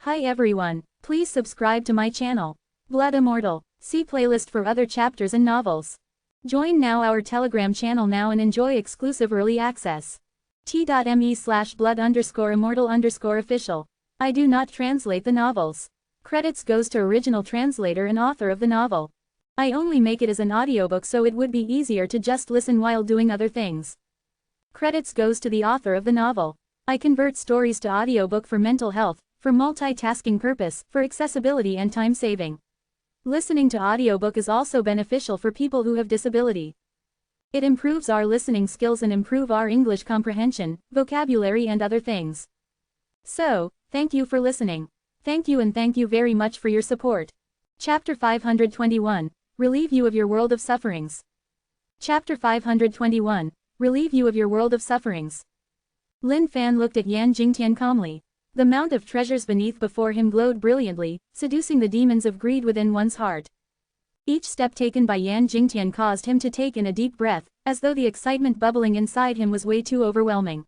Hi everyone, please subscribe to my channel. Blood Immortal. See playlist for other chapters and novels. Join now our Telegram channel now and enjoy exclusive early access. t.me/blood_immortal_official. I do not translate the novels. Credits goes to original translator and author of the novel. I only make it as an audiobook so it would be easier to just listen while doing other things. Credits goes to the author of the novel. I convert stories to audiobook for mental health, for multitasking purpose, for accessibility and time saving. Listening to audiobook is also beneficial for people who have disability. It improves our listening skills and improve our English comprehension, vocabulary and other things. So, thank you for listening. Thank you and thank you very much for your support. Chapter 521. Relieve you of your world of sufferings. Chapter 521. Relieve you of your world of sufferings. Lin Fan looked at Yan Jingtian calmly. The mount of treasures beneath before him glowed brilliantly, seducing the demons of greed within one's heart. Each step taken by Yan Jingtian caused him to take in a deep breath, as though the excitement bubbling inside him was way too overwhelming.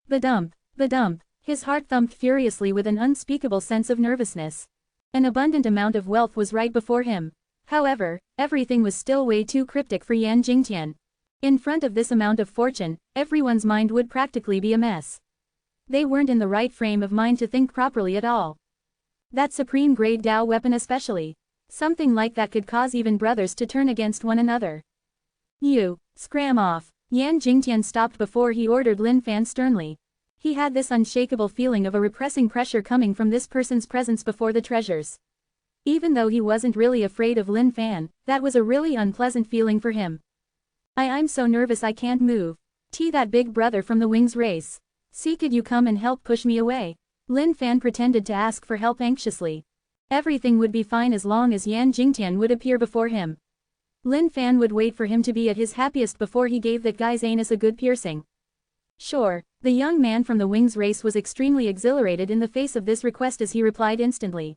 Ba-dump, ba-dump, his heart thumped furiously with an unspeakable sense of nervousness. An abundant amount of wealth was right before him. However, everything was still way too cryptic for Yan Jingtian. In front of this amount of fortune, everyone's mind would practically be a mess. They weren't in the right frame of mind to think properly at all. That supreme grade Dao weapon especially. Something like that could cause even brothers to turn against one another. You, scram off. Yan Jingtian stopped before he ordered Lin Fan sternly. He had this unshakable feeling of a repressing pressure coming from this person's presence before the treasures. Even though he wasn't really afraid of Lin Fan, that was a really unpleasant feeling for him. I'm so nervous I can't move. That big brother from the wings race. See, could you come and help push me away? Lin Fan pretended to ask for help anxiously. Everything would be fine as long as Yan Jingtian would appear before him. Lin Fan would wait for him to be at his happiest before he gave that guy's anus a good piercing. Sure, the young man from the wings race was extremely exhilarated in the face of this request as he replied instantly.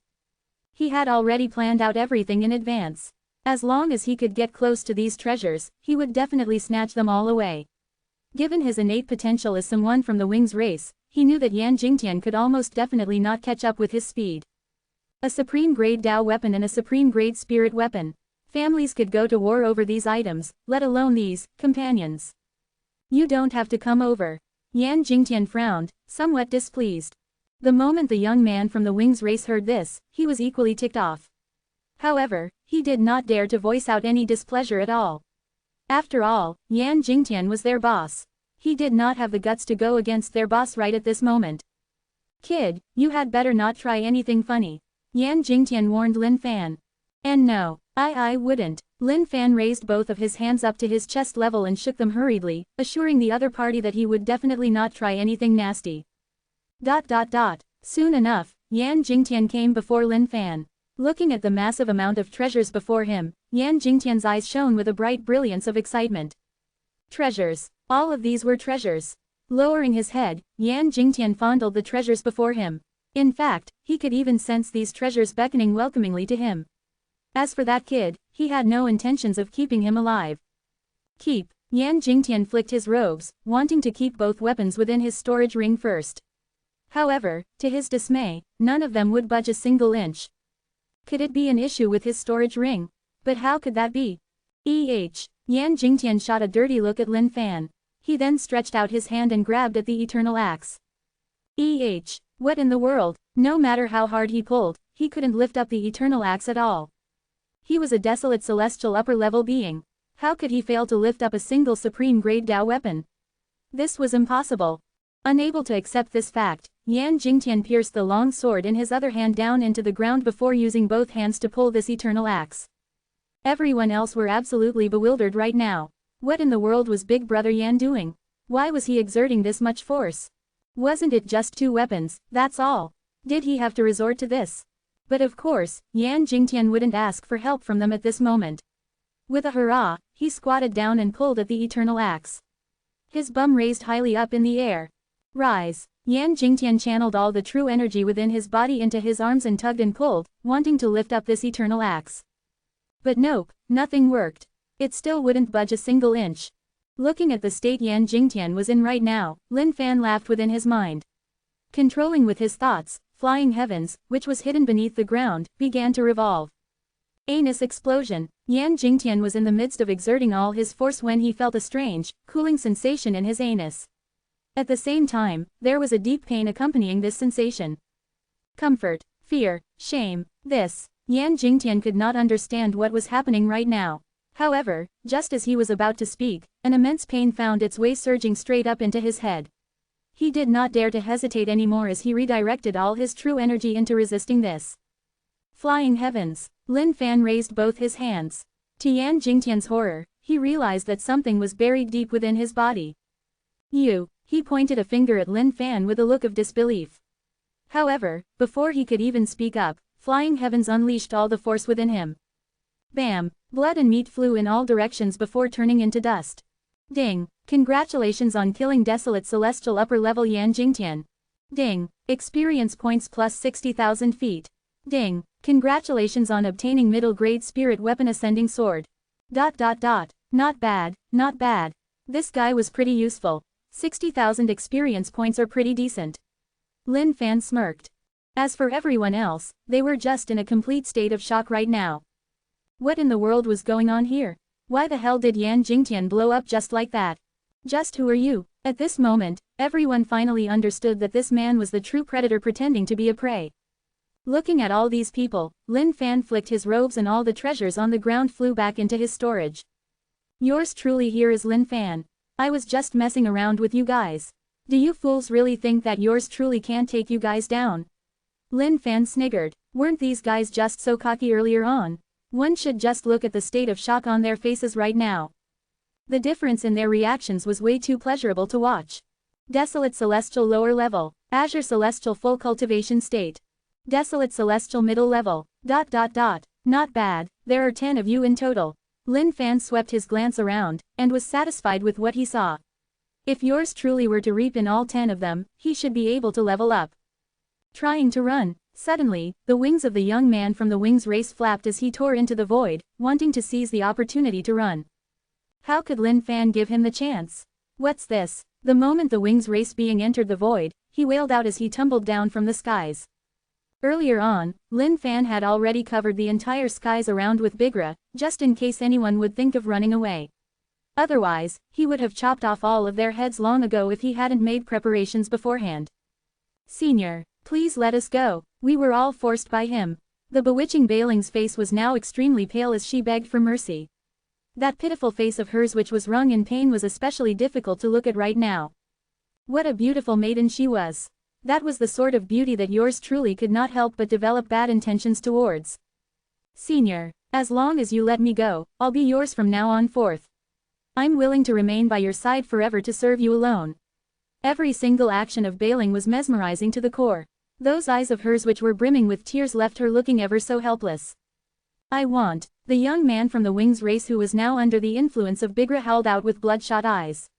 He had already planned out everything in advance. As long as he could get close to these treasures, he would definitely snatch them all away. Given his innate potential as someone from the wings race, he knew that Yan Jingtian could almost definitely not catch up with his speed. A supreme grade Dao weapon and a supreme grade spirit weapon. Families could go to war over these items, let alone these companions. You don't have to come over. Yan Jingtian frowned, somewhat displeased. The moment the young man from the wings race heard this, he was equally ticked off. However, he did not dare to voice out any displeasure at all. After all, Yan Jingtian was their boss. He did not have the guts to go against their boss right at this moment. Kid, you had better not try anything funny. Yan Jingtian warned Lin Fan. And no, I wouldn't. Lin Fan raised both of his hands up to his chest level and shook them hurriedly, assuring the other party that he would definitely not try anything nasty. Soon enough, Yan Jingtian came before Lin Fan. Looking at the massive amount of treasures before him, Yan Jingtian's eyes shone with a bright brilliance of excitement. Treasures. All of these were treasures. Lowering his head, Yan Jingtian fondled the treasures before him. In fact, he could even sense these treasures beckoning welcomingly to him. As for that kid, he had no intentions of keeping him alive. Keep. Yan Jingtian flicked his robes, wanting to keep both weapons within his storage ring first. However, to his dismay, none of them would budge a single inch. Could it be an issue with his storage ring? But how could that be? Yan Jingtian shot a dirty look at Lin Fan. He then stretched out his hand and grabbed at the eternal axe. What in the world? No matter how hard he pulled, he couldn't lift up the eternal axe at all. He was a desolate celestial upper-level being. How could he fail to lift up a single supreme grade Dao weapon? This was impossible. Unable to accept this fact, Yan Jingtian pierced the long sword in his other hand down into the ground before using both hands to pull this eternal axe. Everyone else were absolutely bewildered right now. What in the world was Big Brother Yan doing? Why was he exerting this much force? Wasn't it just two weapons, that's all? Did he have to resort to this? But of course, Yan Jingtian wouldn't ask for help from them at this moment. With a hurrah, he squatted down and pulled at the eternal axe. His bum raised highly up in the air. Rise. Yan Jingtian channeled all the true energy within his body into his arms and tugged and pulled, wanting to lift up this eternal axe. But nope, nothing worked. It still wouldn't budge a single inch. Looking at the state Yan Jingtian was in right now, Lin Fan laughed within his mind. Controlling with his thoughts, flying heavens, which was hidden beneath the ground, began to revolve. Anus explosion. Yan Jingtian was in the midst of exerting all his force when he felt a strange, cooling sensation in his anus. At the same time, there was a deep pain accompanying this sensation. Comfort, fear, shame, this. Yan Jingtian could not understand what was happening right now. However, just as he was about to speak, an immense pain found its way surging straight up into his head. He did not dare to hesitate anymore as he redirected all his true energy into resisting this. Flying heavens. Lin Fan raised both his hands. To Yan Jingtian's horror, he realized that something was buried deep within his body. You. He pointed a finger at Lin Fan with a look of disbelief. However, before he could even speak up, flying heavens unleashed all the force within him. Bam! Blood and meat flew in all directions before turning into dust. Ding! Congratulations on killing desolate celestial upper level Yan Jingtian. Ding! Experience points plus 60,000 feet. Ding! Congratulations on obtaining middle grade spirit weapon ascending sword. ... Not bad, not bad. This guy was pretty useful. 60,000 experience points are pretty decent. Lin Fan smirked. As for everyone else, they were just in a complete state of shock right now. What in the world was going on here? Why the hell did Yan Jingtian blow up just like that? Just who are you? At this moment, everyone finally understood that this man was the true predator pretending to be a prey. Looking at all these people, Lin Fan flicked his robes and all the treasures on the ground flew back into his storage. Yours truly here is Lin Fan. I was just messing around with you guys. Do you fools really think that yours truly can't take you guys down? Lin Fan sniggered. Weren't these guys just so cocky earlier on? One should just look at the state of shock on their faces right now. The difference in their reactions was way too pleasurable to watch. Desolate Celestial lower level. Azure Celestial full cultivation state. Desolate Celestial middle level. ... Not bad, there are 10 of you in total. Lin Fan swept his glance around, and was satisfied with what he saw. If yours truly were to reap in all 10 of them, he should be able to level up. Trying to run. Suddenly, the wings of the young man from the Wings race flapped as he tore into the void, wanting to seize the opportunity to run. How could Lin Fan give him the chance? What's this? The moment the Wings race being entered the void, he wailed out as he tumbled down from the skies. Earlier on, Lin Fan had already covered the entire skies around with Bigra, just in case anyone would think of running away. Otherwise, he would have chopped off all of their heads long ago if he hadn't made preparations beforehand. Senior, please let us go. We were all forced by him. The bewitching Bailing's face was now extremely pale as she begged for mercy. That pitiful face of hers which was wrung in pain was especially difficult to look at right now. What a beautiful maiden she was. That was the sort of beauty that yours truly could not help but develop bad intentions towards. Senior, as long as you let me go, I'll be yours from now on forth. I'm willing to remain by your side forever to serve you alone. Every single action of Bailing was mesmerizing to the core. Those eyes of hers which were brimming with tears left her looking ever so helpless. I want. The young man from the Wings race who was now under the influence of Bigra howled out with bloodshot eyes.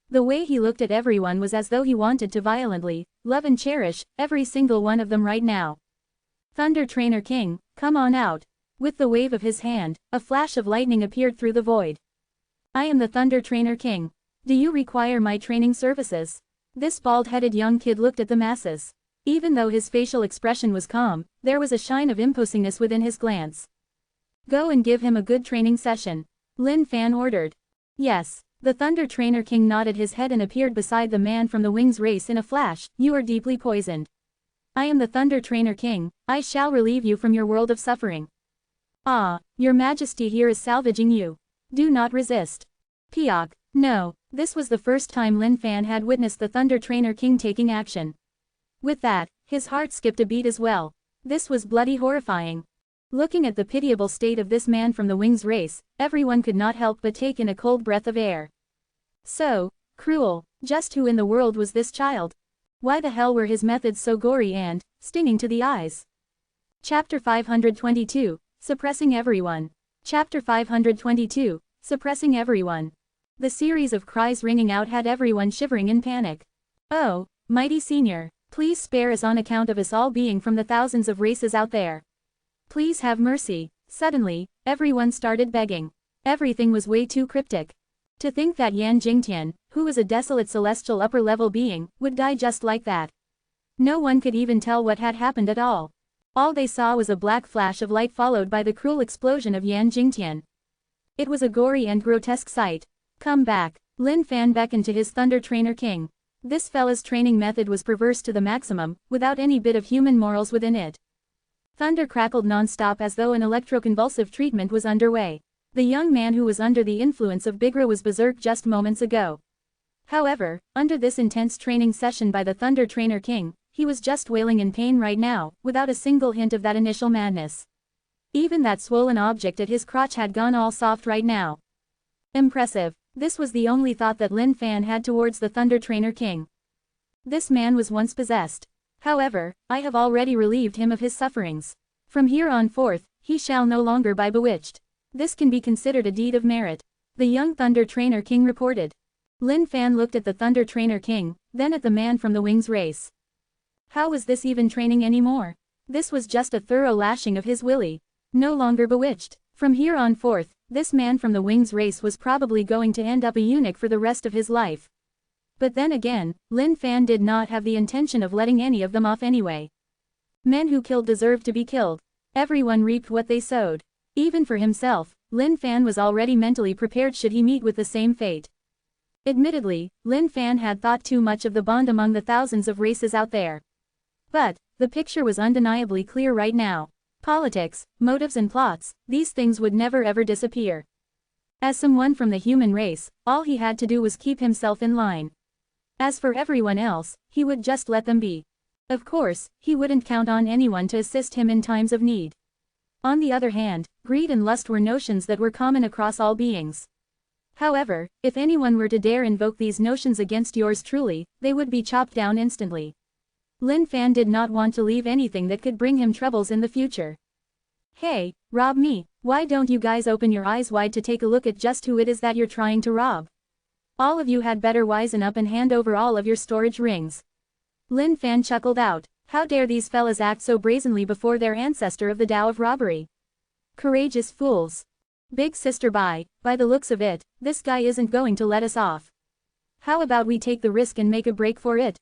The way he looked at everyone was as though he wanted to violently love and cherish every single one of them right now. Thunder Trainer King, come on out. With the wave of his hand, a flash of lightning appeared through the void. I am the Thunder Trainer King. Do you require my training services? This bald-headed young kid looked at the masses. Even though his facial expression was calm, there was a shine of imposingness within his glance. Go and give him a good training session. Lin Fan ordered. Yes. The Thunder Trainer King nodded his head and appeared beside the man from the Wings race in a flash. You are deeply poisoned. I am the Thunder Trainer King. I shall relieve you from your world of suffering. Ah, your majesty here is salvaging you. Do not resist. Piok. No, this was the first time Lin Fan had witnessed the Thunder Trainer King taking action. With that, his heart skipped a beat as well. This was bloody horrifying. Looking at the pitiable state of this man from the Wings race, everyone could not help but take in a cold breath of air. So cruel. Just who in the world was this child? Why the hell were his methods so gory and stinging to the eyes? Chapter 522, Suppressing Everyone. Chapter 522, Suppressing Everyone. The series of cries ringing out had everyone shivering in panic. Oh, mighty senior, please spare us on account of us all being from the thousands of races out there. Please have mercy. Suddenly, everyone started begging. Everything was way too cryptic. To think that Yan Jingtian, who was a desolate celestial upper-level being, would die just like that. No one could even tell what had happened at all. All they saw was a black flash of light followed by the cruel explosion of Yan Jingtian. It was a gory and grotesque sight. Come back. Lin Fan beckoned to his Thunder Trainer King. This fella's training method was perverse to the maximum, without any bit of human morals within it. Thunder crackled non-stop as though an electroconvulsive treatment was underway. The young man who was under the influence of Bigra was berserk just moments ago. However, under this intense training session by the Thunder Trainer King, he was just wailing in pain right now, without a single hint of that initial madness. Even that swollen object at his crotch had gone all soft right now. Impressive. This was the only thought that Lin Fan had towards the Thunder Trainer King. This man was once possessed. However, I have already relieved him of his sufferings. From here on forth, he shall no longer be bewitched. This can be considered a deed of merit. The young Thunder Trainer King reported. Lin Fan looked at the Thunder Trainer King, then at the man from the Wings race. How was this even training anymore? This was just a thorough lashing of his willy. No longer bewitched. From here on forth, this man from the Wings race was probably going to end up a eunuch for the rest of his life. But then again, Lin Fan did not have the intention of letting any of them off anyway. Men who killed deserved to be killed. Everyone reaped what they sowed. Even for himself, Lin Fan was already mentally prepared should he meet with the same fate. Admittedly, Lin Fan had thought too much of the bond among the thousands of races out there. But, the picture was undeniably clear right now. Politics, motives and plots, these things would never ever disappear. As someone from the human race, all he had to do was keep himself in line. As for everyone else, he would just let them be. Of course, he wouldn't count on anyone to assist him in times of need. On the other hand, greed and lust were notions that were common across all beings. However, if anyone were to dare invoke these notions against yours truly, they would be chopped down instantly. Lin Fan did not want to leave anything that could bring him troubles in the future. Hey, rob me, why don't you guys open your eyes wide to take a look at just who it is that you're trying to rob? All of you had better wisen up and hand over all of your storage rings. Lin Fan chuckled out. How dare these fellas act so brazenly before their ancestor of the Tao of robbery? Courageous fools. Big sister by the looks of it, this guy isn't going to let us off. How about we take the risk and make a break for it?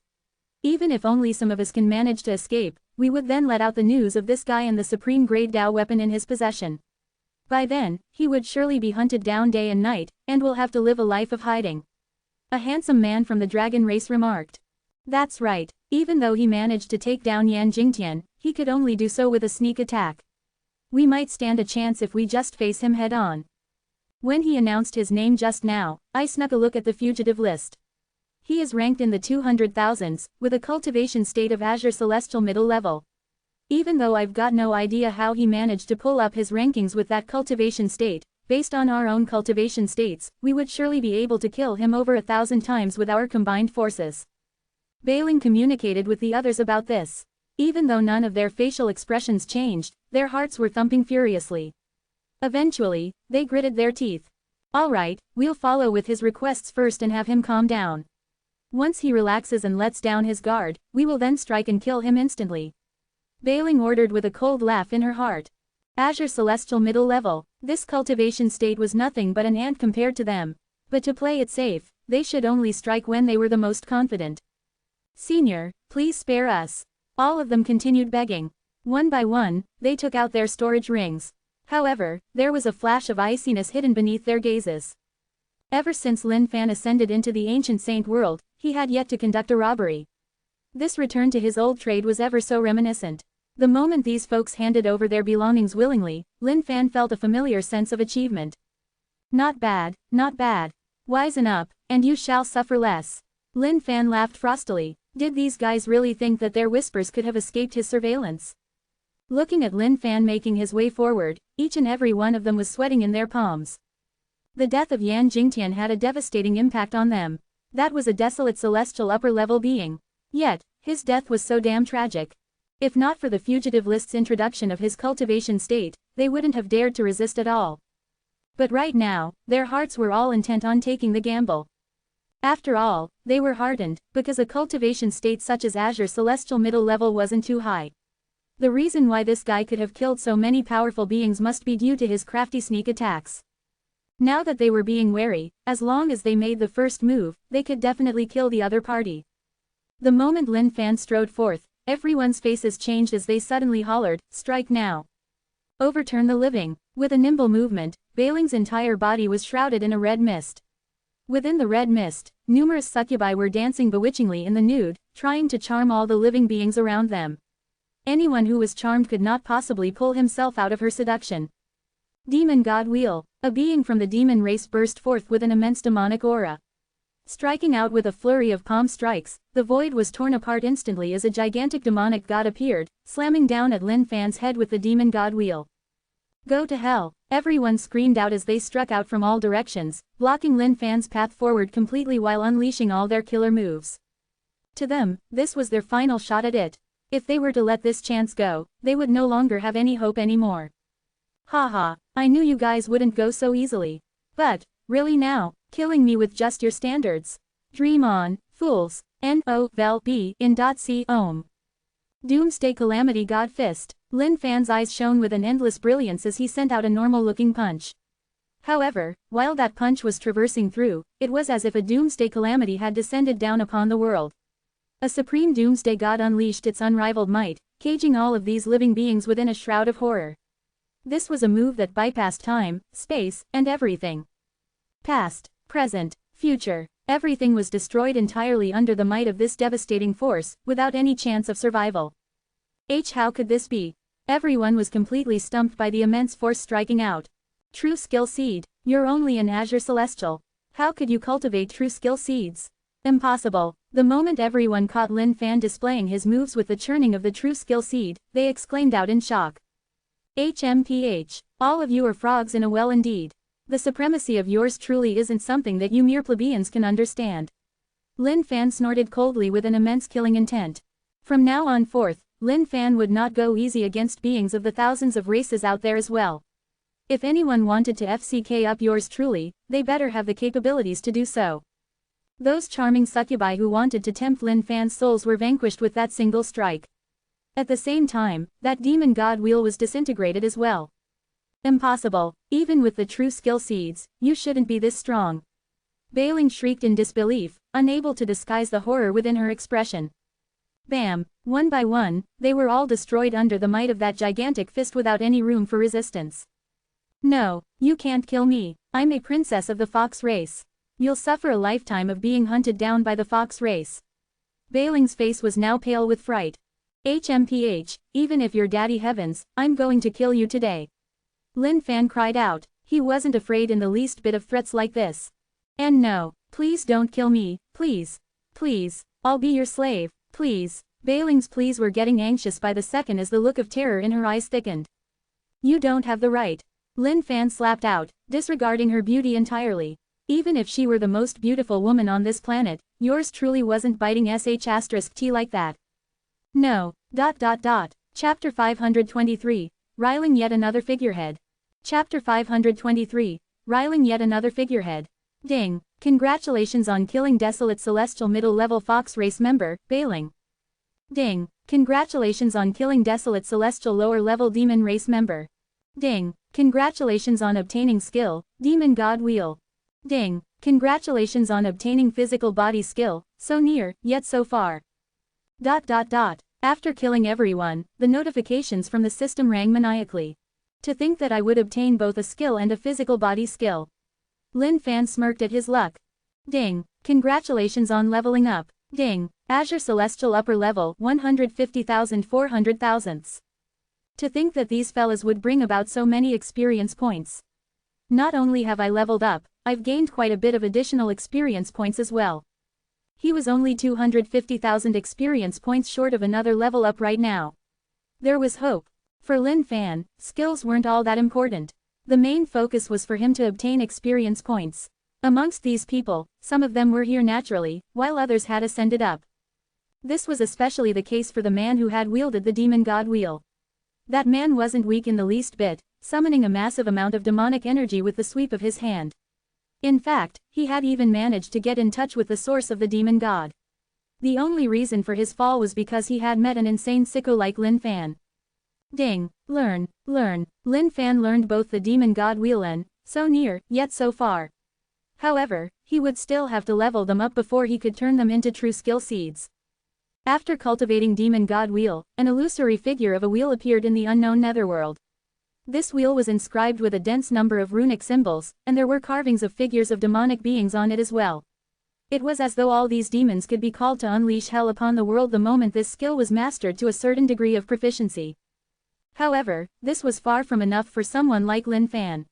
Even if only some of us can manage to escape, we would then let out the news of this guy and the supreme grade Tao weapon in his possession. By then, he would surely be hunted down day and night, and will have to live a life of hiding. A handsome man from the dragon race remarked. That's right, even though he managed to take down Yan Jingtian, he could only do so with a sneak attack. We might stand a chance if we just face him head on. When he announced his name just now, I snuck a look at the fugitive list. He is ranked in the 200,000s, with a cultivation state of Azure Celestial middle level. Even though I've got no idea how he managed to pull up his rankings with that cultivation state, based on our own cultivation states, we would surely be able to kill him over 1,000 times with our combined forces. Bailing communicated with the others about this. Even though none of their facial expressions changed, their hearts were thumping furiously. Eventually, they gritted their teeth. Alright, we'll follow with his requests first and have him calm down. Once he relaxes and lets down his guard, we will then strike and kill him instantly. Bailing ordered with a cold laugh in her heart. Azure Celestial middle level, this cultivation state was nothing but an ant compared to them. But to play it safe, they should only strike when they were the most confident. Senior, please spare us. All of them continued begging. One by one, they took out their storage rings. However, there was a flash of iciness hidden beneath their gazes. Ever since Lin Fan ascended into the ancient saint world, he had yet to conduct a robbery. This return to his old trade was ever so reminiscent. The moment these folks handed over their belongings willingly, Lin Fan felt a familiar sense of achievement. Not bad, not bad. Wisen up, and you shall suffer less. Lin Fan laughed frostily. Did these guys really think that their whispers could have escaped his surveillance? Looking at Lin Fan making his way forward, each and every one of them was sweating in their palms. The death of Yan Jingtian had a devastating impact on them. That was a desolate celestial upper-level being. Yet, his death was so damn tragic. If not for the fugitive list's introduction of his cultivation state, they wouldn't have dared to resist at all. But right now, their hearts were all intent on taking the gamble. After all, they were heartened, because a cultivation state such as Azure Celestial middle level wasn't too high. The reason why this guy could have killed so many powerful beings must be due to his crafty sneak attacks. Now that they were being wary, as long as they made the first move, they could definitely kill the other party. The moment Lin Fan strode forth, Everyone's faces changed as they suddenly hollered, "Strike now! Overturn the living!" With a nimble movement, Bailing's entire body was shrouded in a red mist. Within the red mist, numerous succubi were dancing bewitchingly in the nude, trying to charm all the living beings around them. Anyone who was charmed could not possibly pull himself out of her seduction. Demon God Wheel. A being from the demon race burst forth with an immense demonic aura. Striking out with a flurry of palm strikes, the void was torn apart instantly as a gigantic demonic god appeared, slamming down at Lin Fan's head with the demon god wheel. "Go to hell!" Everyone screamed out as they struck out from all directions, blocking Lin Fan's path forward completely while unleashing all their killer moves. To them, this was their final shot at it. If they were to let this chance go, they would no longer have any hope anymore. "Haha, I knew you guys wouldn't go so easily. But, really now, killing me with just your standards? Dream on, fools. N-O-V-E in .c Ohm. Doomsday Calamity God Fist." Lin Fan's eyes shone with an endless brilliance as he sent out a normal-looking punch. However, while that punch was traversing through, it was as if a doomsday calamity had descended down upon the world. A supreme doomsday god unleashed its unrivaled might, caging all of these living beings within a shroud of horror. This was a move that bypassed time, space, and everything. Past, present, future, everything was destroyed entirely under the might of this devastating force, without any chance of survival. How could this be? Everyone was completely stumped by the immense force striking out. True skill seed. You're only an Azure Celestial. How could you cultivate true skill seeds? Impossible. The moment everyone caught Lin Fan displaying his moves with the churning of the true skill seed, they exclaimed out in shock. HMPH. All of you are frogs in a well indeed. The supremacy of yours truly isn't something that you mere plebeians can understand. Lin Fan snorted coldly with an immense killing intent. From now on forth, Lin Fan would not go easy against beings of the thousands of races out there as well. If anyone wanted to FCK up yours truly, they better have the capabilities to do so. Those charming succubi who wanted to tempt Lin Fan's souls were vanquished with that single strike. At the same time, that demon god wheel was disintegrated as well. Impossible. Even with the true skill seeds, you shouldn't be this strong. Bailing shrieked in disbelief, unable to disguise the horror within her expression. Bam! One by one, they were all destroyed under the might of that gigantic fist without any room for resistance. "No, you can't kill me. I'm a princess of the fox race. You'll suffer a lifetime of being hunted down by the fox race." Bailing's face was now pale with fright. HMPH, even if you're daddy heavens, I'm going to kill you today. Lin Fan cried out. He wasn't afraid in the least bit of threats like this. "And no, please don't kill me, please. Please, I'll be your slave, please." Bailing's pleas were getting anxious by the second as the look of terror in her eyes thickened. "You don't have the right." Lin Fan slapped out, disregarding her beauty entirely. "Even if she were the most beautiful woman on this planet, yours truly wasn't biting *T like that. No. Chapter 523, Riling Yet Another Figurehead. Chapter 523, Riling Yet Another Figurehead. Ding. Congratulations on killing Desolate Celestial Middle-Level Fox Race member, Bailing. Ding. Congratulations on killing Desolate Celestial Lower-Level Demon Race member. Ding. Congratulations on obtaining skill, Demon God Wheel. Ding. Congratulations on obtaining physical body skill, so near, yet so far. After killing everyone, the notifications from the system rang maniacally. To think that I would obtain both a skill and a physical body skill. Lin Fan smirked at his luck. Ding. Congratulations on leveling up. Ding. Azure Celestial Upper Level 150,400 thousandths. To think that these fellas would bring about so many experience points. Not only have I leveled up, I've gained quite a bit of additional experience points as well. He was only 250,000 experience points short of another level up right now. There was hope. For Lin Fan, skills weren't all that important. The main focus was for him to obtain experience points. Amongst these people, some of them were here naturally, while others had ascended up. This was especially the case for the man who had wielded the demon god wheel. That man wasn't weak in the least bit, summoning a massive amount of demonic energy with the sweep of his hand. In fact, he had even managed to get in touch with the source of the demon god. The only reason for his fall was because he had met an insane sicko like Lin Fan. Ding. Learn. Lin Fan learned both the demon god wheel and, so near, yet so far. However, he would still have to level them up before he could turn them into true skill seeds. After cultivating demon god wheel, an illusory figure of a wheel appeared in the unknown netherworld. This wheel was inscribed with a dense number of runic symbols, and there were carvings of figures of demonic beings on it as well. It was as though all these demons could be called to unleash hell upon the world the moment this skill was mastered to a certain degree of proficiency. However, this was far from enough for someone like Lin Fan.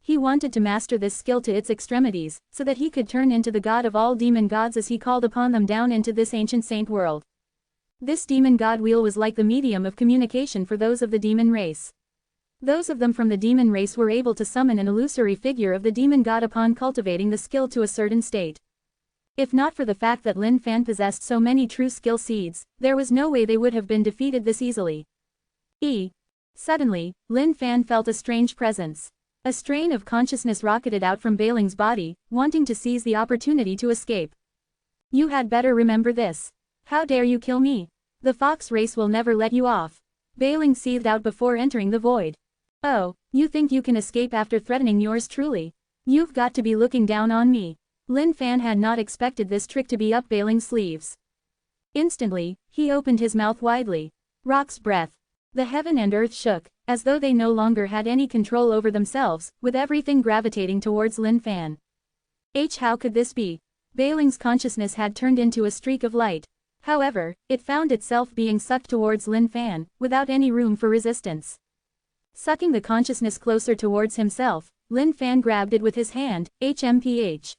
He wanted to master this skill to its extremities, so that he could turn into the god of all demon gods as he called upon them down into this ancient saint world. This demon god wheel was like the medium of communication for those of the demon race. Those of them from the demon race were able to summon an illusory figure of the demon god upon cultivating the skill to a certain state. If not for the fact that Lin Fan possessed so many true skill seeds, there was no way they would have been defeated this easily. Suddenly, Lin Fan felt a strange presence. A strain of consciousness rocketed out from Bailing's body, wanting to seize the opportunity to escape. You had better remember this. How dare you kill me? The fox race will never let you off. Bailing seethed out before entering the void. Oh, you think you can escape after threatening yours truly? You've got to be looking down on me. Lin Fan had not expected this trick to be up Bailing's sleeves. Instantly, he opened his mouth widely. Rock's breath. The heaven and earth shook, as though they no longer had any control over themselves, with everything gravitating towards Lin Fan. How could this be? Bailing's consciousness had turned into a streak of light. However, it found itself being sucked towards Lin Fan, without any room for resistance. Sucking the consciousness closer towards himself, Lin Fan grabbed it with his hand. HMPH.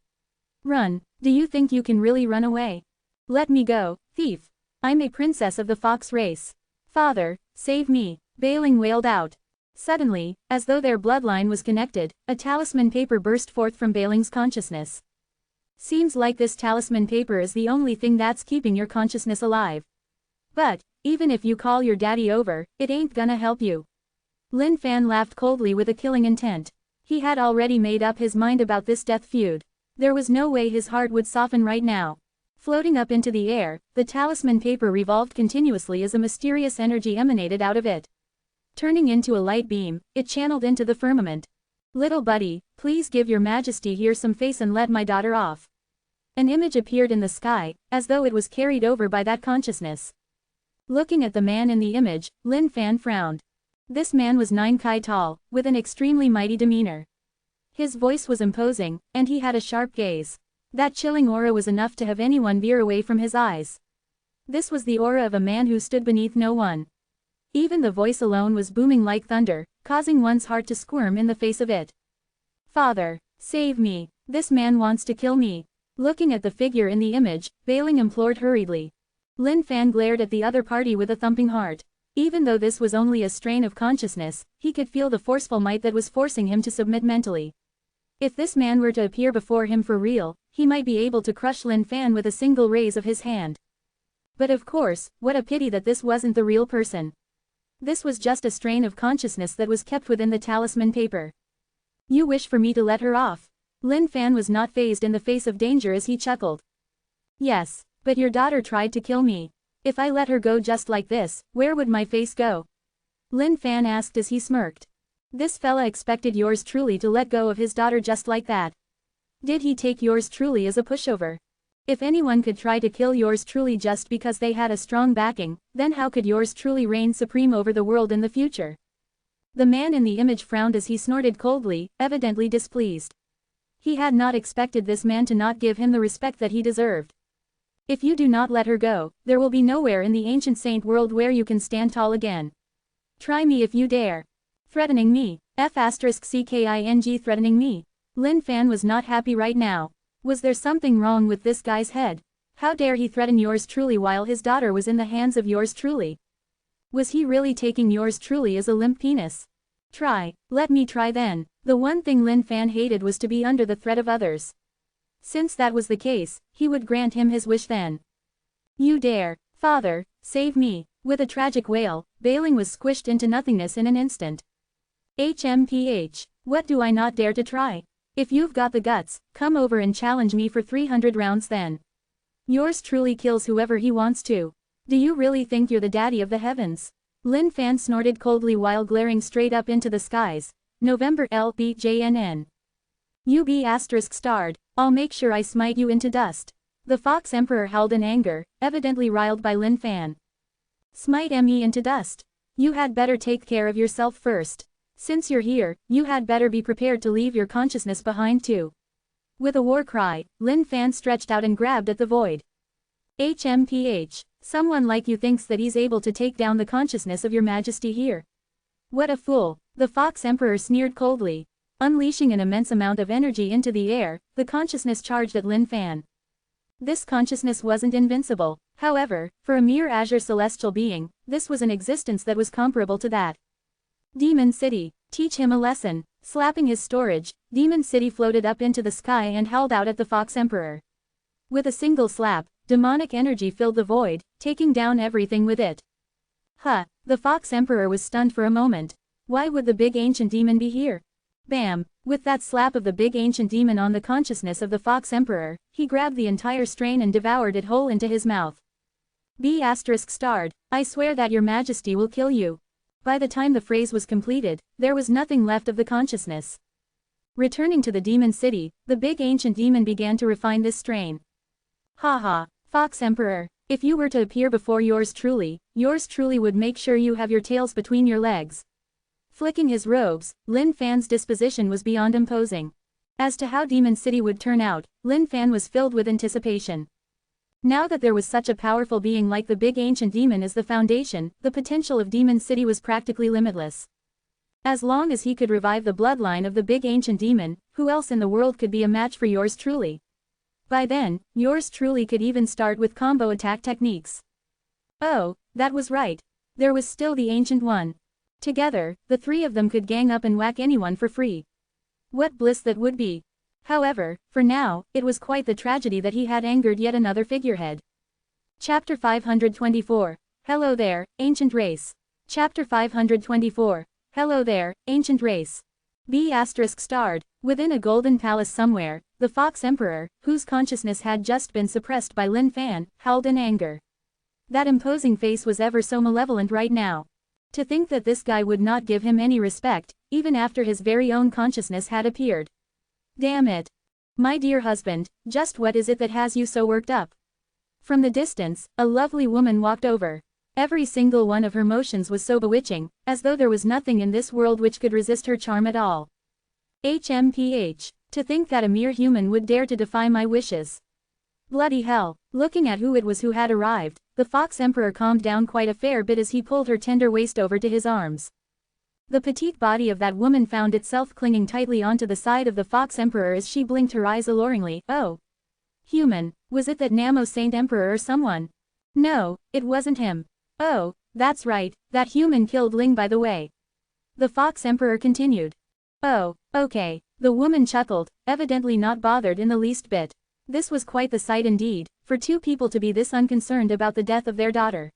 Run, do you think you can really run away? Let me go, thief. I'm a princess of the fox race. Father, save me, Bailing wailed out. Suddenly, as though their bloodline was connected, a talisman paper burst forth from Bailing's consciousness. Seems like this talisman paper is the only thing that's keeping your consciousness alive. But, even if you call your daddy over, it ain't gonna help you. Lin Fan laughed coldly with a killing intent. He had already made up his mind about this death feud. There was no way his heart would soften right now. Floating up into the air, the talisman paper revolved continuously as a mysterious energy emanated out of it. Turning into a light beam, it channeled into the firmament. Little buddy, please give your majesty here some face and let my daughter off. An image appeared in the sky, as though it was carried over by that consciousness. Looking at the man in the image, Lin Fan frowned. This man was 9 kai tall, with an extremely mighty demeanor. His voice was imposing, and he had a sharp gaze. That chilling aura was enough to have anyone veer away from his eyes. This was the aura of a man who stood beneath no one. Even the voice alone was booming like thunder, causing one's heart to squirm in the face of it. Father, save me, this man wants to kill me. Looking at the figure in the image, Bailing implored hurriedly. Lin Fan glared at the other party with a thumping heart. Even though this was only a strain of consciousness, he could feel the forceful might that was forcing him to submit mentally. If this man were to appear before him for real, he might be able to crush Lin Fan with a single raise of his hand. But of course, what a pity that this wasn't the real person. This was just a strain of consciousness that was kept within the talisman paper. You wish for me to let her off? Lin Fan was not fazed in the face of danger as he chuckled. Yes, but your daughter tried to kill me. If I let her go just like this, where would my face go? Lin Fan asked as he smirked. This fella expected yours truly to let go of his daughter just like that. Did he take yours truly as a pushover? If anyone could try to kill yours truly just because they had a strong backing, then how could yours truly reign supreme over the world in the future? The man in the image frowned as he snorted coldly, evidently displeased. He had not expected this man to not give him the respect that he deserved. If you do not let her go, there will be nowhere in the ancient saint world where you can stand tall again. Try me if you dare. Threatening me, F***king threatening me. Lin Fan was not happy right now. Was there something wrong with this guy's head? How dare he threaten yours truly while his daughter was in the hands of yours truly? Was he really taking yours truly as a limp penis? Try, let me try then. The one thing Lin Fan hated was to be under the threat of others. Since that was the case, he would grant him his wish then. You dare, father, save me. With a tragic wail, Bailing was squished into nothingness in an instant. HMPH, what do I not dare to try? If you've got the guts, come over and challenge me for 300 rounds then. Yours truly kills whoever he wants to. Do you really think you're the daddy of the heavens? Lin Fan snorted coldly while glaring straight up into the skies. November LBJNN. UB****, I'll make sure I smite you into dust. The Fox Emperor howled in anger, evidently riled by Lin Fan. Smite me into dust. You had better take care of yourself first. Since you're here, you had better be prepared to leave your consciousness behind too. With a war cry, Lin Fan stretched out and grabbed at the void. HMPH. Someone like you thinks that he's able to take down the consciousness of your majesty here. What a fool, the Fox Emperor sneered coldly. Unleashing an immense amount of energy into the air, the consciousness charged at Lin Fan. This consciousness wasn't invincible, however, for a mere azure celestial being, this was an existence that was comparable to that. Demon City, teach him a lesson. Slapping his storage, Demon City floated up into the sky and howled out at the Fox Emperor. With a single slap, demonic energy filled the void, taking down everything with it. The Fox Emperor was stunned for a moment. Why would the big ancient demon be here? Bam! With that slap of the big ancient demon on the consciousness of the Fox Emperor, he grabbed the entire strain and devoured it whole into his mouth. B*****, I swear that your majesty will kill you. By the time the phrase was completed, there was nothing left of the consciousness. Returning to the demon city, the big ancient demon began to refine this strain. Fox Emperor, if you were to appear before yours truly would make sure you have your tails between your legs. Flicking his robes, Lin Fan's disposition was beyond imposing. As to how Demon City would turn out, Lin Fan was filled with anticipation. Now that there was such a powerful being like the big ancient demon as the foundation, the potential of Demon City was practically limitless. As long as he could revive the bloodline of the big ancient demon, who else in the world could be a match for yours truly? By then, yours truly could even start with combo attack techniques. Oh, that was right. There was still the Ancient One. Together, the three of them could gang up and whack anyone for free. What bliss that would be. However, for now, it was quite the tragedy that he had angered yet another figurehead. Chapter 524. Hello there, Ancient Race. Chapter 524. Hello there, Ancient Race. B*****. Within a golden palace somewhere, the Fox Emperor, whose consciousness had just been suppressed by Lin Fan, howled in anger. That imposing face was ever so malevolent right now. To think that this guy would not give him any respect, even after his very own consciousness had appeared. Damn it. My dear husband, just what is it that has you so worked up? From the distance, a lovely woman walked over. Every single one of her motions was so bewitching, as though there was nothing in this world which could resist her charm at all. HMPH. To think that a mere human would dare to defy my wishes. Bloody hell. Looking at who it was who had arrived, the Fox Emperor calmed down quite a fair bit as he pulled her tender waist over to his arms. The petite body of that woman found itself clinging tightly onto the side of the Fox Emperor as she blinked her eyes alluringly. Oh. Human. Was it that Namo Saint Emperor or someone? No, it wasn't him. Oh, that's right, that human killed Ling by the way. The Fox Emperor continued. Oh, okay. The woman chuckled, evidently not bothered in the least bit. This was quite the sight indeed, for two people to be this unconcerned about the death of their daughter.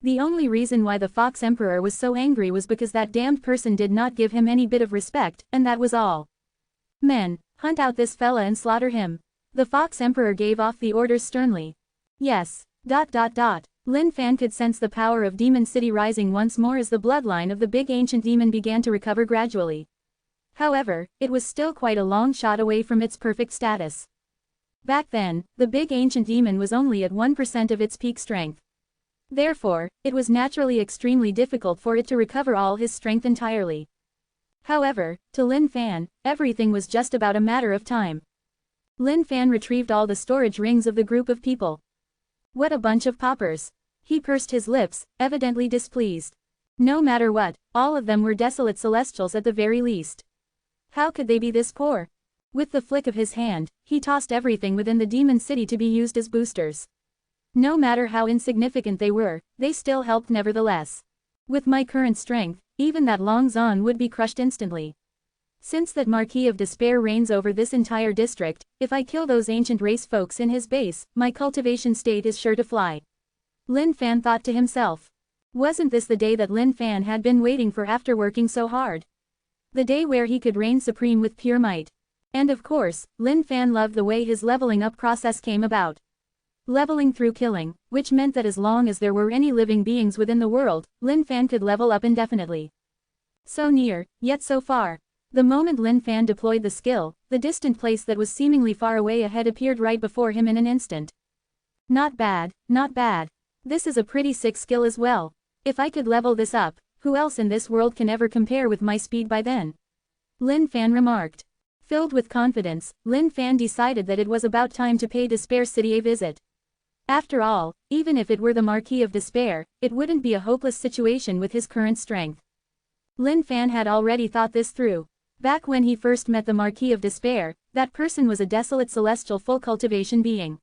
The only reason why the Fox Emperor was so angry was because that damned person did not give him any bit of respect, and that was all. Men, hunt out this fella and slaughter him. The Fox Emperor gave off the orders sternly. Yes. Lin Fan could sense the power of Demon City rising once more as the bloodline of the big ancient demon began to recover gradually. However, it was still quite a long shot away from its perfect status. Back then, the big ancient demon was only at 1% of its peak strength. Therefore, it was naturally extremely difficult for it to recover all his strength entirely. However, to Lin Fan, everything was just about a matter of time. Lin Fan retrieved all the storage rings of the group of people. What a bunch of paupers. He pursed his lips, evidently displeased. No matter what, all of them were desolate celestials at the very least. How could they be this poor? With the flick of his hand, he tossed everything within the demon city to be used as boosters. No matter how insignificant they were, they still helped nevertheless. With my current strength, even that Long Zon would be crushed instantly. Since that Marquis of Despair reigns over this entire district, if I kill those ancient race folks in his base, my cultivation state is sure to fly. Lin Fan thought to himself. Wasn't this the day that Lin Fan had been waiting for after working so hard? The day where he could reign supreme with pure might. And of course, Lin Fan loved the way his leveling up process came about. Leveling through killing, which meant that as long as there were any living beings within the world, Lin Fan could level up indefinitely. So near, yet so far. The moment Lin Fan deployed the skill, the distant place that was seemingly far away ahead appeared right before him in an instant. Not bad, not bad. This is a pretty sick skill as well. If I could level this up, who else in this world can ever compare with my speed by then? Lin Fan remarked. Filled with confidence, Lin Fan decided that it was about time to pay Despair City a visit. After all, even if it were the Marquis of Despair, it wouldn't be a hopeless situation with his current strength. Lin Fan had already thought this through. Back when he first met the Marquis of Despair, that person was a desolate celestial full cultivation being.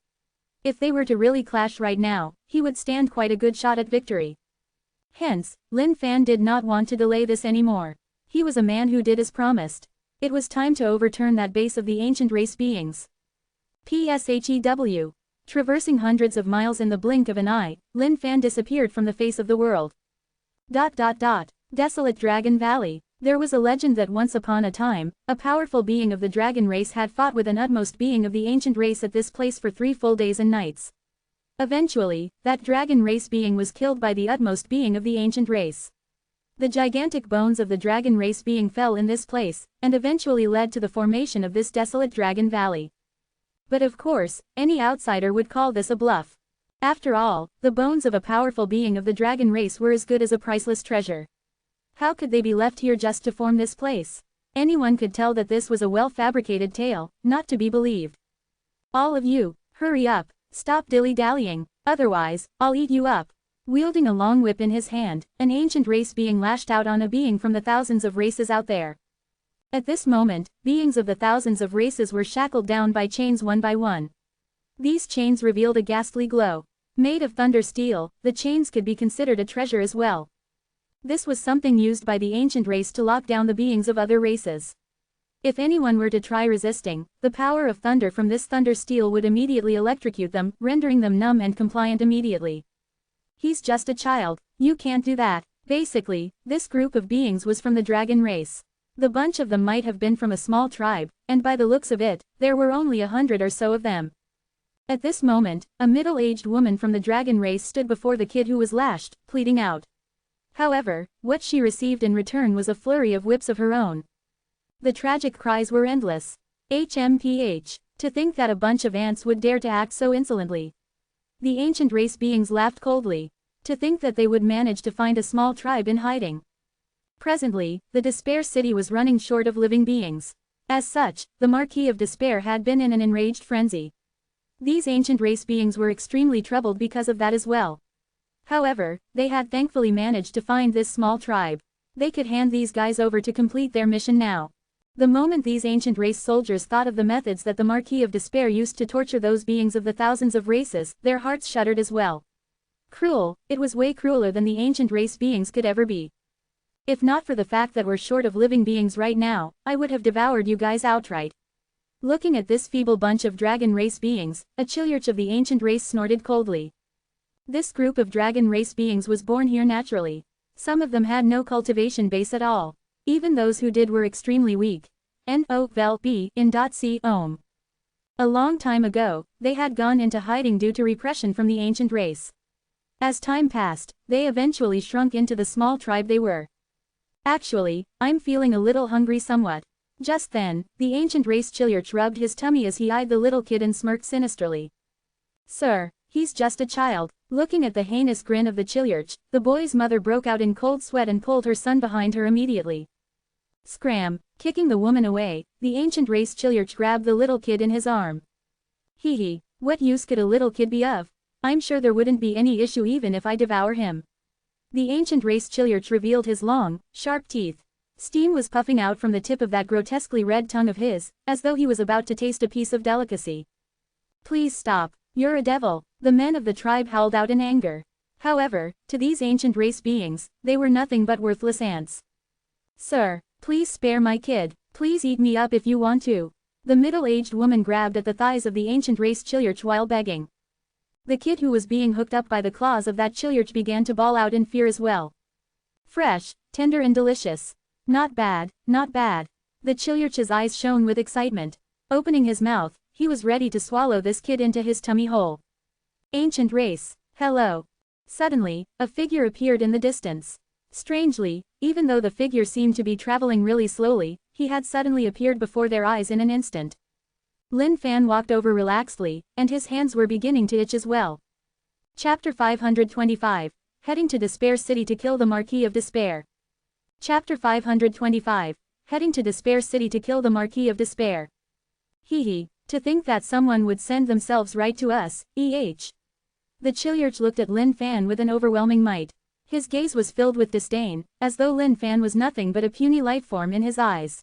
If they were to really clash right now, he would stand quite a good shot at victory. Hence, Lin Fan did not want to delay this anymore. He was a man who did as promised. It was time to overturn that base of the ancient race beings. PSHEW. Traversing hundreds of miles in the blink of an eye, Lin Fan disappeared from the face of the world. Desolate Dragon Valley. There was a legend that once upon a time, a powerful being of the dragon race had fought with an utmost being of the ancient race at this place for 3 full days and nights. Eventually, that dragon race being was killed by the utmost being of the ancient race. The gigantic bones of the dragon race being fell in this place, and eventually led to the formation of this desolate Dragon Valley. But of course, any outsider would call this a bluff. After all, the bones of a powerful being of the dragon race were as good as a priceless treasure. How could they be left here just to form this place? Anyone could tell that this was a well-fabricated tale, not to be believed. All of you, hurry up, stop dilly-dallying, otherwise, I'll eat you up. Wielding a long whip in his hand, an ancient race being lashed out on a being from the thousands of races out there. At this moment, beings of the thousands of races were shackled down by chains one by one. These chains revealed a ghastly glow. Made of thunder steel, the chains could be considered a treasure as well. This was something used by the ancient race to lock down the beings of other races. If anyone were to try resisting, the power of thunder from this thunder steel would immediately electrocute them, rendering them numb and compliant immediately. He's just a child, you can't do that. Basically, this group of beings was from the dragon race. The bunch of them might have been from a small tribe, and by the looks of it, there were only 100 or so of them. At this moment, a middle-aged woman from the dragon race stood before the kid who was lashed, pleading out. However, what she received in return was a flurry of whips of her own. The tragic cries were endless. HMPH. To think that a bunch of ants would dare to act so insolently. The ancient race beings laughed coldly. To think that they would manage to find a small tribe in hiding. Presently, the Despair City was running short of living beings. As such, the Marquis of Despair had been in an enraged frenzy. These ancient race beings were extremely troubled because of that as well. However, they had thankfully managed to find this small tribe. They could hand these guys over to complete their mission now. The moment these ancient race soldiers thought of the methods that the Marquis of Despair used to torture those beings of the thousands of races, their hearts shuddered as well. Cruel, it was way crueler than the ancient race beings could ever be. If not for the fact that we're short of living beings right now, I would have devoured you guys outright. Looking at this feeble bunch of dragon race beings, a Chiliarch of the ancient race snorted coldly. This group of dragon race beings was born here naturally. Some of them had no cultivation base at all. Even those who did were extremely weak. N.O.V.L.B. in .C. Ohm. A long time ago, they had gone into hiding due to repression from the ancient race. As time passed, they eventually shrunk into the small tribe they were. Actually, I'm feeling a little hungry somewhat. Just then, the ancient race Chiliarch rubbed his tummy as he eyed the little kid and smirked sinisterly. Sir, he's just a child. Looking at the heinous grin of the Chiliarch, the boy's mother broke out in cold sweat and pulled her son behind her immediately. Scram! Kicking the woman away, the ancient race Chiliarch grabbed the little kid in his arm. Hee, what use could a little kid be of? I'm sure there wouldn't be any issue even if I devour him. The ancient race Chiliarch revealed his long, sharp teeth. Steam was puffing out from the tip of that grotesquely red tongue of his, as though he was about to taste a piece of delicacy. Please stop. You're a devil, the men of the tribe howled out in anger. However, to these ancient race beings, they were nothing but worthless ants. Sir, please spare my kid, please eat me up if you want to. The middle-aged woman grabbed at the thighs of the ancient race Chiliarch while begging. The kid who was being hooked up by the claws of that Chiliarch began to bawl out in fear as well. Fresh, tender and delicious. Not bad, not bad. The Chiliarch's eyes shone with excitement. Opening his mouth, he was ready to swallow this kid into his tummy hole. Ancient race, hello. Suddenly, a figure appeared in the distance. Strangely, even though the figure seemed to be traveling really slowly, He had suddenly appeared before their eyes in an instant. Lin Fan walked over relaxedly, and his hands were beginning to itch as well. Chapter 525. Heading to Despair City to kill the Marquis of Despair. Chapter 525. Heading to Despair City to kill the Marquis of Despair. Hee, to think that someone would send themselves right to us, eh? The Chiliarch looked at Lin Fan with an overwhelming might. His gaze was filled with disdain, as though Lin Fan was nothing but a puny lifeform in his eyes.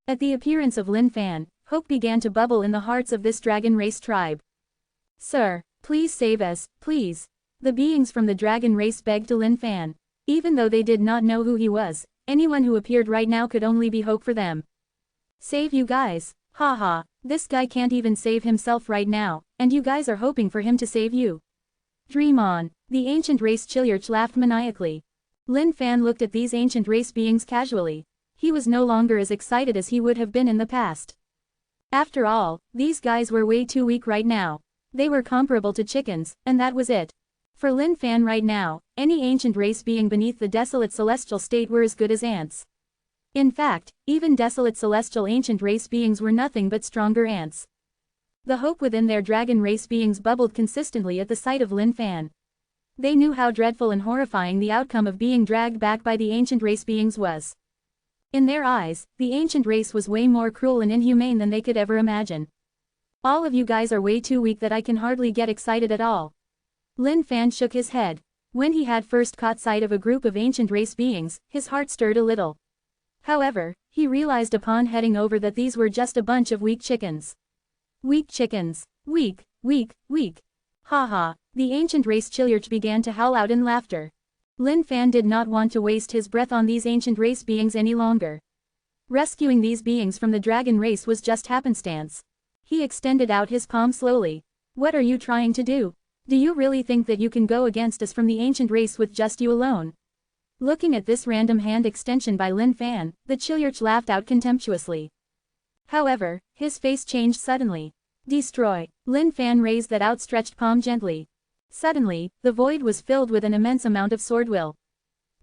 At the appearance of Lin Fan, hope began to bubble in the hearts of this dragon race tribe. Sir, please save us, please. The beings from the dragon race begged to Lin Fan. Even though they did not know who he was, anyone who appeared right now could only be hope for them. Save you guys. Haha, this guy can't even save himself right now, and you guys are hoping for him to save you. Dream on. The ancient race Chiliarch laughed maniacally. Lin Fan looked at these ancient race beings casually. He was no longer as excited as he would have been in the past. After all, these guys were way too weak right now. They were comparable to chickens, and that was it. For Lin Fan right now, any ancient race being beneath the desolate celestial state were as good as ants. In fact, even desolate celestial ancient race beings were nothing but stronger ants. The hope within their dragon race beings bubbled consistently at the sight of Lin Fan. They knew how dreadful and horrifying the outcome of being dragged back by the ancient race beings was. In their eyes, the ancient race was way more cruel and inhumane than they could ever imagine. All of you guys are way too weak that I can hardly get excited at all. Lin Fan shook his head. When he had first caught sight of a group of ancient race beings, his heart stirred a little. However, he realized upon heading over that these were just a bunch of weak chickens. Weak chickens. Weak, weak, weak. Haha, the ancient race Chiliarch began to howl out in laughter. Lin Fan did not want to waste his breath on these ancient race beings any longer. Rescuing these beings from the dragon race was just happenstance. He extended out his palm slowly. What are you trying to do? Do you really think that you can go against us from the ancient race with just you alone? Looking at this random hand extension by Lin Fan, the Chiliarch laughed out contemptuously. However, his face changed suddenly. Destroy. Lin Fan raised that outstretched palm gently. Suddenly, the void was filled with an immense amount of sword will.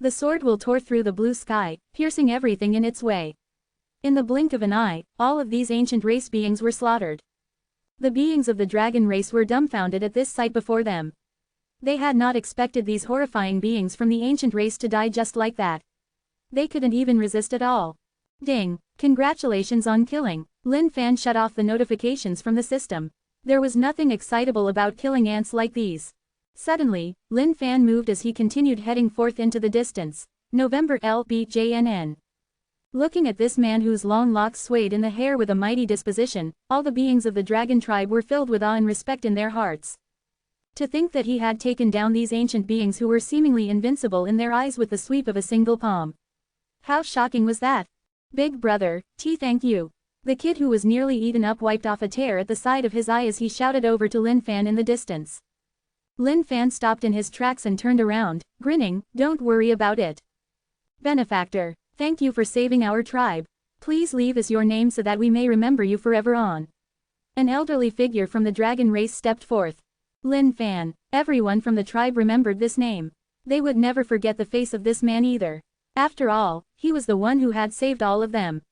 The sword will tore through the blue sky, piercing everything in its way. In the blink of an eye, all of these ancient race beings were slaughtered. The beings of the dragon race were dumbfounded at this sight before them. They had not expected these horrifying beings from the ancient race to die just like that. They couldn't even resist at all. Ding! Congratulations on killing. Lin Fan shut off the notifications from the system. There was nothing excitable about killing ants like these. Suddenly, Lin Fan moved as he continued heading forth into the distance. November LBJNN. Looking at this man whose long locks swayed in the hair with a mighty disposition, all the beings of the dragon tribe were filled with awe and respect in their hearts. To think that he had taken down these ancient beings who were seemingly invincible in their eyes with the sweep of a single palm. How shocking was that? Big brother, thank you. The kid who was nearly eaten up wiped off a tear at the side of his eye as he shouted over to Lin Fan in the distance. Lin Fan stopped in his tracks and turned around, grinning. Don't worry about it. Benefactor, thank you for saving our tribe. Please leave us your name so that we may remember you forever on. An elderly figure from the dragon race stepped forth. Lin Fan. Everyone from the tribe remembered this name. They would never forget the face of this man either. After all, he was the one who had saved all of them.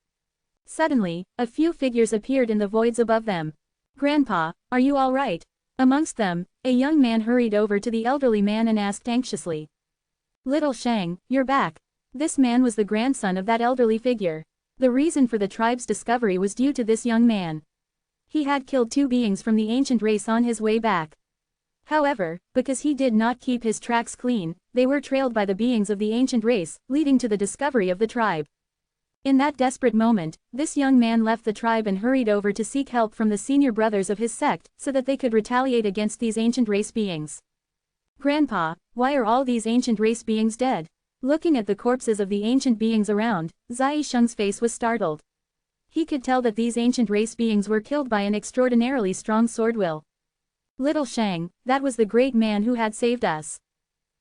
Suddenly, a few figures appeared in the voids above them. Grandpa, are you all right? Amongst them, a young man hurried over to the elderly man and asked anxiously. Little Shang, you're back. This man was the grandson of that elderly figure. The reason for the tribe's discovery was due to this young man. He had killed 2 beings from the ancient race on his way back. However, because he did not keep his tracks clean, they were trailed by the beings of the ancient race, leading to the discovery of the tribe. In that desperate moment, this young man left the tribe and hurried over to seek help from the senior brothers of his sect, so that they could retaliate against these ancient race beings. Grandpa, why are all these ancient race beings dead? Looking at the corpses of the ancient beings around, Zai Sheng's face was startled. He could tell that these ancient race beings were killed by an extraordinarily strong sword will. Little Shang, that was the great man who had saved us.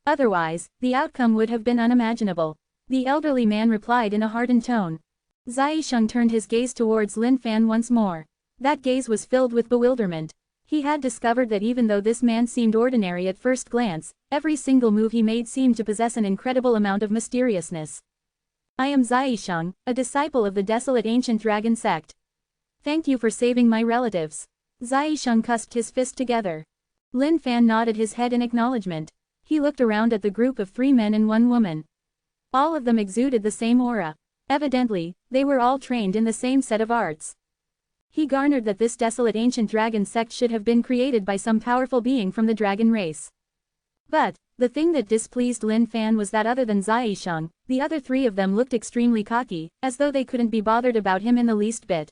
Otherwise, the outcome would have been unimaginable. The elderly man replied in a hardened tone. Zai Sheng turned his gaze towards Lin Fan once more. That gaze was filled with bewilderment. He had discovered that even though this man seemed ordinary at first glance, every single move he made seemed to possess an incredible amount of mysteriousness. I am Zaisheng, a disciple of the desolate ancient dragon sect. Thank you for saving my relatives. Zaisheng cusped his fist together. Lin Fan nodded his head in acknowledgement. He looked around at the group of 3 men and 1 woman. All of them exuded the same aura. Evidently, they were all trained in the same set of arts. He garnered that this desolate ancient dragon sect should have been created by some powerful being from the dragon race. But, the thing that displeased Lin Fan was that other than Zaisheng, the other 3 of them looked extremely cocky, as though they couldn't be bothered about him in the least bit.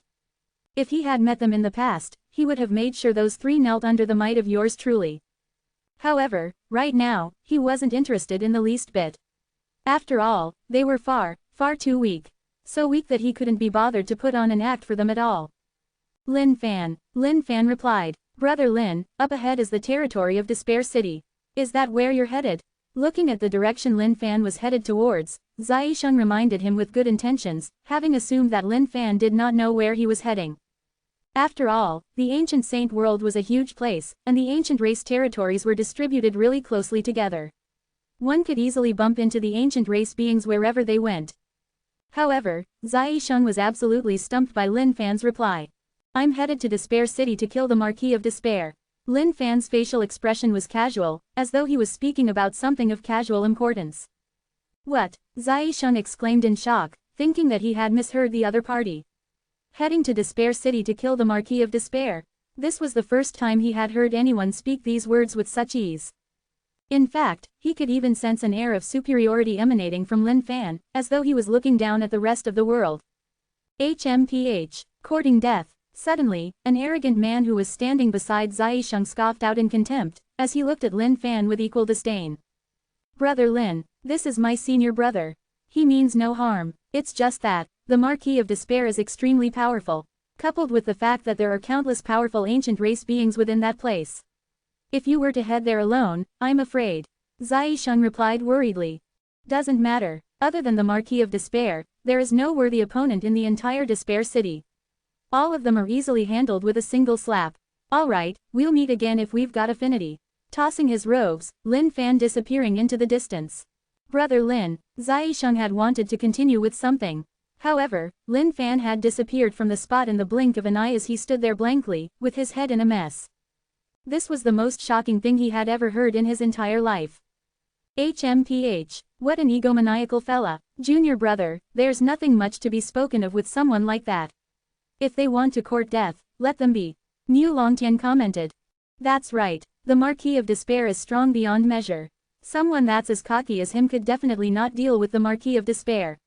If he had met them in the past, he would have made sure those 3 knelt under the might of yours truly. However, right now, he wasn't interested in the least bit. After all, they were far too weak. So weak that he couldn't be bothered to put on an act for them at all. Lin Fan replied, Brother Lin, up ahead is the territory of Despair City. Is that where you're headed? Looking at the direction Lin Fan was headed towards, Zaisheng reminded him with good intentions, having assumed that Lin Fan did not know where he was heading. After all, the ancient saint world was a huge place, and the ancient race territories were distributed really closely together. One could easily bump into the ancient race beings wherever they went. However, Zaisheng was absolutely stumped by Lin Fan's reply. I'm headed to Despair City to kill the Marquis of Despair. Lin Fan's facial expression was casual, as though he was speaking about something of casual importance. What? Zaisheng exclaimed in shock, thinking that he had misheard the other party. Heading to Despair City to kill the Marquis of Despair. This was the first time he had heard anyone speak these words with such ease. In fact, he could even sense an air of superiority emanating from Lin Fan, as though he was looking down at the rest of the world. HMPH, courting death. Suddenly, an arrogant man who was standing beside Zaisheng scoffed out in contempt, as he looked at Lin Fan with equal disdain. Brother Lin, this is my senior brother. He means no harm, it's just that, the Marquis of Despair is extremely powerful, coupled with the fact that there are countless powerful ancient race beings within that place. If you were to head there alone, I'm afraid. Zaisheng replied worriedly. Doesn't matter, other than the Marquis of Despair, there is no worthy opponent in the entire Despair City. All of them are easily handled with a single slap. Alright, we'll meet again if we've got affinity. Tossing his robes, Lin Fan disappearing into the distance. Brother Lin, Zaisheng had wanted to continue with something. However, Lin Fan had disappeared from the spot in the blink of an eye as he stood there blankly, with his head in a mess. This was the most shocking thing he had ever heard in his entire life. HMPH, what an egomaniacal fella. Junior brother, there's nothing much to be spoken of with someone like that. If they want to court death, let them be. Mu Longtian commented. That's right, the Marquis of Despair is strong beyond measure. Someone that's as cocky as him could definitely not deal with the Marquis of Despair.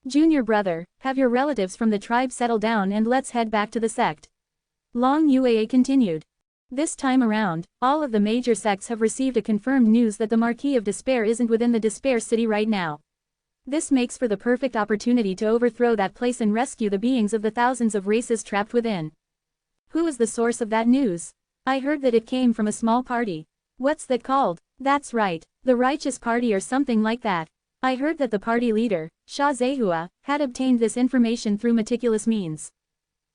Junior brother, have your relatives from the tribe settle down and let's head back to the sect. Long Uaa continued. This time around, all of the major sects have received a confirmed news that the Marquis of Despair isn't within the Despair City right now. This makes for the perfect opportunity to overthrow that place and rescue the beings of the thousands of races trapped within. Who is the source of that news? I heard that it came from a small party. What's that called? That's right, the Righteous Party or something like that. I heard that the party leader, Sha Zehua, had obtained this information through meticulous means.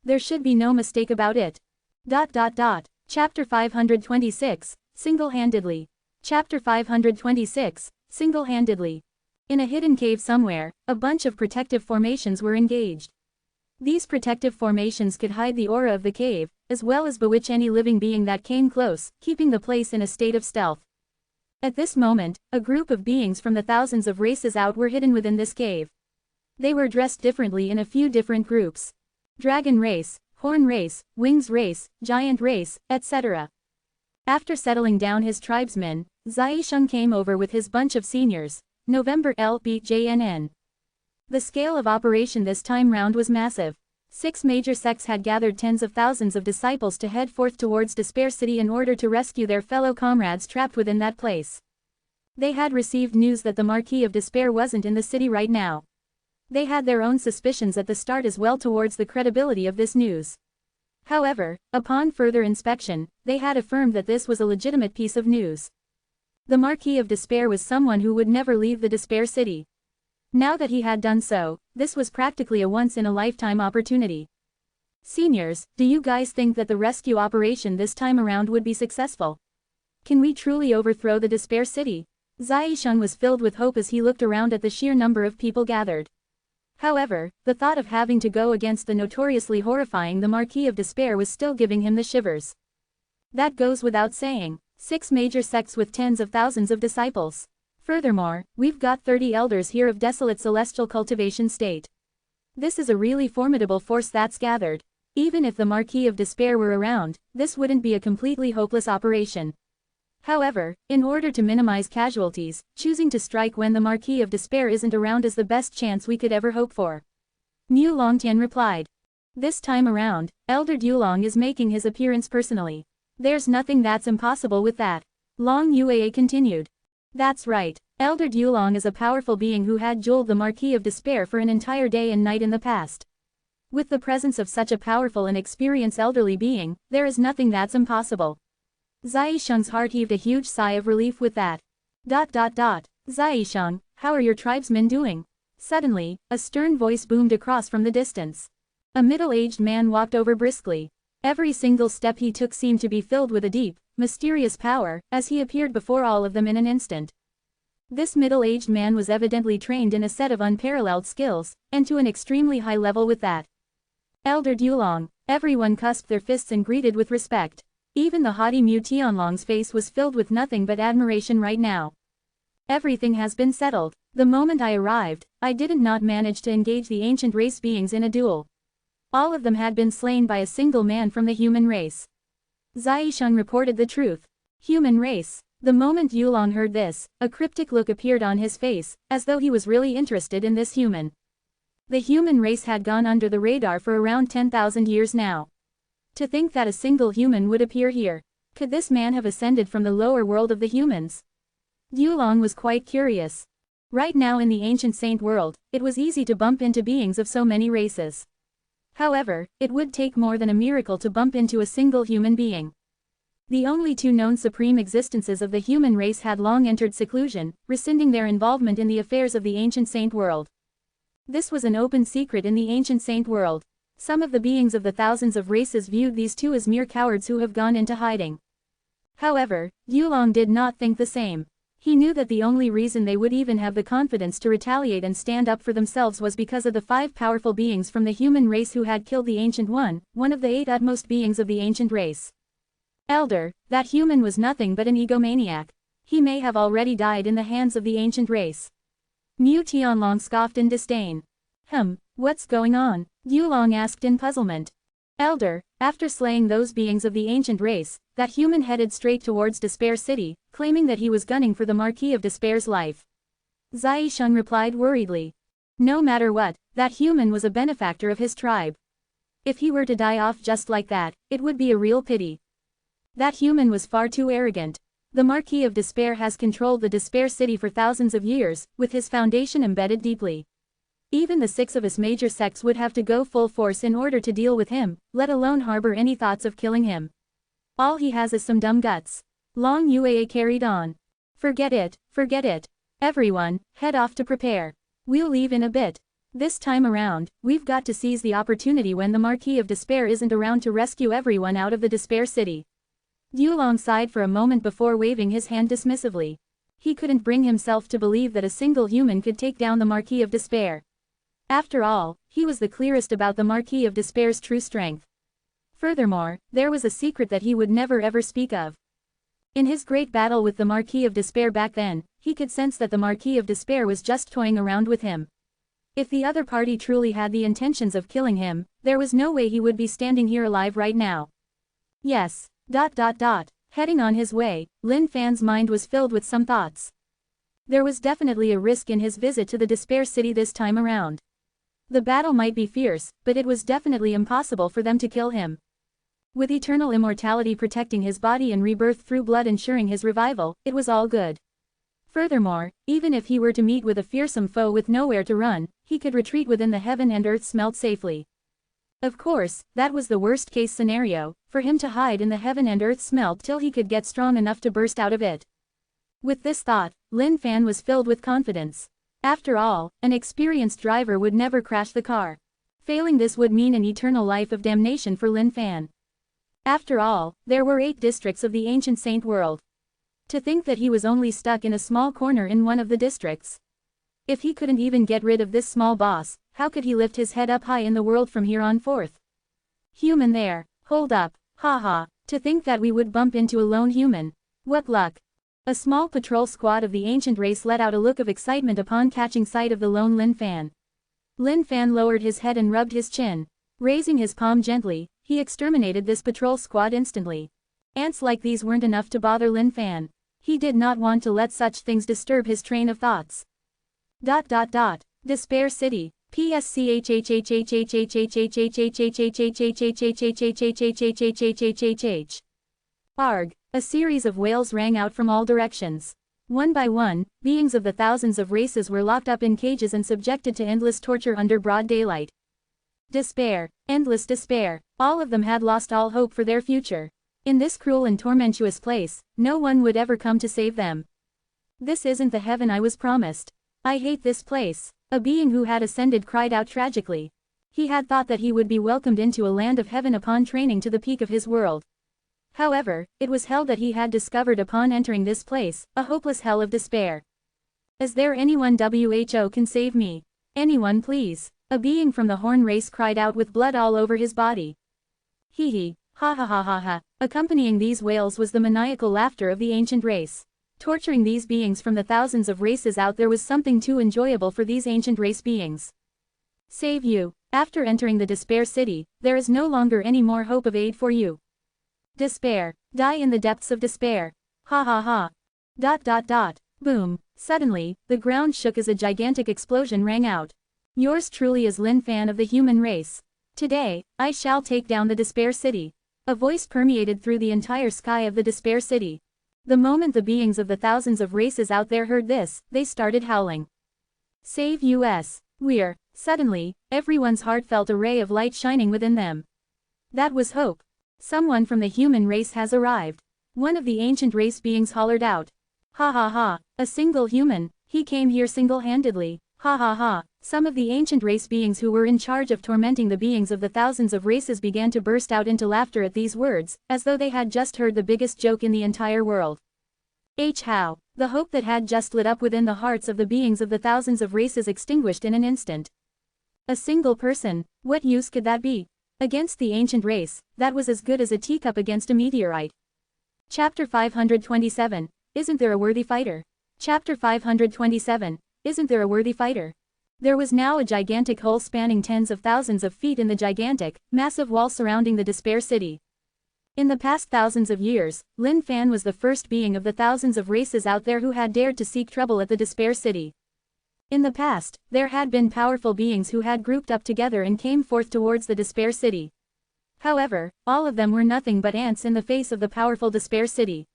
There should be no mistake about it. Chapter 526, Single-handedly. Chapter 526, Single-handedly. In a hidden cave somewhere, a bunch of protective formations were engaged. These protective formations could hide the aura of the cave, as well as bewitch any living being that came close, keeping the place in a state of stealth. At this moment, a group of beings from the thousands of races out were hidden within this cave. They were dressed differently in a few different groups. Dragon race, Horn race, Wings race, Giant race, etc. After settling down his tribesmen, Zaisheng came over with his bunch of seniors. November LBJNN. The scale of operation this time round was massive. 6 major sects had gathered tens of thousands of disciples to head forth towards Despair City in order to rescue their fellow comrades trapped within that place. They had received news that the Marquis of Despair wasn't in the city right now. They had their own suspicions at the start as well towards the credibility of this news. However, upon further inspection, they had affirmed that this was a legitimate piece of news. The Marquis of Despair was someone who would never leave the Despair City. Now that he had done so, this was practically a once-in-a-lifetime opportunity. Seniors, do you guys think that the rescue operation this time around would be successful? Can we truly overthrow the Despair City? Zaisheng was filled with hope as he looked around at the sheer number of people gathered. However, the thought of having to go against the notoriously horrifying the Marquis of Despair was still giving him the shivers. That goes without saying. 6 major sects with tens of thousands of disciples. Furthermore, we've got 30 elders here of desolate celestial cultivation state. This is a really formidable force that's gathered. Even if the Marquis of Despair were around, this wouldn't be a completely hopeless operation. However, in order to minimize casualties, choosing to strike when the Marquis of Despair isn't around is the best chance we could ever hope for. Mu Longtian replied. This time around, Elder Dulong is making his appearance personally. There's nothing that's impossible with that. Long Uaa continued. That's right. Elder Dulong is a powerful being who had jeweled the Marquis of Despair for an entire day and night in the past. With the presence of such a powerful and experienced elderly being, there is nothing that's impossible. Zaisheng's heart heaved a huge sigh of relief with that. Zaisheng, how are your tribesmen doing? Suddenly, a stern voice boomed across from the distance. A middle-aged man walked over briskly. Every single step he took seemed to be filled with a deep, mysterious power, as he appeared before all of them in an instant. This middle-aged man was evidently trained in a set of unparalleled skills, and to an extremely high level with that. Elder Dulong. Everyone cusped their fists and greeted with respect. Even the haughty Mu Tianlong's face was filled with nothing but admiration right now. Everything has been settled. The moment I arrived, I didn't not manage to engage the ancient race beings in a duel. All of them had been slain by a single man from the human race. Zaisheng reported the truth. Human race. The moment Yulong heard this, a cryptic look appeared on his face, as though he was really interested in this human. The human race had gone under the radar for around 10,000 years now. To think that a single human would appear here. Could this man have ascended from the lower world of the humans? Yulong was quite curious. Right now in the ancient saint world, it was easy to bump into beings of so many races. However, it would take more than a miracle to bump into a single human being. The only 2 known supreme existences of the human race had long entered seclusion, rescinding their involvement in the affairs of the ancient saint world. This was an open secret in the ancient saint world. Some of the beings of the thousands of races viewed these 2 as mere cowards who have gone into hiding. However, Yulong did not think the same. He knew that the only reason they would even have the confidence to retaliate and stand up for themselves was because of the 5 powerful beings from the human race who had killed the Ancient one of the 8 utmost beings of the ancient race. Elder, that human was nothing but an egomaniac. He may have already died in the hands of the ancient race. Mu Tianlong scoffed in disdain. What's going on? Yulong asked in puzzlement. Elder, after slaying those beings of the ancient race, that human headed straight towards Despair City, claiming that he was gunning for the Marquis of Despair's life. Zaisheng replied worriedly. No matter what, that human was a benefactor of his tribe. If he were to die off just like that, it would be a real pity. That human was far too arrogant. The Marquis of Despair has controlled the Despair City for thousands of years, with his foundation embedded deeply. Even the 6 of his major sects would have to go full force in order to deal with him, let alone harbor any thoughts of killing him. All he has is some dumb guts. Long Uaa carried on. Forget it. Everyone, head off to prepare. We'll leave in a bit. This time around, we've got to seize the opportunity when the Marquis of Despair isn't around to rescue everyone out of the Despair City. Yulong sighed for a moment before waving his hand dismissively. He couldn't bring himself to believe that a single human could take down the Marquis of Despair. After all, he was the clearest about the Marquis of Despair's true strength. Furthermore, there was a secret that he would never ever speak of. In his great battle with the Marquis of Despair back then, he could sense that the Marquis of Despair was just toying around with him. If the other party truly had the intentions of killing him, there was no way he would be standing here alive right now. Yes. Heading on his way, Lin Fan's mind was filled with some thoughts. There was definitely a risk in his visit to the Despair City this time around. The battle might be fierce, but it was definitely impossible for them to kill him. With eternal immortality protecting his body and rebirth through blood ensuring his revival, it was all good. Furthermore, even if he were to meet with a fearsome foe with nowhere to run, he could retreat within the heaven and earth smelt safely. Of course, that was the worst-case scenario, for him to hide in the heaven and earth smelt till he could get strong enough to burst out of it. With this thought, Lin Fan was filled with confidence. After all, an experienced driver would never crash the car. Failing this would mean an eternal life of damnation for Lin Fan. After all, there were 8 districts of the ancient saint world. To think that he was only stuck in a small corner in one of the districts. If he couldn't even get rid of this small boss, how could he lift his head up high in the world from here on forth? Human there, hold up, ha, to think that we would bump into a lone human. What luck. A small patrol squad of the ancient race let out a look of excitement upon catching sight of the lone Lin Fan. Lin Fan lowered his head and rubbed his chin. Raising his palm gently, he exterminated this patrol squad instantly. Ants like these weren't enough to bother Lin Fan. He did not want to let such things disturb his train of thoughts. Despair City. Arg. A series of wails rang out from all directions. One by one, beings of the thousands of races were locked up in cages and subjected to endless torture under broad daylight. Despair. Endless despair. All of them had lost all hope for their future. In this cruel and tormentuous place, no one would ever come to save them. This isn't the heaven I was promised. I hate this place. A being who had ascended cried out tragically. He had thought that he would be welcomed into a land of heaven upon training to the peak of his world. However, it was hell that he had discovered upon entering this place, a hopeless hell of despair. Is there anyone who can save me? Anyone please? A being from the Horn race cried out with blood all over his body. Hee, ha ha ha ha ha. Accompanying these wails was the maniacal laughter of the ancient race. Torturing these beings from the thousands of races out there was something too enjoyable for these ancient race beings. Save you. After entering the Despair City, there is no longer any more hope of aid for you. Despair. Die in the depths of despair. Ha ha ha. Boom. Suddenly, the ground shook as a gigantic explosion rang out. Yours truly is Lin Fan of the human race. Today, I shall take down the Despair City. A voice permeated through the entire sky of the Despair City. The moment the beings of the thousands of races out there heard this, they started howling. Save us. We're. Suddenly, everyone's heart felt a ray of light shining within them. That was hope. Someone from the human race has arrived. One of the ancient race beings hollered out. Ha ha ha. A single human. He came here single-handedly. Ha ha ha. Some of the ancient race beings who were in charge of tormenting the beings of the thousands of races began to burst out into laughter at these words, as though they had just heard the biggest joke in the entire world. How. The hope that had just lit up within the hearts of the beings of the thousands of races extinguished in an instant. A single person, what use could that be? Against the ancient race, that was as good as a teacup against a meteorite. Chapter 527, Isn't there a worthy fighter? Chapter 527, Isn't there a worthy fighter? There was now a gigantic hole spanning tens of thousands of feet in the gigantic, massive wall surrounding the Despair City. In the past thousands of years, Lin Fan was the first being of the thousands of races out there who had dared to seek trouble at the Despair City. In the past, there had been powerful beings who had grouped up together and came forth towards the Despair City. However, all of them were nothing but ants in the face of the powerful Despair City.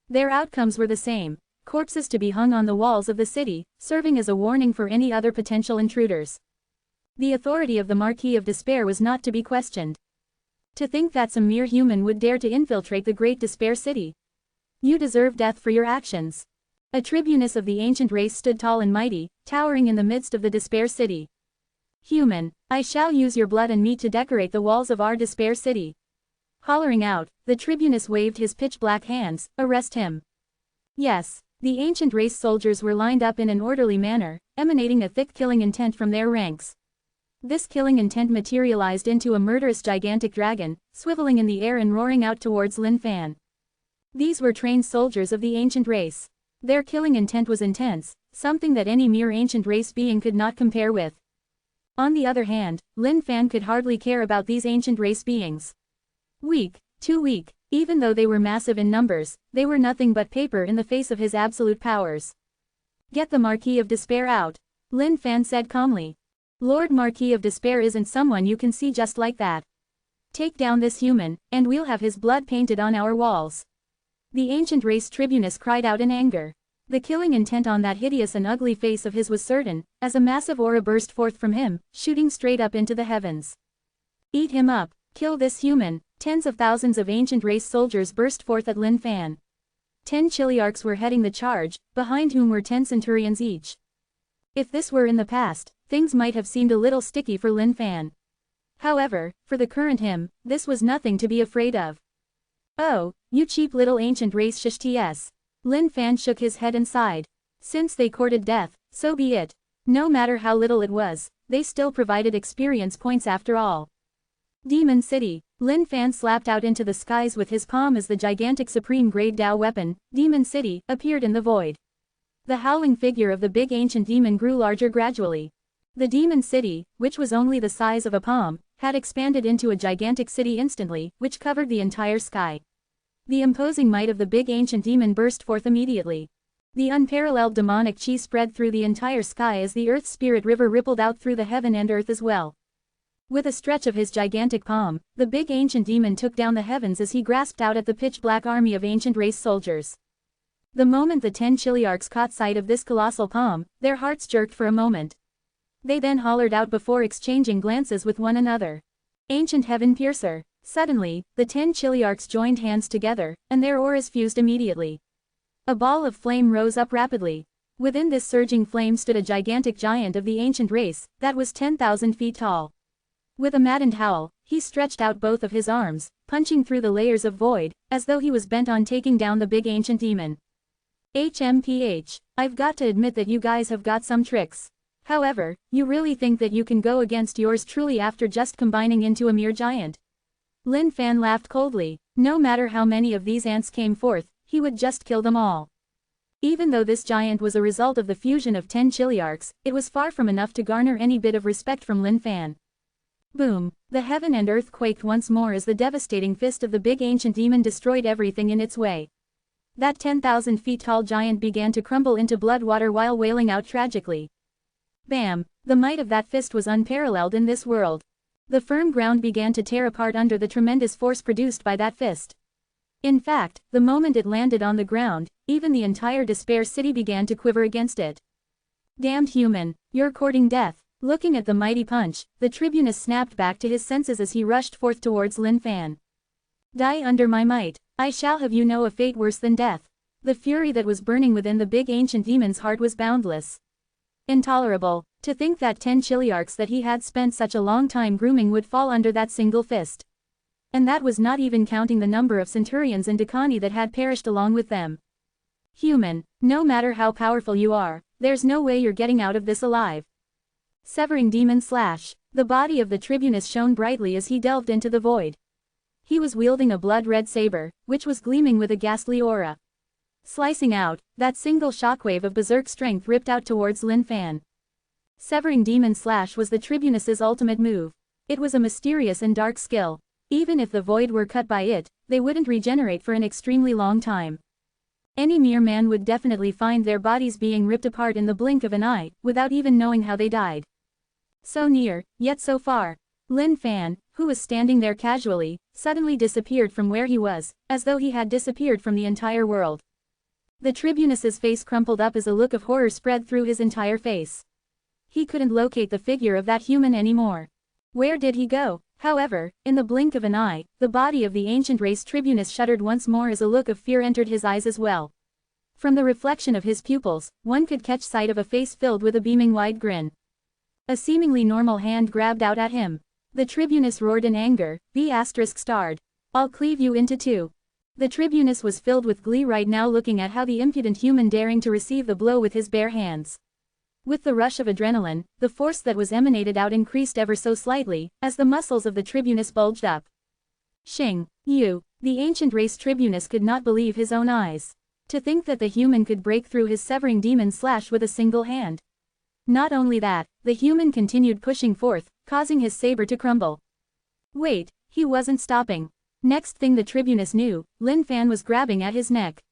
Their outcomes were the same. Corpses to be hung on the walls of the city, serving as a warning for any other potential intruders. The authority of the Marquis of Despair was not to be questioned. To think that some mere human would dare to infiltrate the great Despair City. You deserve death for your actions. A tribunus of the ancient race stood tall and mighty, towering in the midst of the Despair City. Human, I shall use your blood and meat to decorate the walls of our Despair City. Hollering out, the tribunus waved his pitch-black hands. Arrest him. Yes. The ancient race soldiers were lined up in an orderly manner, emanating a thick killing intent from their ranks. This killing intent materialized into a murderous gigantic dragon, swiveling in the air and roaring out towards Lin Fan. These were trained soldiers of the ancient race. Their killing intent was intense, something that any mere ancient race being could not compare with. On the other hand, Lin Fan could hardly care about these ancient race beings. Weak, too weak. Even though they were massive in numbers, they were nothing but paper in the face of his absolute powers. Get the Marquis of Despair out. Lin Fan said calmly. Lord Marquis of Despair isn't someone you can see just like that. Take down this human, and we'll have his blood painted on our walls. The ancient race tribunus cried out in anger. The killing intent on that hideous and ugly face of his was certain, as a massive aura burst forth from him, shooting straight up into the heavens. Eat him up. Kill this human. Tens of thousands of ancient race soldiers burst forth at Lin Fan. 10 chiliarchs were heading the charge, behind whom were 10 centurions each. If this were in the past, things might have seemed a little sticky for Lin Fan. However, for the current him, this was nothing to be afraid of. Oh, you cheap little ancient race shishts. Lin Fan shook his head and sighed. Since they courted death, so be it. No matter how little it was, they still provided experience points after all. Demon City. Lin Fan slapped out into the skies with his palm as the gigantic supreme grade Dao weapon, Demon City, appeared in the void. The howling figure of the big ancient demon grew larger gradually. The Demon City, which was only the size of a palm, had expanded into a gigantic city instantly, which covered the entire sky. The imposing might of the big ancient demon burst forth immediately. The unparalleled demonic chi spread through the entire sky as the Earth's spirit river rippled out through the heaven and earth as well. With a stretch of his gigantic palm, the big ancient demon took down the heavens as he grasped out at the pitch-black army of ancient race soldiers. The moment the 10 Chiliarchs caught sight of this colossal palm, their hearts jerked for a moment. They then hollered out before exchanging glances with one another. Ancient Heaven Piercer. Suddenly, the 10 Chiliarchs joined hands together, and their auras fused immediately. A ball of flame rose up rapidly. Within this surging flame stood a gigantic giant of the ancient race, that was 10,000 feet tall. With a maddened howl, he stretched out both of his arms, punching through the layers of void, as though he was bent on taking down the big ancient demon. HMPH. I've got to admit that you guys have got some tricks. However, you really think that you can go against yours truly after just combining into a mere giant? Lin Fan laughed coldly. No matter how many of these ants came forth, he would just kill them all. Even though this giant was a result of the fusion of 10 Chiliarchs, it was far from enough to garner any bit of respect from Lin Fan. Boom! The heaven and earth quaked once more as the devastating fist of the big ancient demon destroyed everything in its way. That 10,000 feet tall giant began to crumble into blood water while wailing out tragically. Bam! The might of that fist was unparalleled in this world. The firm ground began to tear apart under the tremendous force produced by that fist. In fact, the moment it landed on the ground, even the entire Despair City began to quiver against it. Damned human, you're courting death. Looking at the mighty punch, the tribunus snapped back to his senses as he rushed forth towards Lin Fan. Die under my might. I shall have you know a fate worse than death. The fury that was burning within the big ancient demon's heart was boundless. Intolerable. To think that 10 Chiliarchs that he had spent such a long time grooming would fall under that single fist. And that was not even counting the number of centurions and decani that had perished along with them. Human, no matter how powerful you are, there's no way you're getting out of this alive. Severing demon slash. The body of the tribunus shone brightly as he delved into the void. He was wielding a blood-red saber, which was gleaming with a ghastly aura. Slicing out, that single shockwave of berserk strength ripped out towards Lin Fan. Severing demon slash was the tribunus's ultimate move. It was a mysterious and dark skill. Even if the void were cut by it, they wouldn't regenerate for an extremely long time. Any mere man would definitely find their bodies being ripped apart in the blink of an eye, without even knowing how they died. So near, yet so far. Lin Fan, who was standing there casually, suddenly disappeared from where he was, as though he had disappeared from the entire world. The tribunus's face crumpled up as a look of horror spread through his entire face. He couldn't locate the figure of that human anymore. Where did he go? However, in the blink of an eye, the body of the ancient race tribunus shuddered once more as a look of fear entered his eyes as well. From the reflection of his pupils, one could catch sight of a face filled with a beaming wide grin. A seemingly normal hand grabbed out at him. The tribunus roared in anger, B****. I'll cleave you into two. The tribunus was filled with glee right now looking at how the impudent human daring to receive the blow with his bare hands. With the rush of adrenaline, the force that was emanated out increased ever so slightly, as the muscles of the tribunus bulged up. Shing, you, the ancient race tribunus could not believe his own eyes. To think that the human could break through his severing demon slash with a single hand. Not only that, the human continued pushing forth, causing his saber to crumble. Wait, he wasn't stopping. Next thing the tribunus knew, Lin Fan was grabbing at his neck.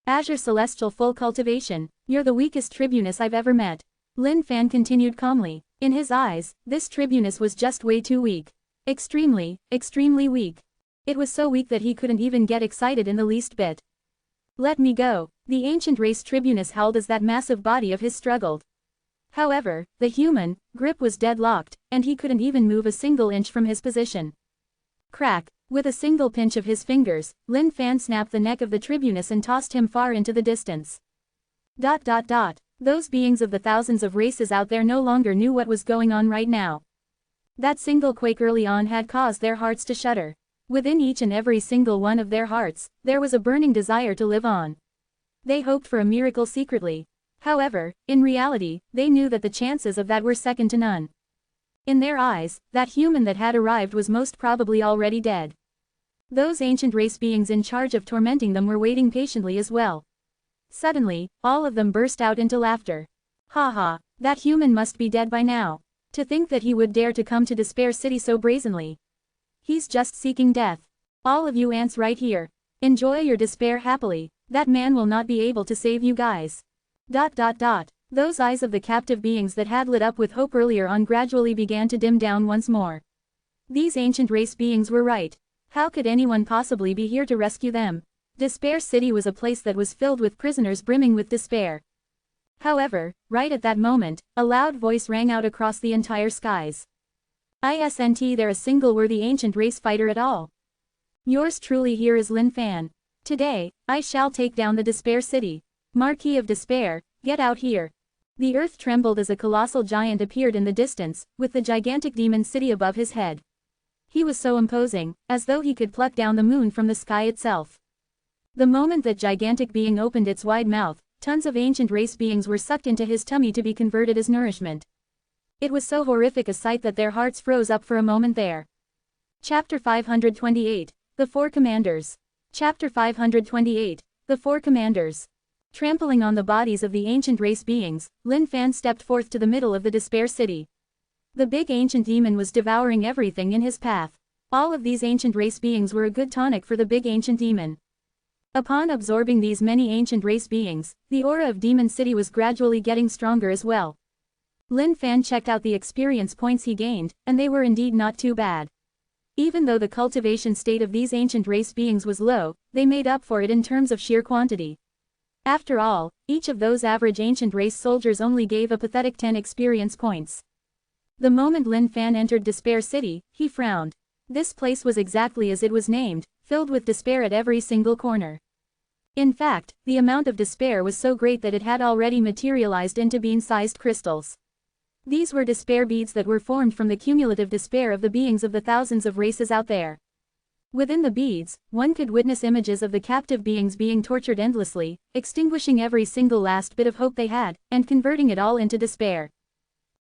Azure Celestial Full Cultivation, you're the weakest tribunus I've ever met. Lin Fan continued calmly. In his eyes, this tribunus was just way too weak. Extremely, extremely weak. It was so weak that he couldn't even get excited in the least bit. Let me go, the ancient race tribunus howled as that massive body of his struggled. However, the human grip was deadlocked, and he couldn't even move a single inch from his position. Crack! With a single pinch of his fingers, Lin Fan snapped the neck of the tribunus and tossed him far into the distance. Those beings of the thousands of races out there no longer knew what was going on right now. That single quake early on had caused their hearts to shudder. Within each and every single one of their hearts, there was a burning desire to live on. They hoped for a miracle secretly. However, in reality, they knew that the chances of that were second to none. In their eyes, that human that had arrived was most probably already dead. Those ancient race beings in charge of tormenting them were waiting patiently as well. Suddenly, all of them burst out into laughter. Ha ha, that human must be dead by now. To think that he would dare to come to Despair City so brazenly. He's just seeking death. All of you ants right here. Enjoy your despair happily. That man will not be able to save you guys. ... Those eyes of the captive beings that had lit up with hope earlier on gradually began to dim down once more. These ancient race beings were right. How could anyone possibly be here to rescue them? Despair City was a place that was filled with prisoners brimming with despair. However, right at that moment, a loud voice rang out across the entire skies. Isn't there a single worthy ancient race fighter at all? Yours truly here is Lin Fan. Today, I shall take down the Despair City. Marquis of Despair, get out here. The earth trembled as a colossal giant appeared in the distance, with the gigantic demon city above his head. He was so imposing, as though he could pluck down the moon from the sky itself. The moment that gigantic being opened its wide mouth, tons of ancient race beings were sucked into his tummy to be converted as nourishment. It was so horrific a sight that their hearts froze up for a moment there. Chapter 528, The Four Commanders. Chapter 528, The Four Commanders. Trampling on the bodies of the ancient race beings, Lin Fan stepped forth to the middle of the Despair City. The big ancient demon was devouring everything in his path. All of these ancient race beings were a good tonic for the big ancient demon. Upon absorbing these many ancient race beings, the aura of Demon City was gradually getting stronger as well. Lin Fan checked out the experience points he gained, and they were indeed not too bad. Even though the cultivation state of these ancient race beings was low, they made up for it in terms of sheer quantity. After all, each of those average ancient race soldiers only gave a pathetic 10 experience points. The moment Lin Fan entered Despair City, he frowned. This place was exactly as it was named, filled with despair at every single corner. In fact, the amount of despair was so great that it had already materialized into bean-sized crystals. These were despair beads that were formed from the cumulative despair of the beings of the thousands of races out there. Within the beads, one could witness images of the captive beings being tortured endlessly, extinguishing every single last bit of hope they had, and converting it all into despair.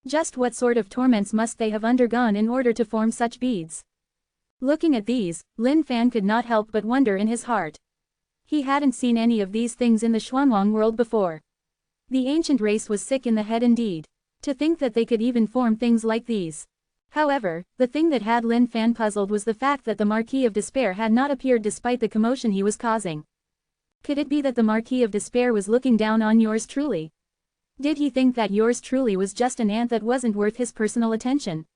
Just what sort of torments must they have undergone in order to form such beads? Looking at these, Lin Fan could not help but wonder in his heart. He hadn't seen any of these things in the Xuanwang world before. The ancient race was sick in the head indeed. To think that they could even form things like these. However, the thing that had Lin Fan puzzled was the fact that the Marquis of Despair had not appeared despite the commotion he was causing. Could it be that the Marquis of Despair was looking down on yours truly? Did he think that yours truly was just an ant that wasn't worth his personal attention?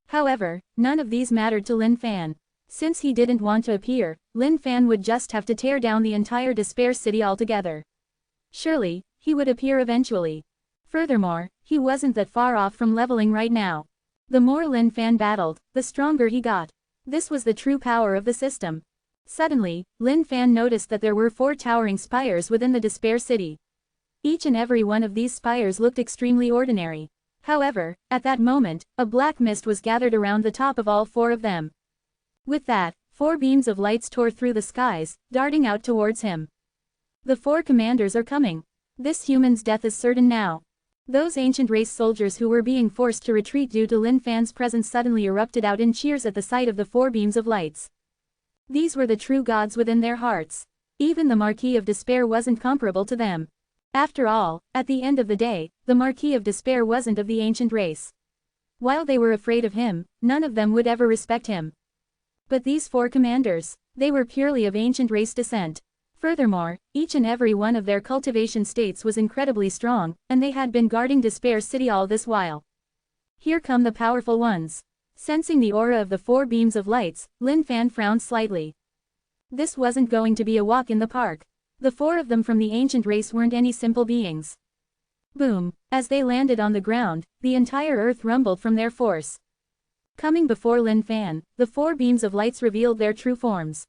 However, none of these mattered to Lin Fan. Since he didn't want to appear, Lin Fan would just have to tear down the entire Despair City altogether. Surely, he would appear eventually. Furthermore, he wasn't that far off from leveling right now. The more Lin Fan battled, the stronger he got. This was the true power of the system. Suddenly, Lin Fan noticed that there were 4 towering spires within the Despair City. Each and every one of these spires looked extremely ordinary. However, at that moment, a black mist was gathered around the top of all 4 of them. With that, 4 beams of lights tore through the skies, darting out towards him. The 4 commanders are coming. This human's death is certain now. Those ancient race soldiers who were being forced to retreat due to Lin Fan's presence suddenly erupted out in cheers at the sight of the 4 beams of lights. These were the true gods within their hearts. Even the Marquis of Despair wasn't comparable to them. After all, at the end of the day, the Marquis of Despair wasn't of the ancient race. While they were afraid of him, none of them would ever respect him. But these 4 commanders, they were purely of ancient race descent. Furthermore, each and every one of their cultivation states was incredibly strong, and they had been guarding Despair City all this while. Here come the powerful ones. Sensing the aura of the 4 beams of lights, Lin Fan frowned slightly. This wasn't going to be a walk in the park. The 4 of them from the ancient race weren't any simple beings. Boom! As they landed on the ground, the entire earth rumbled from their force. Coming before Lin Fan, the 4 beams of lights revealed their true forms.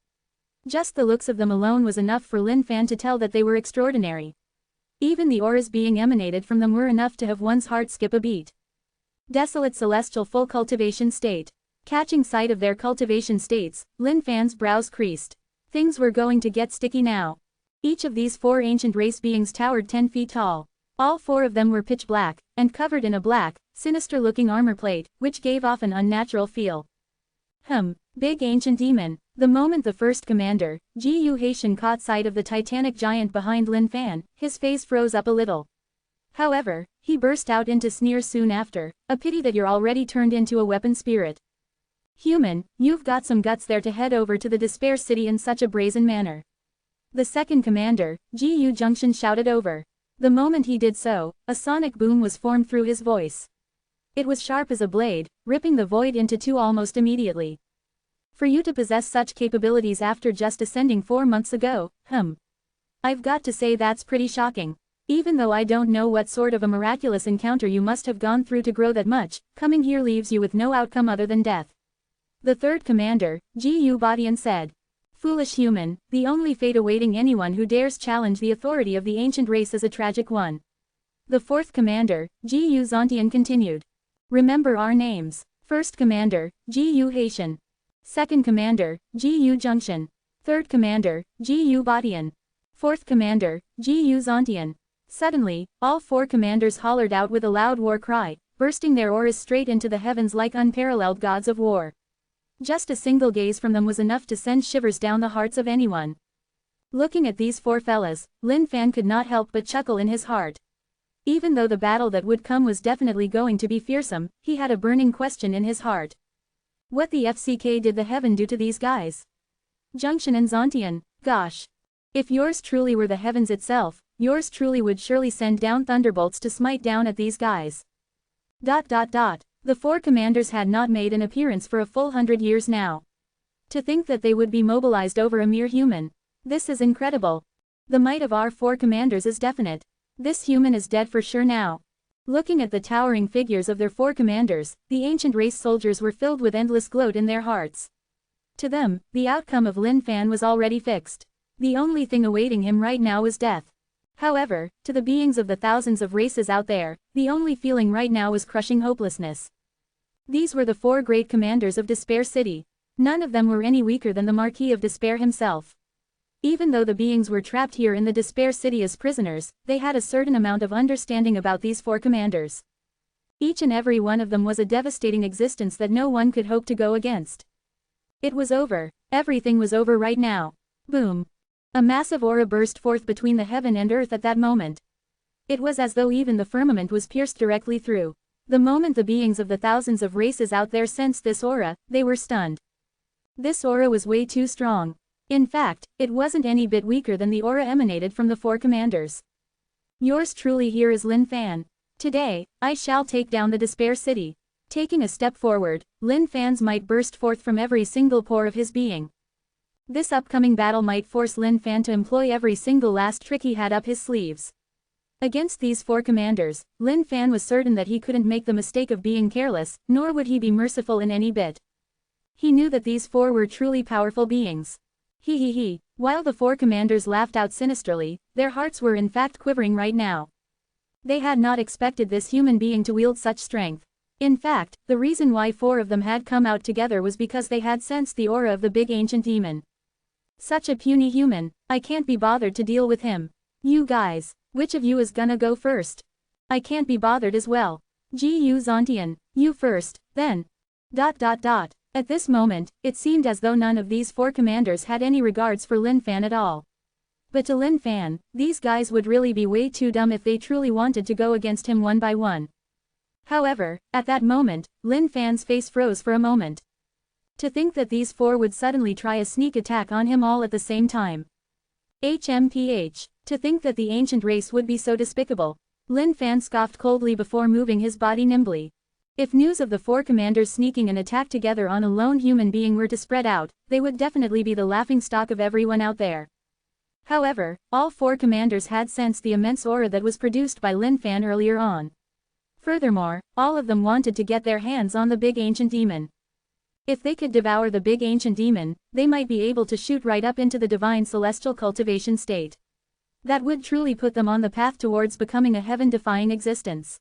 Just the looks of them alone was enough for Lin Fan to tell that they were extraordinary. Even the auras being emanated from them were enough to have one's heart skip a beat. Desolate celestial full cultivation state. Catching sight of their cultivation states, Lin Fan's brows creased. Things were going to get sticky now. Each of these 4 ancient race beings towered 10 feet tall. All four of them were pitch black, and covered in a black, sinister-looking armor plate, which gave off an unnatural feel. Big ancient demon. The moment the first commander, Gu Haitian, caught sight of the titanic giant behind Lin Fan, his face froze up a little. However, he burst out into sneers soon after. A pity that you're already turned into a weapon spirit. Human, you've got some guts there to head over to the Despair City in such a brazen manner. The second commander, Gu Junction, shouted over. The moment he did so, a sonic boom was formed through his voice. It was sharp as a blade, ripping the void into two almost immediately. For you to possess such capabilities after just ascending 4 months ago, I've got to say that's pretty shocking. Even though I don't know what sort of a miraculous encounter you must have gone through to grow that much, coming here leaves you with no outcome other than death. The third commander, Gu Badian, said. Foolish human, the only fate awaiting anyone who dares challenge the authority of the ancient race is a tragic one. The fourth commander, Gu Zontian, continued. Remember our names. First commander, Gu Haitian. Second commander, Gu Junction. Third commander, Gu Badian. Fourth commander, Gu Zontian. Suddenly, all four commanders hollered out with a loud war cry, bursting their auras straight into the heavens like unparalleled gods of war. Just a single gaze from them was enough to send shivers down the hearts of anyone. Looking at these four fellas, Lin Fan could not help but chuckle in his heart. Even though the battle that would come was definitely going to be fearsome, he had a burning question in his heart. What the FCK did the heaven do to these guys? Junction and Zontian, gosh. If yours truly were the heavens itself, yours truly would surely send down thunderbolts to smite down at these guys. ... The four commanders had not made an appearance for a full 100 years now. To think that they would be mobilized over a mere human. This is incredible. The might of our four commanders is definite. This human is dead for sure now. Looking at the towering figures of their four commanders, the ancient race soldiers were filled with endless gloat in their hearts. To them, the outcome of Lin Fan was already fixed. The only thing awaiting him right now was death. However, to the beings of the thousands of races out there, the only feeling right now was crushing hopelessness. These were the four great commanders of Despair City. None of them were any weaker than the Marquis of Despair himself. Even though the beings were trapped here in the Despair City as prisoners, they had a certain amount of understanding about these four commanders. Each and every one of them was a devastating existence that no one could hope to go against. It was over. Everything was over right now. Boom. A massive aura burst forth between the heaven and earth at that moment. It was as though even the firmament was pierced directly through. The moment the beings of the thousands of races out there sensed this aura, they were stunned. This aura was way too strong. In fact, it wasn't any bit weaker than the aura emanated from the four commanders. Yours truly here is Lin Fan. Today, I shall take down the Despair City. Taking a step forward, Lin Fan's might burst forth from every single pore of his being. This upcoming battle might force Lin Fan to employ every single last trick he had up his sleeves. Against these four commanders, Lin Fan was certain that he couldn't make the mistake of being careless, nor would he be merciful in any bit. He knew that these four were truly powerful beings. He. While the four commanders laughed out sinisterly, their hearts were in fact quivering right now. They had not expected this human being to wield such strength. In fact, the reason why four of them had come out together was because they had sensed the aura of the big ancient demon. Such a puny human, I can't be bothered to deal with him. You guys, which of you is gonna go first? I can't be bothered as well. Gu Zontian, you first, then. ... At this moment, it seemed as though none of these four commanders had any regards for Lin Fan at all. But to Lin Fan, these guys would really be way too dumb if they truly wanted to go against him one by one. However, at that moment, Lin Fan's face froze for a moment. To think that these four would suddenly try a sneak attack on him all at the same time. HMPH. To think that the ancient race would be so despicable. Lin Fan scoffed coldly before moving his body nimbly. If news of the four commanders sneaking an attack together on a lone human being were to spread out, they would definitely be the laughingstock of everyone out there. However, all four commanders had sensed the immense aura that was produced by Lin Fan earlier on. Furthermore, all of them wanted to get their hands on the big ancient demon. If they could devour the big ancient demon, they might be able to shoot right up into the divine celestial cultivation state. That would truly put them on the path towards becoming a heaven-defying existence.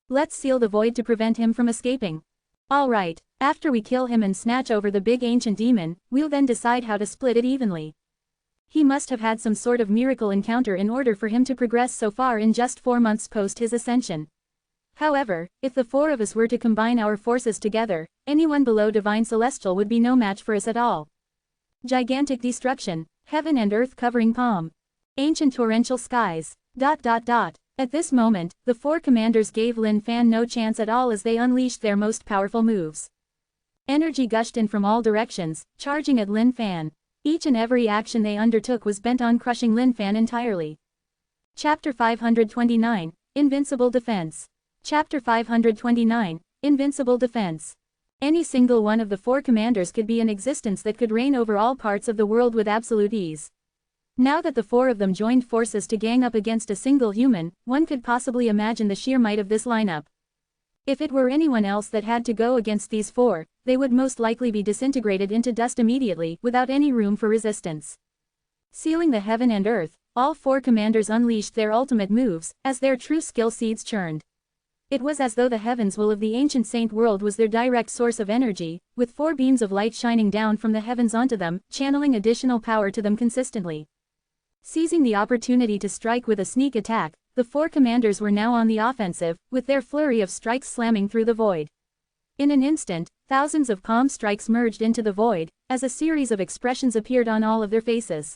Let's seal the void to prevent him from escaping. Alright, after we kill him and snatch over the big ancient demon, we'll then decide how to split it evenly. He must have had some sort of miracle encounter in order for him to progress so far in just 4 months post his ascension. However, if the 4 of us were to combine our forces together, anyone below Divine Celestial would be no match for us at all. Gigantic destruction, heaven and earth covering palm. Ancient torrential skies. ... At this moment, the 4 commanders gave Lin Fan no chance at all as they unleashed their most powerful moves. Energy gushed in from all directions, charging at Lin Fan. Each and every action they undertook was bent on crushing Lin Fan entirely. Chapter 529, Invincible Defense. Chapter 529, Invincible Defense. Any single one of the 4 commanders could be an existence that could reign over all parts of the world with absolute ease. Now that the 4 of them joined forces to gang up against a single human, one could possibly imagine the sheer might of this lineup. If it were anyone else that had to go against these 4, they would most likely be disintegrated into dust immediately, without any room for resistance. Sealing the heaven and earth, all 4 commanders unleashed their ultimate moves, as their true skill seeds churned. It was as though the heavens will of the ancient saint world was their direct source of energy, with 4 beams of light shining down from the heavens onto them, channeling additional power to them consistently. Seizing the opportunity to strike with a sneak attack, the 4 commanders were now on the offensive, with their flurry of strikes slamming through the void. In an instant, thousands of palm strikes merged into the void, as a series of expressions appeared on all of their faces.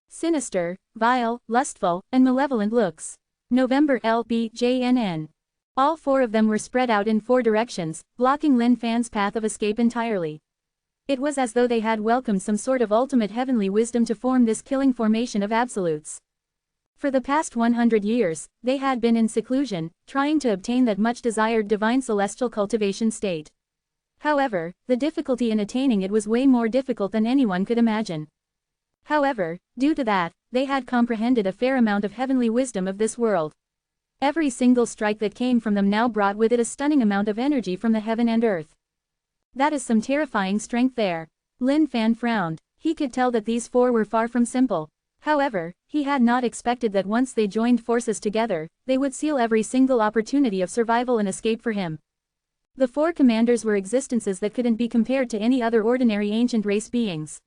Sinister, vile, lustful, and malevolent looks. November LBJNN. All 4 of them were spread out in 4 directions, blocking Lin Fan's path of escape entirely. It was as though they had welcomed some sort of ultimate heavenly wisdom to form this killing formation of absolutes. For the past 100 years, they had been in seclusion, trying to obtain that much-desired divine celestial cultivation state. However, the difficulty in attaining it was way more difficult than anyone could imagine. However, due to that, they had comprehended a fair amount of heavenly wisdom of this world. Every single strike that came from them now brought with it a stunning amount of energy from the heaven and earth. That is some terrifying strength there. Lin Fan frowned. He could tell that these 4 were far from simple. However, he had not expected that once they joined forces together, they would seal every single opportunity of survival and escape for him. The 4 commanders were existences that couldn't be compared to any other ordinary ancient race beings.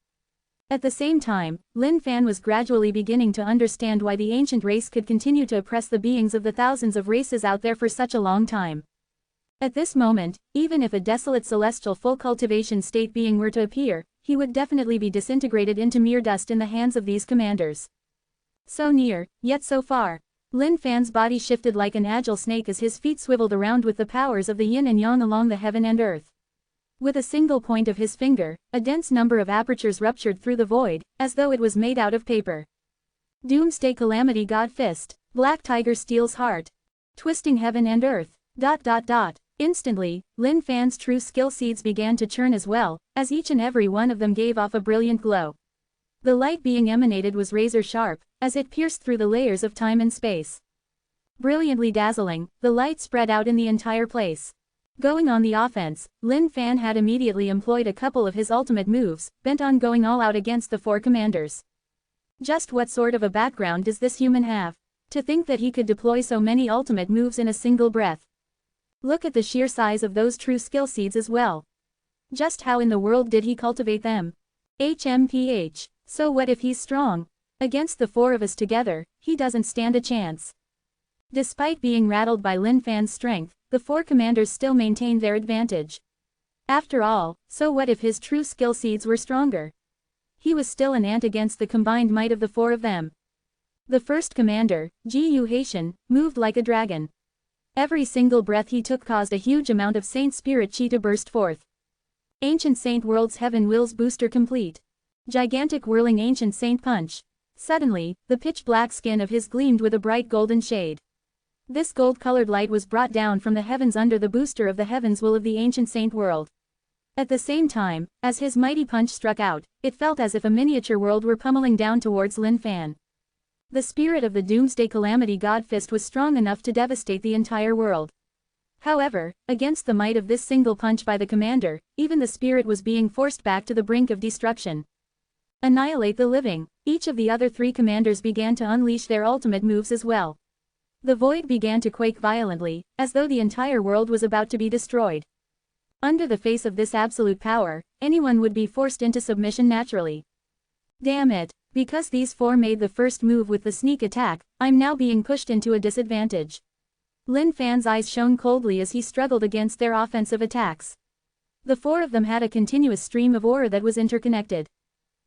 At the same time, Lin Fan was gradually beginning to understand why the ancient race could continue to oppress the beings of the thousands of races out there for such a long time. At this moment, even if a desolate celestial full cultivation state being were to appear, he would definitely be disintegrated into mere dust in the hands of these commanders. So near, yet so far. Lin Fan's body shifted like an agile snake as his feet swiveled around with the powers of the yin and yang along the heaven and earth. With a single point of his finger, a dense number of apertures ruptured through the void, as though it was made out of paper. Doomsday Calamity God Fist. Black Tiger Steel's Heart. Twisting heaven and earth. ... Instantly, Lin Fan's true skill seeds began to churn as well, as each and every one of them gave off a brilliant glow. The light being emanated was razor sharp, as it pierced through the layers of time and space. Brilliantly dazzling, the light spread out in the entire place. Going on the offense, Lin Fan had immediately employed a couple of his ultimate moves, bent on going all out against the 4 commanders. Just what sort of a background does this human have? To think that he could deploy so many ultimate moves in a single breath. Look at the sheer size of those true skill seeds as well. Just how in the world did he cultivate them? HMPH. So what if he's strong? Against the 4 of us together, he doesn't stand a chance. Despite being rattled by Lin Fan's strength, the 4 commanders still maintained their advantage. After all, so what if his true skill seeds were stronger? He was still an ant against the combined might of the 4 of them. The first commander, Gu Haitian, moved like a dragon. Every single breath he took caused a huge amount of Saint Spirit Chi to burst forth. Ancient Saint World's Heaven Wills Booster complete. Gigantic whirling Ancient Saint Punch. Suddenly, the pitch-black skin of his gleamed with a bright golden shade. This gold-colored light was brought down from the heavens under the booster of the Heaven's Will of the Ancient Saint World. At the same time, as his mighty punch struck out, it felt as if a miniature world were pummeling down towards Lin Fan. The spirit of the Doomsday Calamity God Fist was strong enough to devastate the entire world. However, against the might of this single punch by the commander, even the spirit was being forced back to the brink of destruction. Annihilate the living. Each of the other 3 commanders began to unleash their ultimate moves as well. The void began to quake violently, as though the entire world was about to be destroyed. Under the face of this absolute power, anyone would be forced into submission naturally. Damn it. Because these four made the first move with the sneak attack, I'm now being pushed into a disadvantage. Lin Fan's eyes shone coldly as he struggled against their offensive attacks. The four of them had a continuous stream of aura that was interconnected.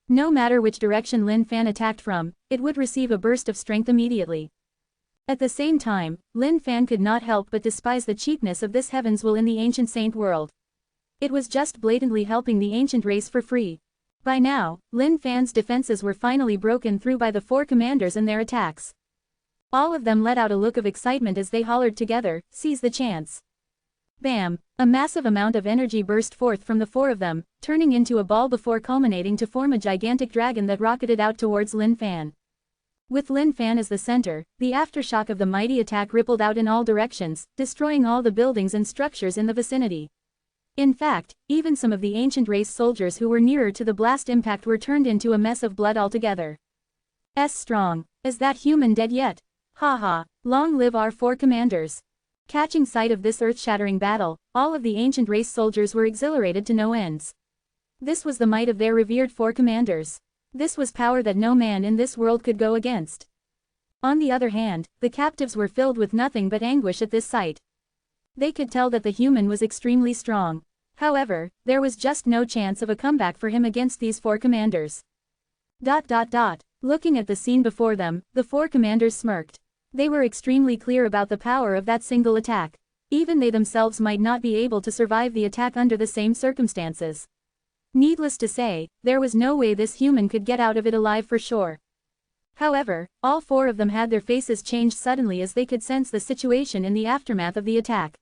No matter which direction Lin Fan attacked from, it would receive a burst of strength immediately. At the same time, Lin Fan could not help but despise the cheapness of this heaven's will in the ancient saint world. It was just blatantly helping the ancient race for free. By now, Lin Fan's defenses were finally broken through by the four commanders and their attacks. All of them let out a look of excitement as they hollered together, "Seize the chance." Bam! A massive amount of energy burst forth from the four of them, turning into a ball before culminating to form a gigantic dragon that rocketed out towards Lin Fan. With Lin Fan as the center, the aftershock of the mighty attack rippled out in all directions, destroying all the buildings and structures in the vicinity. In fact, even some of the ancient race soldiers who were nearer to the blast impact were turned into a mess of blood altogether. Strong. Is that human dead yet? Haha, long live our four commanders. Catching sight of this earth-shattering battle, all of the ancient race soldiers were exhilarated to no ends. This was the might of their revered four commanders. This was power that no man in this world could go against. On the other hand, the captives were filled with nothing but anguish at this sight. They could tell that the human was extremely strong. However, there was just no chance of a comeback for him against these four commanders. Looking at the scene before them, the four commanders smirked. They were extremely clear about the power of that single attack. Even they themselves might not be able to survive the attack under the same circumstances. Needless to say, there was no way this human could get out of it alive for sure. However, all four of them had their faces changed suddenly as they could sense the situation in the aftermath of the attack.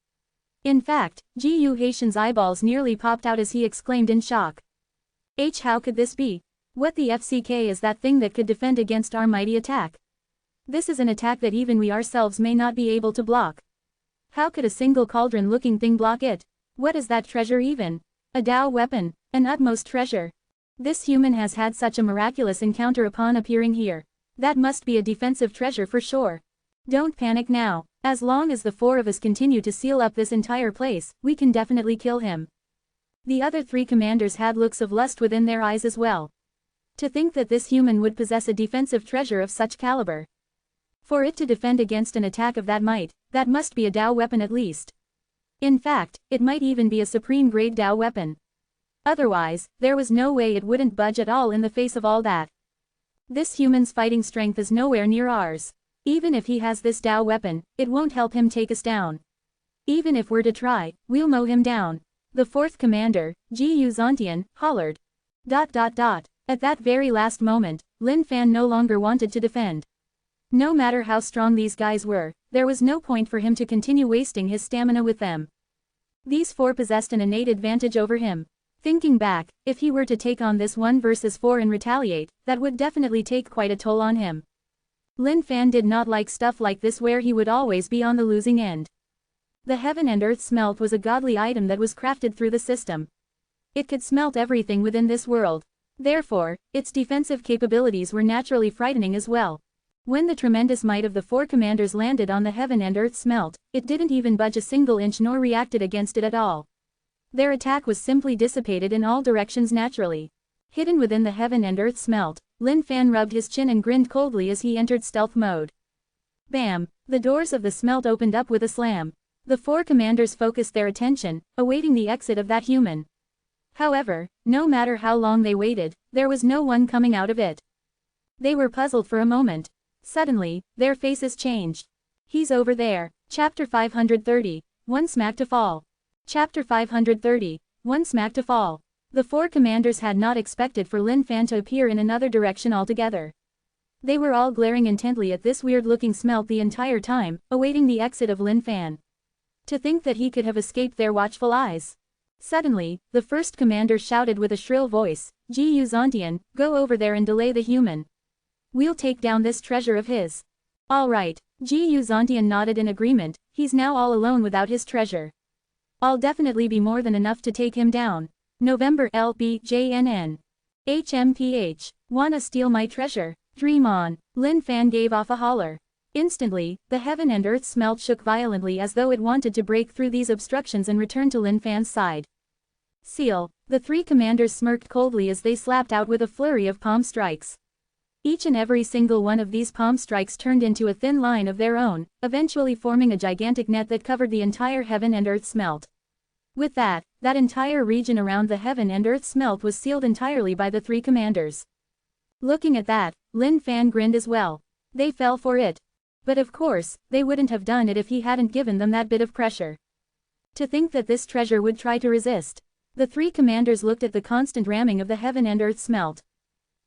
In fact, Gu Haitian's eyeballs nearly popped out as he exclaimed in shock. How could this be? What the FCK is that thing that could defend against our mighty attack? This is an attack that even we ourselves may not be able to block. How could a single cauldron-looking thing block it? What is that treasure even? A Tao weapon, an utmost treasure. This human has had such a miraculous encounter upon appearing here. That must be a defensive treasure for sure. Don't panic now. As long as the four of us continue to seal up this entire place, we can definitely kill him. The other three commanders had looks of lust within their eyes as well. To think that this human would possess a defensive treasure of such caliber. For it to defend against an attack of that might, that must be a Tao weapon at least. In fact, it might even be a supreme-grade Tao weapon. Otherwise, there was no way it wouldn't budge at all in the face of all that. This human's fighting strength is nowhere near ours. Even if he has this Tao weapon, it won't help him take us down. Even if we're to try, we'll mow him down. The fourth commander, Gu Zontian, hollered. At that very last moment, Lin Fan no longer wanted to defend. No matter how strong these guys were, there was no point for him to continue wasting his stamina with them. These four possessed an innate advantage over him. Thinking back, if he were to take on this 1 versus 4 and retaliate, that would definitely take quite a toll on him. Lin Fan did not like stuff like this where he would always be on the losing end. The heaven and earth smelt was a godly item that was crafted through the system. It could smelt everything within this world. Therefore, its defensive capabilities were naturally frightening as well. When the tremendous might of the four commanders landed on the heaven and earth smelt, it didn't even budge a single inch nor reacted against it at all. Their attack was simply dissipated in all directions naturally. Hidden within the heaven and earth smelt, Lin Fan rubbed his chin and grinned coldly as he entered stealth mode. Bam! The doors of the smelt opened up with a slam. The four commanders focused their attention, awaiting the exit of that human. However, no matter how long they waited, there was no one coming out of it. They were puzzled for a moment. Suddenly, their faces changed. He's over there. Chapter 530, One Smack to Fall. Chapter 530, One Smack to Fall. The four commanders had not expected for Lin Fan to appear in another direction altogether. They were all glaring intently at this weird-looking smelt the entire time, awaiting the exit of Lin Fan. To think that he could have escaped their watchful eyes. Suddenly, the first commander shouted with a shrill voice, Gu Zontian, go over there and delay the human. We'll take down this treasure of his. All right, Gu Zontian nodded in agreement, he's now all alone without his treasure. I'll definitely be more than enough to take him down. November LBJNN. HMPH. Wanna steal my treasure? Dream on. Lin Fan gave off a holler. Instantly, the heaven and earth smelt shook violently as though it wanted to break through these obstructions and return to Lin Fan's side. Seal. The three commanders smirked coldly as they slapped out with a flurry of palm strikes. Each and every single one of these palm strikes turned into a thin line of their own, eventually forming a gigantic net that covered the entire heaven and earth smelt. With that entire region around the heaven and earth smelt was sealed entirely by the three commanders. Looking at that, Lin Fan grinned as well. They fell for it. But of course, they wouldn't have done it if he hadn't given them that bit of pressure. To think that this treasure would try to resist. The three commanders looked at the constant ramming of the heaven and earth smelt.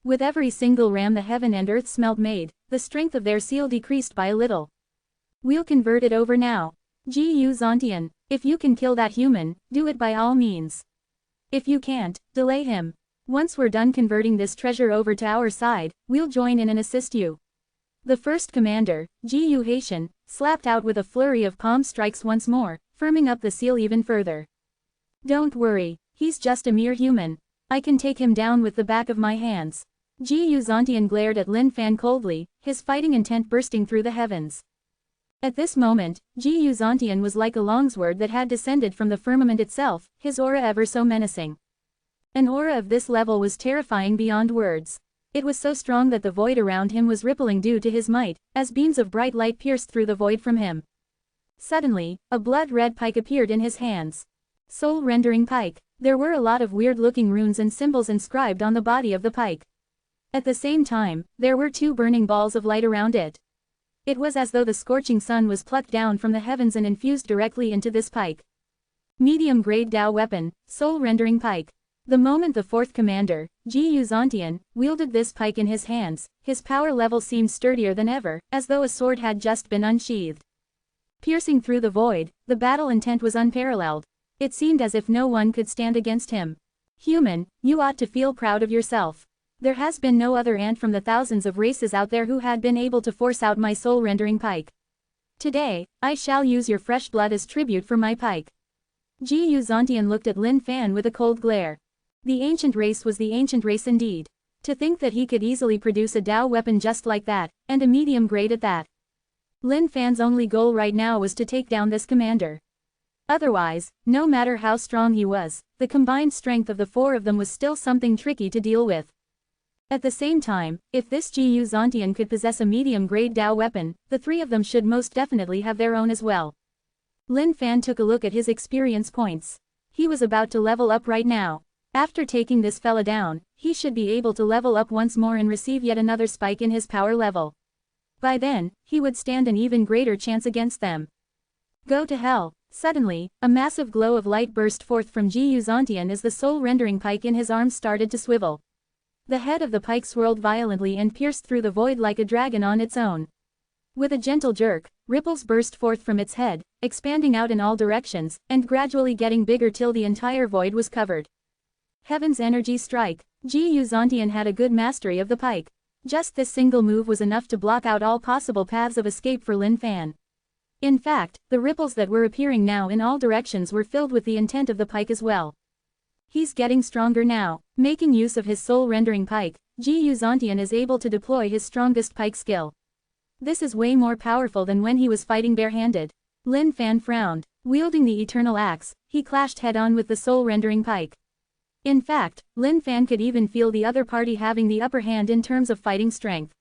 With every single ram the heaven and earth smelt made, the strength of their seal decreased by a little. We'll convert it over now. Gu Zontian, if you can kill that human, do it by all means. If you can't, delay him. Once we're done converting this treasure over to our side, we'll join in and assist you. The first commander, Gu Haitian, slapped out with a flurry of palm strikes once more, firming up the seal even further. Don't worry, he's just a mere human. I can take him down with the back of my hands. Gu Zontian glared at Lin Fan coldly, his fighting intent bursting through the heavens. At this moment, Gu Zontian was like a longsword that had descended from the firmament itself, his aura ever so menacing. An aura of this level was terrifying beyond words. It was so strong that the void around him was rippling due to his might, as beams of bright light pierced through the void from him. Suddenly, a blood-red pike appeared in his hands. Soul-rendering pike. There were a lot of weird-looking runes and symbols inscribed on the body of the pike. At the same time, there were two burning balls of light around it. It was as though the scorching sun was plucked down from the heavens and infused directly into this pike. Medium-grade Dao weapon, soul-rendering pike. The moment the fourth commander, Gu Zontian, wielded this pike in his hands, his power level seemed sturdier than ever, as though a sword had just been unsheathed. Piercing through the void, the battle intent was unparalleled. It seemed as if no one could stand against him. Human, you ought to feel proud of yourself. There has been no other ant from the thousands of races out there who had been able to force out my soul-rendering pike. Today, I shall use your fresh blood as tribute for my pike. Gu Zontian looked at Lin Fan with a cold glare. The ancient race was the ancient race indeed. To think that he could easily produce a Dao weapon just like that, and a medium grade at that. Lin Fan's only goal right now was to take down this commander. Otherwise, no matter how strong he was, the combined strength of the four of them was still something tricky to deal with. At the same time, if this Gu Zontian could possess a medium-grade Dao weapon, the three of them should most definitely have their own as well. Lin Fan took a look at his experience points. He was about to level up right now. After taking this fella down, he should be able to level up once more and receive yet another spike in his power level. By then, he would stand an even greater chance against them. Go to hell. Suddenly, a massive glow of light burst forth from Gu Zontian as the soul-rendering pike in his arms started to swivel. The head of the pike swirled violently and pierced through the void like a dragon on its own. With a gentle jerk, ripples burst forth from its head, expanding out in all directions, and gradually getting bigger till the entire void was covered. Heaven's energy strike. Gu Zontian had a good mastery of the pike. Just this single move was enough to block out all possible paths of escape for Lin Fan. In fact, the ripples that were appearing now in all directions were filled with the intent of the pike as well. He's getting stronger now. Making use of his soul-rendering pike, Gu Zontian is able to deploy his strongest pike skill. This is way more powerful than when he was fighting barehanded. Lin Fan frowned. Wielding the eternal axe, he clashed head-on with the soul-rendering pike. In fact, Lin Fan could even feel the other party having the upper hand in terms of fighting strength.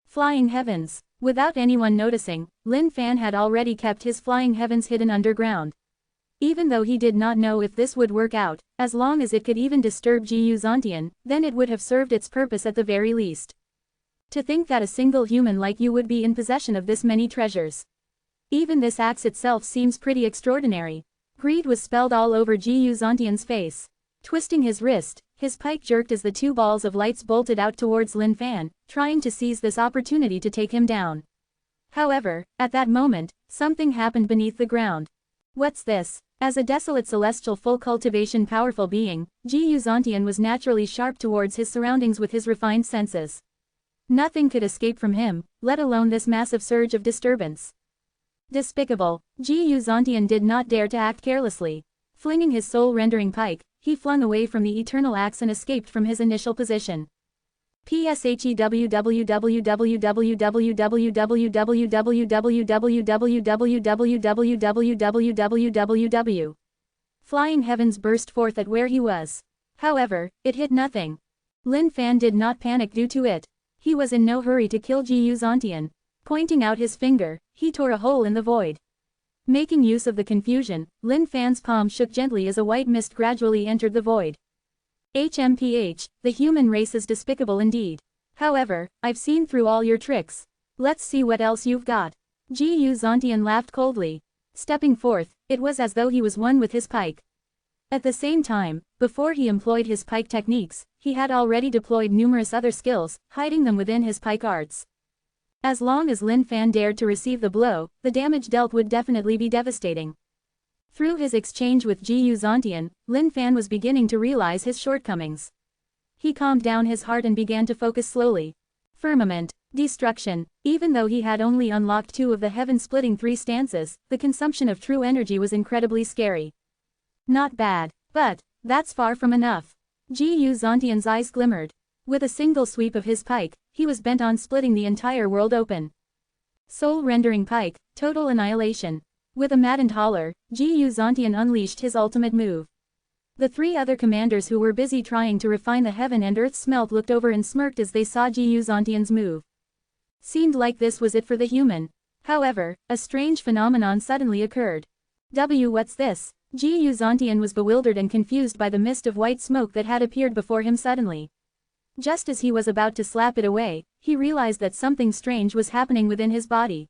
Flying heavens. Without anyone noticing, Lin Fan had already kept his flying heavens hidden underground. Even though he did not know if this would work out, as long as it could even disturb Gu Zontian, then it would have served its purpose at the very least. To think that a single human like you would be in possession of this many treasures. Even this axe itself seems pretty extraordinary. Greed was spelled all over Gu Zontian's face. Twisting his wrist, his pike jerked as the two balls of lights bolted out towards Lin Fan, trying to seize this opportunity to take him down. However, at that moment, something happened beneath the ground. What's this? As a desolate celestial full cultivation powerful being, Gu Zontian was naturally sharp towards his surroundings with his refined senses. Nothing could escape from him, let alone this massive surge of disturbance. Despicable. Gu Zontian did not dare to act carelessly. Flinging his soul-rendering pike, he flung away from the eternal axe and escaped from his initial position. Flying heavens burst forth at where he was. However, it hit nothing. Lin Fan did not panic due to it. He was in no hurry to kill Ji Yuzhantian. Pointing out his finger, he tore a hole in the void. Making use of the confusion, Lin Fan's palm shook gently as a white mist gradually entered the void. HMPH, the human race is despicable indeed. However, I've seen through all your tricks. Let's see what else you've got. Ji Yuzhantian laughed coldly. Stepping forth, it was as though he was one with his pike. At the same time, before he employed his pike techniques, he had already deployed numerous other skills, hiding them within his pike arts. As long as Lin Fan dared to receive the blow, the damage dealt would definitely be devastating. Through his exchange with Ji Yuzhantian, Lin Fan was beginning to realize his shortcomings. He calmed down his heart and began to focus slowly. Firmament, destruction. Even though he had only unlocked 2 of the heaven-splitting 3 stances, the consumption of true energy was incredibly scary. Not bad, but that's far from enough. Ji Yuzhantian's eyes glimmered. With a single sweep of his pike, he was bent on splitting the entire world open. Soul-rendering pike, total annihilation. With a maddened holler, Ji Yuzhantian unleashed his ultimate move. The 3 other commanders who were busy trying to refine the heaven and earth smelt looked over and smirked as they saw Ji Yuzhantian's move. Seemed like this was it for the human. However, a strange phenomenon suddenly occurred. What's this? Ji Yuzhantian was bewildered and confused by the mist of white smoke that had appeared before him suddenly. Just as he was about to slap it away, he realized that something strange was happening within his body.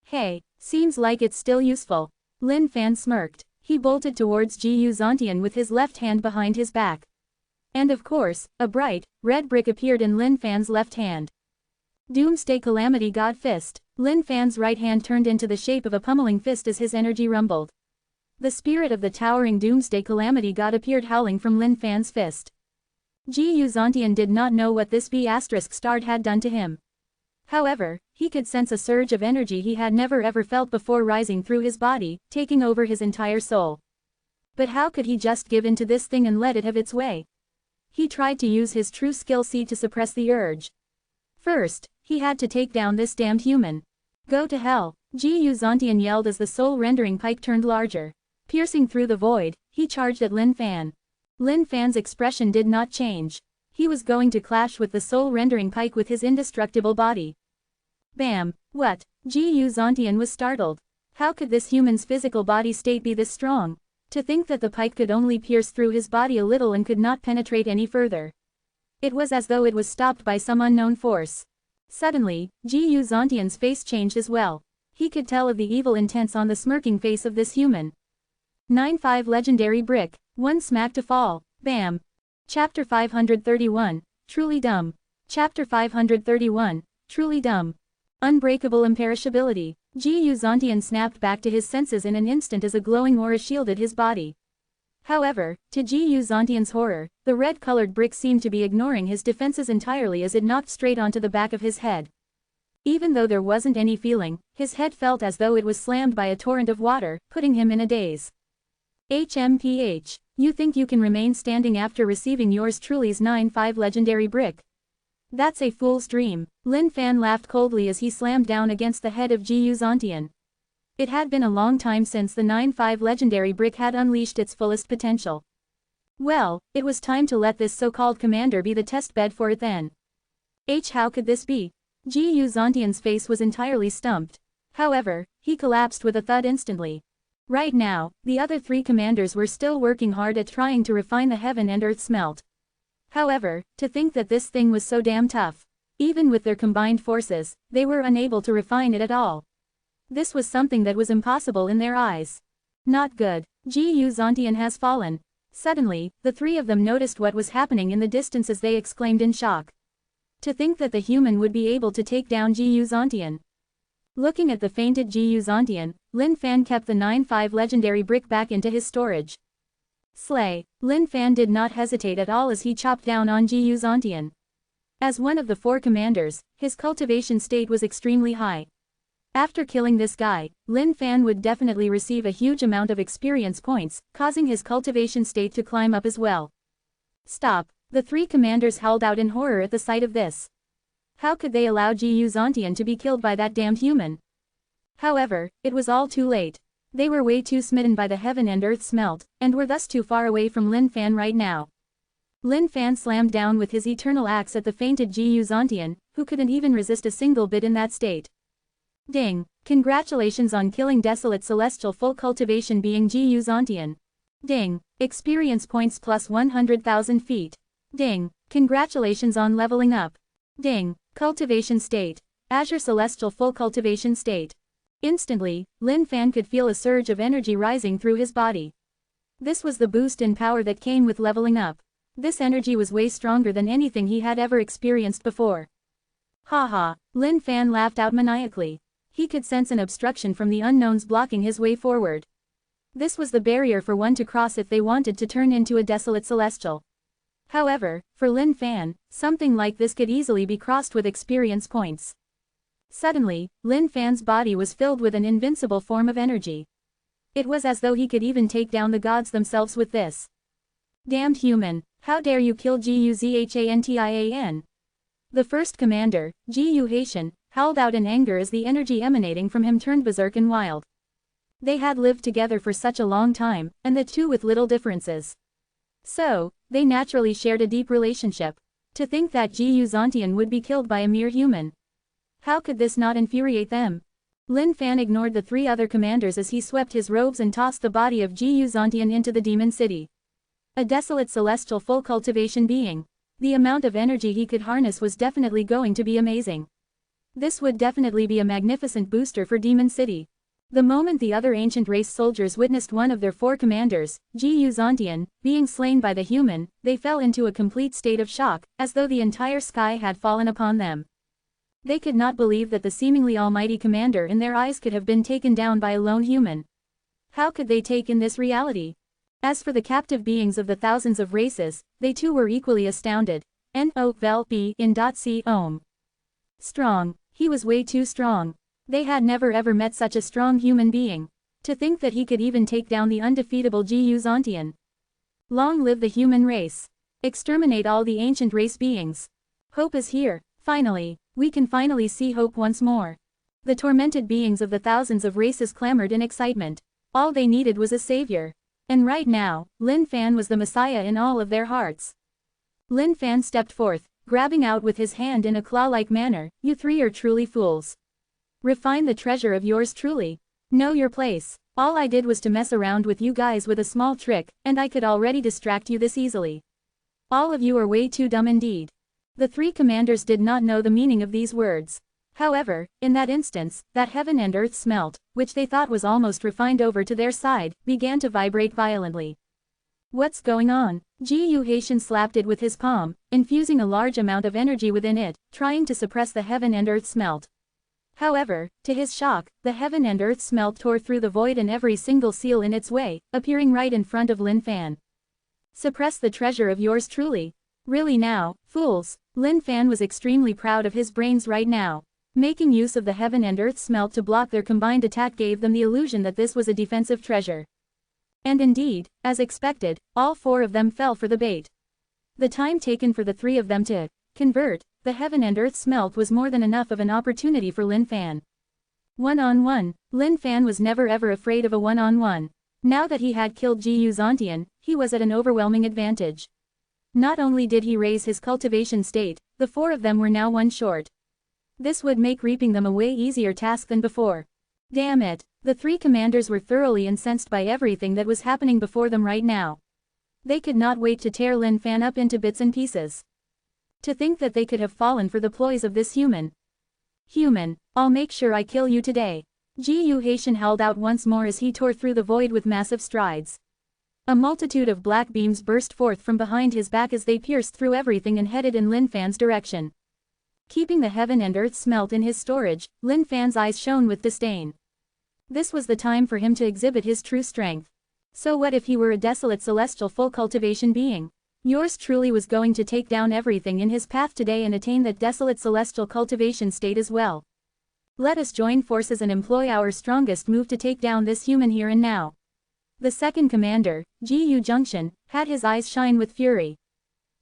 Hey, seems like it's still useful. Lin Fan smirked. He bolted towards Ji Yuzhantian with his left hand behind his back. And of course, a bright, red brick appeared in Lin Fan's left hand. Doomsday Calamity God Fist. Lin Fan's right hand turned into the shape of a pummeling fist as his energy rumbled. The spirit of the towering Doomsday Calamity God appeared howling from Lin Fan's fist. Ji Yuzhantian did not know what this B** had done to him. However, he could sense a surge of energy he had never ever felt before rising through his body, taking over his entire soul. But how could he just give in to this thing and let it have its way? He tried to use his true skill seed to suppress the urge. First, he had to take down this damned human. Go to hell, Ji Yuzhantian yelled as the soul-rendering pike turned larger. Piercing through the void, he charged at Lin Fan. Lin Fan's expression did not change. He was going to clash with the soul-rendering pike with his indestructible body. Bam! What? Ji Yuzhantian was startled. How could this human's physical body state be this strong? To think that the pike could only pierce through his body a little and could not penetrate any further. It was as though it was stopped by some unknown force. Suddenly, Ji Yuzhantian's face changed as well. He could tell of the evil intents on the smirking face of this human. 9-5 Legendary Brick, 1 smack to fall, bam. Chapter 531, Truly Dumb. Chapter 531, Truly Dumb. Unbreakable imperishability. Ji Yuzhantian snapped back to his senses in an instant as a glowing aura shielded his body. However, to Ji Yuzhantian's horror, the red-colored brick seemed to be ignoring his defenses entirely as it knocked straight onto the back of his head. Even though there wasn't any feeling, his head felt as though it was slammed by a torrent of water, putting him in a daze. HMPH, you think you can remain standing after receiving yours truly's 9-5 legendary brick? That's a fool's dream. Lin Fan laughed coldly as he slammed down against the head of Ji Yuzhantian. It had been a long time since the 9-5 legendary brick had unleashed its fullest potential. Well, it was time to let this so-called commander be the test bed for it then. How could this be? Ji Yuzhantian's face was entirely stumped. However, he collapsed with a thud instantly. Right now, the other 3 commanders were still working hard at trying to refine the heaven and earth smelt. However, to think that this thing was so damn tough. Even with their combined forces, they were unable to refine it at all. This was something that was impossible in their eyes. Not good. Ji Yuzhantian has fallen. Suddenly, the 3 of them noticed what was happening in the distance as they exclaimed in shock. To think that the human would be able to take down Ji Yuzhantian. Looking at the fainted Ji Yuzhantian, Lin Fan kept the 9-5 legendary brick back into his storage. Slay. Lin Fan did not hesitate at all as he chopped down on Ji Yuzhantian. As one of the 4 commanders, his cultivation state was extremely high. After killing this guy, Lin Fan would definitely receive a huge amount of experience points, causing his cultivation state to climb up as well. Stop. The 3 commanders howled out in horror at the sight of this. How could they allow Ji Yuzhantian to be killed by that damned human? However, it was all too late. They were way too smitten by the heaven and earth smelt, and were thus too far away from Lin Fan right now. Lin Fan slammed down with his eternal axe at the fainted Jiyu Zontian, who couldn't even resist a single bit in that state. Ding! Congratulations on killing desolate celestial full cultivation being Jiyu Zontian. Ding! Experience points plus 100,000 feet. Ding! Congratulations on leveling up. Ding! Cultivation state. Azure celestial full cultivation state. Instantly, Lin Fan could feel a surge of energy rising through his body. This was the boost in power that came with leveling up. This energy was way stronger than anything he had ever experienced before. Haha, Lin Fan laughed out maniacally. He could sense an obstruction from the unknowns blocking his way forward. This was the barrier for one to cross if they wanted to turn into a desolate celestial. However, for Lin Fan, something like this could easily be crossed with experience points. Suddenly, Lin Fan's body was filled with an invincible form of energy. It was as though he could even take down the gods themselves with this. Damned human, how dare you kill Guzhantian? The first commander, Jiyu Haitian, howled out in anger as the energy emanating from him turned berserk and wild. They had lived together for such a long time, and the two with little differences. So, they naturally shared a deep relationship. To think that Jiyu Zontian would be killed by a mere human. How could this not infuriate them? Lin Fan ignored the three other commanders as he swept his robes and tossed the body of Jiyu Zontian into the demon city. A desolate celestial full cultivation being. The amount of energy he could harness was definitely going to be amazing. This would definitely be a magnificent booster for Demon City. The moment the other ancient race soldiers witnessed one of their four commanders, Jiyu Zontian, being slain by the human, they fell into a complete state of shock, as though the entire sky had fallen upon them. They could not believe that the seemingly almighty commander in their eyes could have been taken down by a lone human. How could they take in this reality? As for the captive beings of the thousands of races, they too were equally astounded. Strong. He was way too strong. They had never ever met such a strong human being. To think that he could even take down the undefeatable Jiyu Zontian. Long live the human race. Exterminate all the ancient race beings. Hope is here. Finally, we can finally see hope once more. The tormented beings of the thousands of races clamored in excitement. All they needed was a savior. And right now, Lin Fan was the messiah in all of their hearts. Lin Fan stepped forth, grabbing out with his hand in a claw-like manner. You three are truly fools. Refine the treasure of yours truly. Know your place. All I did was to mess around with you guys with a small trick, and I could already distract you this easily. All of you are way too dumb indeed. The three commanders did not know the meaning of these words. However, in that instance, that heaven and earth smelt, which they thought was almost refined over to their side, began to vibrate violently. What's going on? Jiyu Haitian slapped it with his palm, infusing a large amount of energy within it, trying to suppress the heaven and earth smelt. However, to his shock, the heaven and earth smelt tore through the void and every single seal in its way, appearing right in front of Lin Fan. Suppress the treasure of yours truly. Really now, fools? Lin Fan was extremely proud of his brains right now. Making use of the heaven and earth smelt to block their combined attack gave them the illusion that this was a defensive treasure. And indeed, as expected, all four of them fell for the bait. The time taken for the three of them to convert the heaven and earth smelt was more than enough of an opportunity for Lin Fan. One-on-one, Lin Fan was never ever afraid of a one-on-one. Now that he had killed Jiyu Zontian, he was at an overwhelming advantage. Not only did he raise his cultivation state, the four of them were now one short. This would make reaping them a way easier task than before. Damn it, the three commanders were thoroughly incensed by everything that was happening before them right now. They could not wait to tear Lin Fan up into bits and pieces. To think that they could have fallen for the ploys of this human. Human, I'll make sure I kill you today. Jiyu Haitian howled out once more as he tore through the void with massive strides. A multitude of black beams burst forth from behind his back as they pierced through everything and headed in Lin Fan's direction. Keeping the heaven and earth smelt in his storage, Lin Fan's eyes shone with disdain. This was the time for him to exhibit his true strength. So what if he were a desolate celestial full cultivation being? Yours truly was going to take down everything in his path today and attain that desolate celestial cultivation state as well. Let us join forces and employ our strongest move to take down this human here and now. The second commander, Jiyu Junction, had his eyes shine with fury.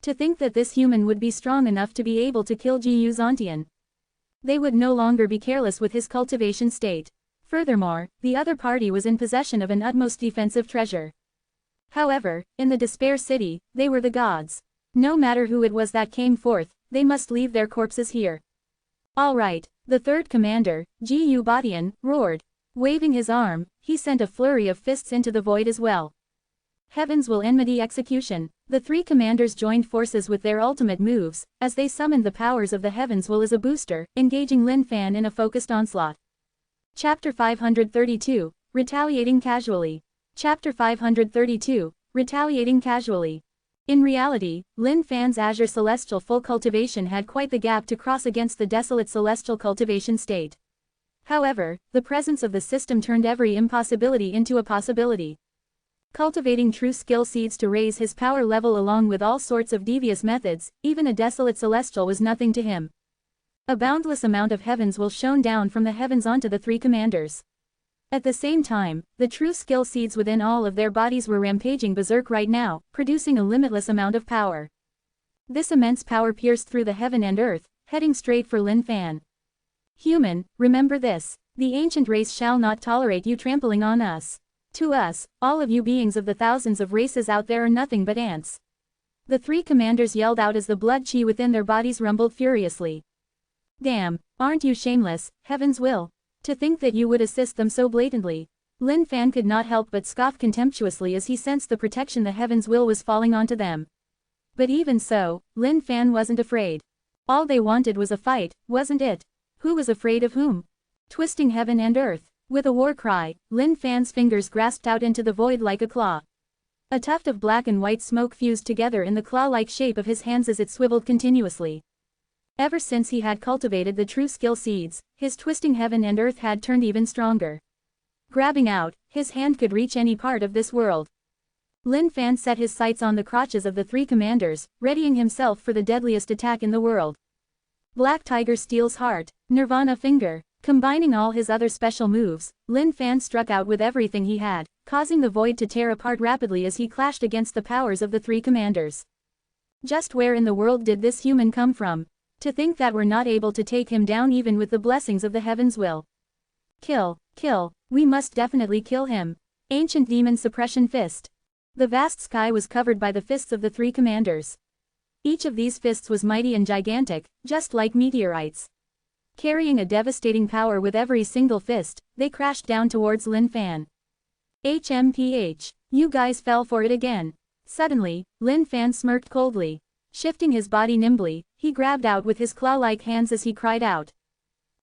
To think that this human would be strong enough to be able to kill Jiyu Zontian. They would no longer be careless with his cultivation state. Furthermore, the other party was in possession of an utmost defensive treasure. However, in the Despair City, they were the gods. No matter who it was that came forth, they must leave their corpses here. All right, the third commander, Gu Batian, roared. Waving his arm, he sent a flurry of fists into the void as well. Heavens will enmity execution. The three commanders joined forces with their ultimate moves, as they summoned the powers of the heavens will as a booster, engaging Lin Fan in a focused onslaught. Chapter 532, Retaliating Casually. Chapter 532, Retaliating Casually. In reality, Lin Fan's Azure Celestial full cultivation had quite the gap to cross against the desolate celestial cultivation state. However, the presence of the system turned every impossibility into a possibility. Cultivating true skill seeds to raise his power level along with all sorts of devious methods, even a desolate celestial was nothing to him. A boundless amount of heavens will shone down from the heavens onto the three commanders. At the same time, the true skill seeds within all of their bodies were rampaging berserk right now, producing a limitless amount of power. This immense power pierced through the heaven and earth, heading straight for Lin Fan. Human, remember this. The ancient race shall not tolerate you trampling on us. To us, all of you beings of the thousands of races out there are nothing but ants. The three commanders yelled out as the blood chi within their bodies rumbled furiously. Damn, aren't you shameless, heaven's will? To think that you would assist them so blatantly. Lin Fan could not help but scoff contemptuously as he sensed the protection the heaven's will was falling onto them. But even so, Lin Fan wasn't afraid. All they wanted was a fight, wasn't it? Who was afraid of whom? Twisting heaven and earth. With a war cry, Lin Fan's fingers grasped out into the void like a claw. A tuft of black and white smoke fused together in the claw-like shape of his hands as it swiveled continuously. Ever since he had cultivated the true skill seeds, his twisting heaven and earth had turned even stronger. Grabbing out, his hand could reach any part of this world. Lin Fan set his sights on the crotches of the three commanders, readying himself for the deadliest attack in the world. Black Tiger Steel's Heart, Nirvana Finger. Combining all his other special moves, Lin Fan struck out with everything he had, causing the void to tear apart rapidly as he clashed against the powers of the three commanders. Just where in the world did this human come from? To think that we're not able to take him down even with the blessings of the heavens will. Kill, we must definitely kill him. Ancient Demon Suppression Fist. The vast sky was covered by the fists of the three commanders. Each of these fists was mighty and gigantic, just like meteorites. Carrying a devastating power with every single fist, they crashed down towards Lin Fan. HMPH. You guys fell for it again. Suddenly, Lin Fan smirked coldly. Shifting his body nimbly, he grabbed out with his claw-like hands as he cried out.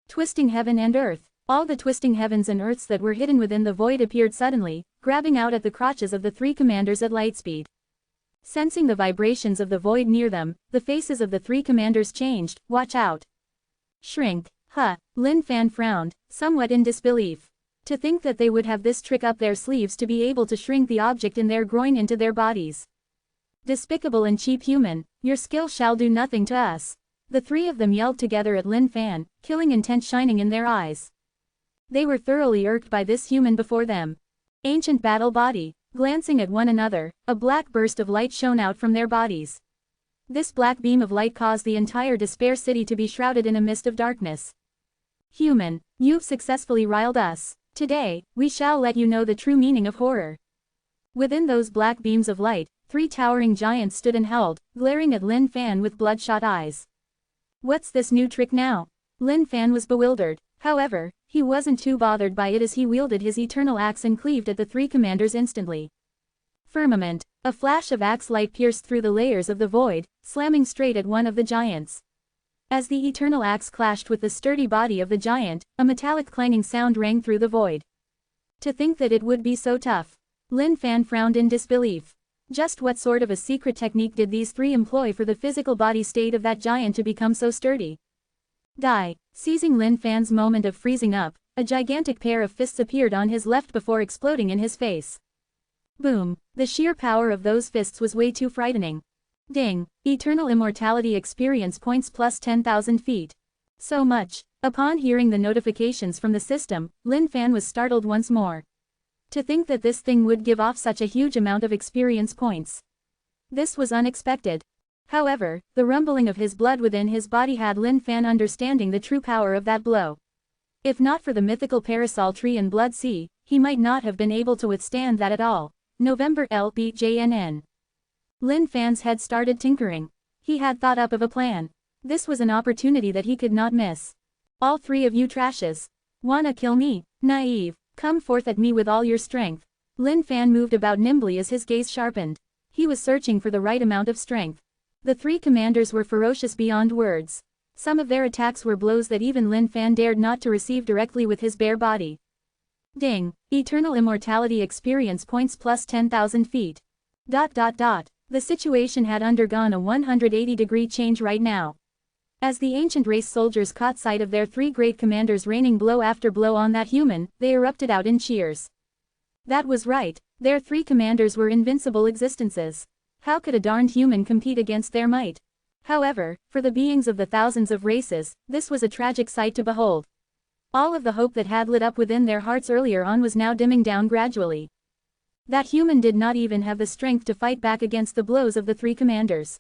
Twisting heaven and earth. All the twisting heavens and earths that were hidden within the void appeared suddenly, grabbing out at the crotches of the three commanders at lightspeed. Sensing the vibrations of the void near them, the faces of the three commanders changed. Watch out. Shrink. Lin Fan frowned, somewhat in disbelief. To think that they would have this trick up their sleeves to be able to shrink the object in their groin into their bodies. Despicable and cheap human, your skill shall do nothing to us. The three of them yelled together at Lin Fan, killing intent shining in their eyes. They were thoroughly irked by this human before them. Ancient Battle Body. Glancing at one another, a black burst of light shone out from their bodies. This black beam of light caused the entire Despair City to be shrouded in a mist of darkness. Human, you've successfully riled us. Today, we shall let you know the true meaning of horror. Within those black beams of light, three towering giants stood and held, glaring at Lin Fan with bloodshot eyes. What's this new trick now? Lin Fan was bewildered. However, he wasn't too bothered by it as he wielded his eternal axe and cleaved at the three commanders instantly. Firmament. A flash of axe light pierced through the layers of the void, slamming straight at one of the giants. As the eternal axe clashed with the sturdy body of the giant, a metallic clanging sound rang through the void. To think that it would be so tough. Lin Fan frowned in disbelief. Just what sort of a secret technique did these three employ for the physical body state of that giant to become so sturdy? Die. Seizing Lin Fan's moment of freezing up, a gigantic pair of fists appeared on his left before exploding in his face. Boom. The sheer power of those fists was way too frightening. Ding. Eternal immortality experience points plus 10,000 feet. So much. Upon hearing the notifications from the system, Lin Fan was startled once more. To think that this thing would give off such a huge amount of experience points. This was unexpected. However, the rumbling of his blood within his body had Lin Fan understanding the true power of that blow. If not for the mythical parasol tree and blood sea, he might not have been able to withstand that at all. November LBJNN. Lin Fan's head started tinkering. He had thought up of a plan. This was an opportunity that he could not miss. All three of you trashes. Wanna kill me? Naive. Come forth at me with all your strength. Lin Fan moved about nimbly as his gaze sharpened. He was searching for the right amount of strength. The three commanders were ferocious beyond words. Some of their attacks were blows that even Lin Fan dared not to receive directly with his bare body. Ding. Eternal immortality experience points plus 10,000 feet. The situation had undergone a 180-degree change right now. As the ancient race soldiers caught sight of their three great commanders raining blow after blow on that human, they erupted out in cheers. That was right, their three commanders were invincible existences. How could a darned human compete against their might? However, for the beings of the thousands of races, this was a tragic sight to behold. All of the hope that had lit up within their hearts earlier on was now dimming down gradually. That human did not even have the strength to fight back against the blows of the three commanders.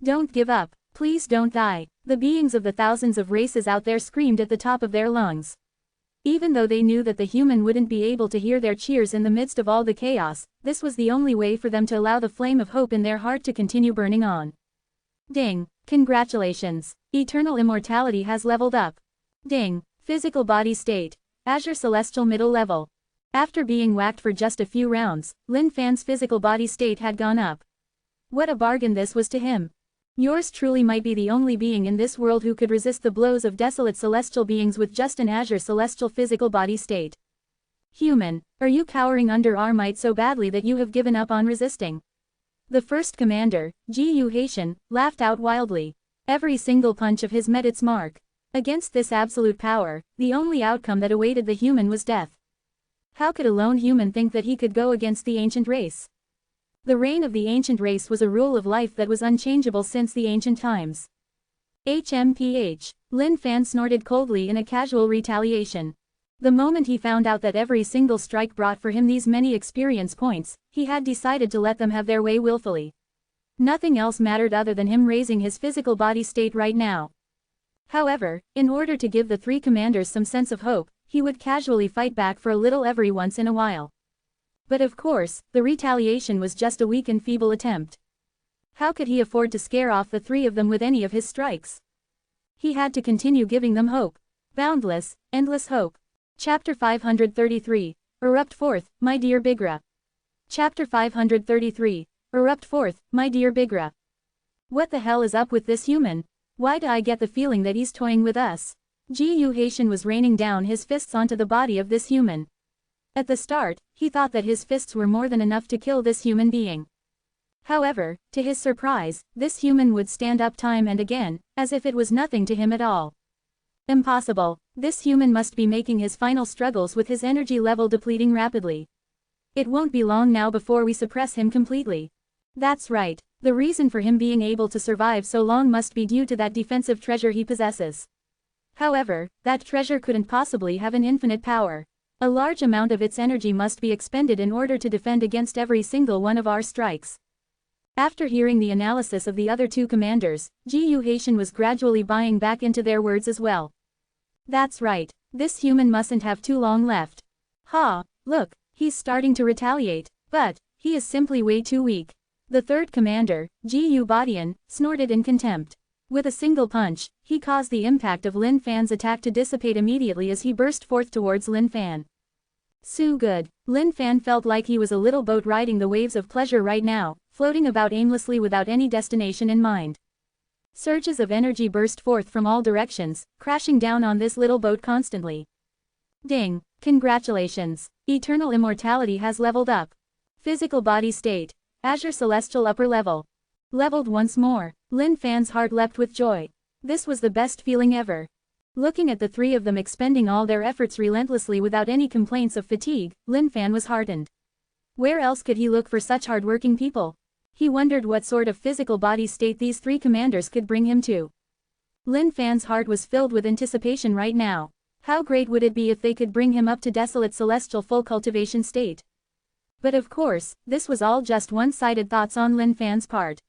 Don't give up, please don't die, the beings of the thousands of races out there screamed at the top of their lungs. Even though they knew that the human wouldn't be able to hear their cheers in the midst of all the chaos, this was the only way for them to allow the flame of hope in their heart to continue burning on. Ding. Congratulations. Eternal immortality has leveled up. Ding. Physical body state. Azure Celestial middle level. After being whacked for just a few rounds, Lin Fan's physical body state had gone up. What a bargain this was to him. Yours truly might be the only being in this world who could resist the blows of desolate celestial beings with just an azure celestial physical body state. Human, are you cowering under our might so badly that you have given up on resisting? The first commander, Gu Haitian, laughed out wildly. Every single punch of his met its mark. Against this absolute power, the only outcome that awaited the human was death. How could a lone human think that he could go against the ancient race? The reign of the ancient race was a rule of life that was unchangeable since the ancient times. HMPH. Lin Fan snorted coldly in a casual retaliation. The moment he found out that every single strike brought for him these many experience points, he had decided to let them have their way willfully. Nothing else mattered other than him raising his physical body state right now. However, in order to give the three commanders some sense of hope, he would casually fight back for a little every once in a while. But of course, the retaliation was just a weak and feeble attempt. How could he afford to scare off the three of them with any of his strikes? He had to continue giving them hope. Boundless, endless hope. Chapter 533. Erupt forth, my dear Bigra. Chapter 533. Erupt forth, my dear Bigra. What the hell is up with this human? Why do I get the feeling that he's toying with us? Gu Haitian was raining down his fists onto the body of this human. At the start, he thought that his fists were more than enough to kill this human being. However, to his surprise, this human would stand up time and again, as if it was nothing to him at all. Impossible. This human must be making his final struggles with his energy level depleting rapidly. It won't be long now before we suppress him completely. That's right. The reason for him being able to survive so long must be due to that defensive treasure he possesses. However, that treasure couldn't possibly have an infinite power. A large amount of its energy must be expended in order to defend against every single one of our strikes. After hearing the analysis of the other two commanders, Gu Haitian was gradually buying back into their words as well. That's right. This human mustn't have too long left. Ha, look, he's starting to retaliate, but he is simply way too weak. The third commander, Gu Badian, snorted in contempt. With a single punch, he caused the impact of Lin Fan's attack to dissipate immediately as he burst forth towards Lin Fan. So good. Lin Fan felt like he was a little boat riding the waves of pleasure right now, floating about aimlessly without any destination in mind. Surges of energy burst forth from all directions, crashing down on this little boat constantly. Ding. Congratulations. Eternal immortality has leveled up. Physical body state. Azure Celestial upper level. Leveled once more. Lin Fan's heart leapt with joy. This was the best feeling ever. Looking at the three of them expending all their efforts relentlessly without any complaints of fatigue, Lin Fan was heartened. Where else could he look for such hardworking people? He wondered what sort of physical body state these three commanders could bring him to. Lin Fan's heart was filled with anticipation right now. How great would it be if they could bring him up to desolate celestial full cultivation state? But of course, this was all just one-sided thoughts on Lin Fan's part.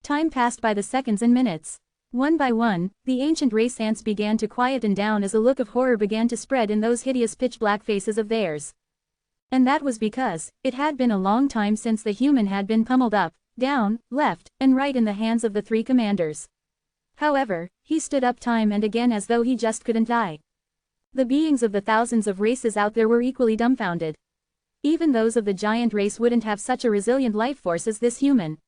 Time passed by the seconds and minutes. One by one, the ancient race ants began to quieten down as a look of horror began to spread in those hideous pitch-black faces of theirs. And that was because, it had been a long time since the human had been pummeled up, down, left, and right in the hands of the three commanders. However, he stood up time and again as though he just couldn't die. The beings of the thousands of races out there were equally dumbfounded. Even those of the giant race wouldn't have such a resilient life force as this human.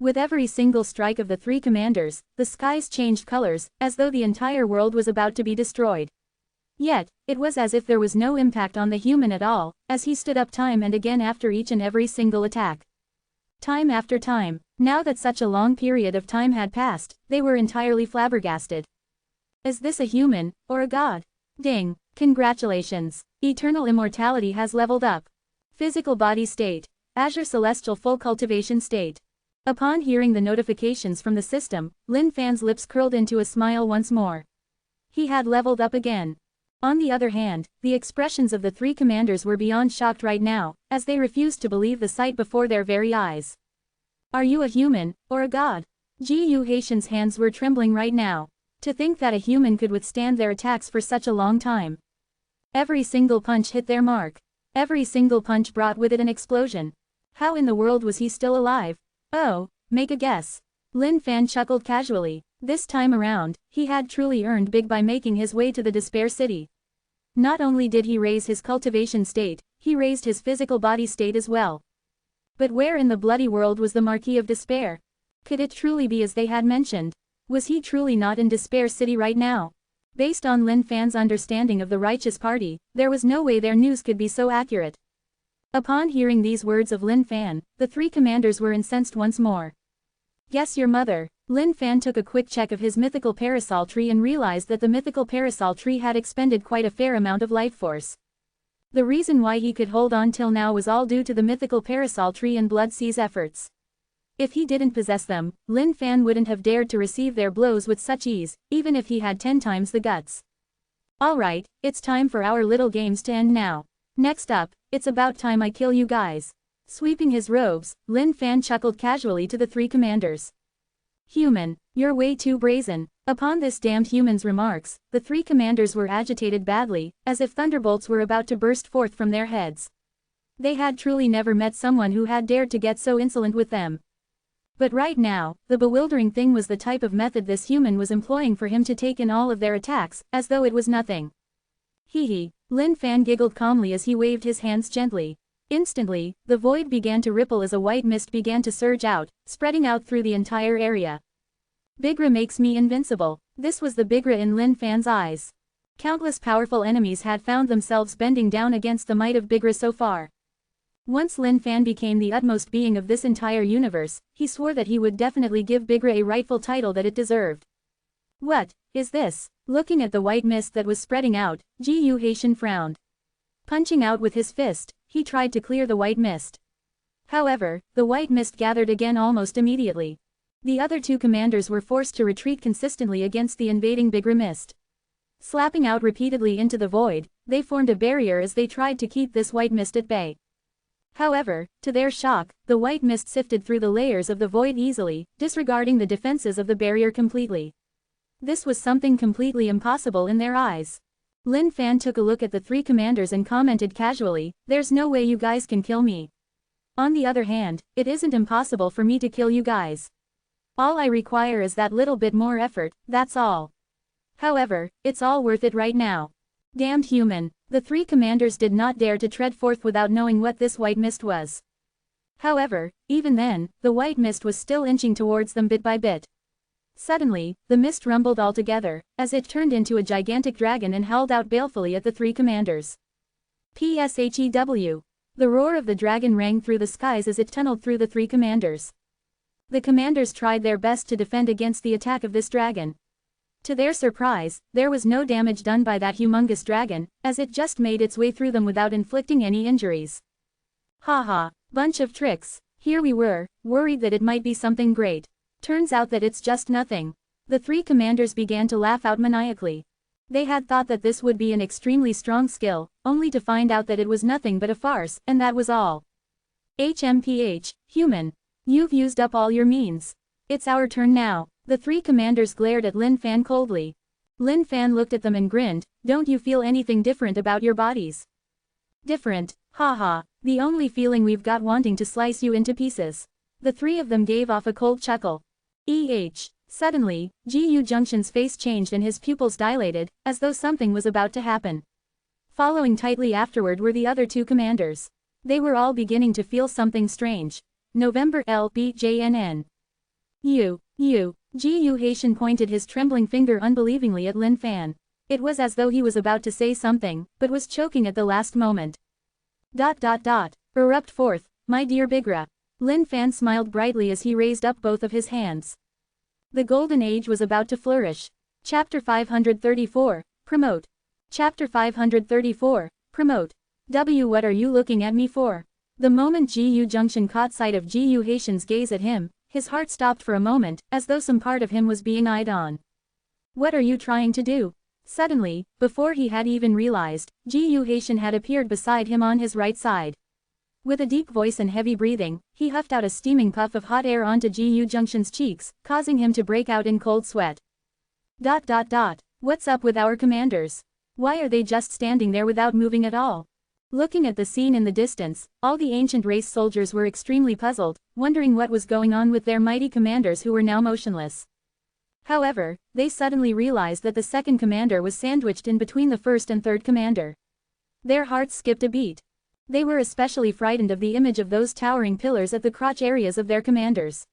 With every single strike of the three commanders, the skies changed colors, as though the entire world was about to be destroyed. Yet, it was as if there was no impact on the human at all, as he stood up time and again after each and every single attack. Time after time, now that such a long period of time had passed, they were entirely flabbergasted. Is this a human, or a god? Ding! Congratulations! Eternal immortality has leveled up. Physical body state. Azure Celestial full cultivation state. Upon hearing the notifications from the system, Lin Fan's lips curled into a smile once more. He had leveled up again. On the other hand, the expressions of the three commanders were beyond shocked right now, as they refused to believe the sight before their very eyes. Are you a human, or a god? Gu Haitian's hands were trembling right now. To think that a human could withstand their attacks for such a long time. Every single punch hit their mark. Every single punch brought with it an explosion. How in the world was he still alive? Oh, make a guess. Lin Fan chuckled casually. This time around, he had truly earned big by making his way to the Despair City. Not only did he raise his cultivation state, he raised his physical body state as well. But where in the bloody world was the Marquis of Despair? Could it truly be as they had mentioned? Was he truly not in Despair City right now? Based on Lin Fan's understanding of the Righteous Party, there was no way their news could be so accurate. Upon hearing these words of Lin Fan, the three commanders were incensed once more. Guess your mother. Lin Fan took a quick check of his mythical parasol tree and realized that the mythical parasol tree had expended quite a fair amount of life force. The reason why he could hold on till now was all due to the mythical parasol tree and Blood Sea's efforts. If he didn't possess them, Lin Fan wouldn't have dared to receive their blows with such ease, even if he had 10 times the guts. Alright, it's time for our little games to end now. Next up, it's about time I kill you guys. Sweeping his robes, Lin Fan chuckled casually to the three commanders. Human, you're way too brazen. Upon this damned human's remarks, the three commanders were agitated badly, as if thunderbolts were about to burst forth from their heads. They had truly never met someone who had dared to get so insolent with them. But right now, the bewildering thing was the type of method this human was employing for him to take in all of their attacks, as though it was nothing. Hee hee, Lin Fan giggled calmly as he waved his hands gently. Instantly, the void began to ripple as a white mist began to surge out, spreading out through the entire area. Bigra makes me invincible. This was the Bigra in Lin Fan's eyes. Countless powerful enemies had found themselves bending down against the might of Bigra so far. Once Lin Fan became the utmost being of this entire universe, he swore that he would definitely give Bigra a rightful title that it deserved. What is this? Looking at the white mist that was spreading out, Gu Haitian frowned. Punching out with his fist, he tried to clear the white mist. However, the white mist gathered again almost immediately. The other two commanders were forced to retreat consistently against the invading Bigra mist. Slapping out repeatedly into the void, they formed a barrier as they tried to keep this white mist at bay. However, to their shock, the white mist sifted through the layers of the void easily, disregarding the defenses of the barrier completely. This was something completely impossible in their eyes. Lin Fan took a look at the three commanders and commented casually, "There's no way you guys can kill me. On the other hand, it isn't impossible for me to kill you guys. All I require is that little bit more effort, that's all. However, it's all worth it right now." Damned human. The three commanders did not dare to tread forth without knowing what this white mist was. However, even then, the white mist was still inching towards them bit by bit. Suddenly, the mist rumbled altogether, as it turned into a gigantic dragon and howled out balefully at the three commanders. PSHEW. The roar of the dragon rang through the skies as it tunneled through the three commanders. The commanders tried their best to defend against the attack of this dragon. To their surprise, there was no damage done by that humongous dragon, as it just made its way through them without inflicting any injuries. Haha, bunch of tricks. Here we were, worried that it might be something great. Turns out that it's just nothing. The three commanders began to laugh out maniacally. They had thought that this would be an extremely strong skill, only to find out that it was nothing but a farce, and that was all. HMPH, human. You've used up all your means. It's our turn now. The three commanders glared at Lin Fan coldly. Lin Fan looked at them and grinned, "Don't you feel anything different about your bodies?" "Different, haha, the only feeling we've got wanting to slice you into pieces." The three of them gave off a cold chuckle. Suddenly, Gu Junction's face changed and his pupils dilated, as though something was about to happen. Following tightly afterward were the other two commanders. They were all beginning to feel something strange. November LBJNN. Gu Haitian pointed his trembling finger unbelievingly at Lin Fan. It was as though he was about to say something, but was choking at the last moment. Erupt forth, my dear Bigra. Lin Fan smiled brightly as he raised up both of his hands. The golden age was about to flourish. Chapter 534, Promote. Chapter 534, Promote. What are you looking at me for? The moment Gu Junction caught sight of Gu Haitian's gaze at him, his heart stopped for a moment, as though some part of him was being eyed on. What are you trying to do? Suddenly, before he had even realized, Gu Haitian had appeared beside him on his right side. With a deep voice and heavy breathing, he huffed out a steaming puff of hot air onto Gu Junction's cheeks, causing him to break out in cold sweat. What's up with our commanders? Why are they just standing there without moving at all? Looking at the scene in the distance, all the ancient race soldiers were extremely puzzled, wondering what was going on with their mighty commanders who were now motionless. However, they suddenly realized that the second commander was sandwiched in between the first and third commander. Their hearts skipped a beat. They were especially frightened of the image of those towering pillars at the crotch areas of their commanders.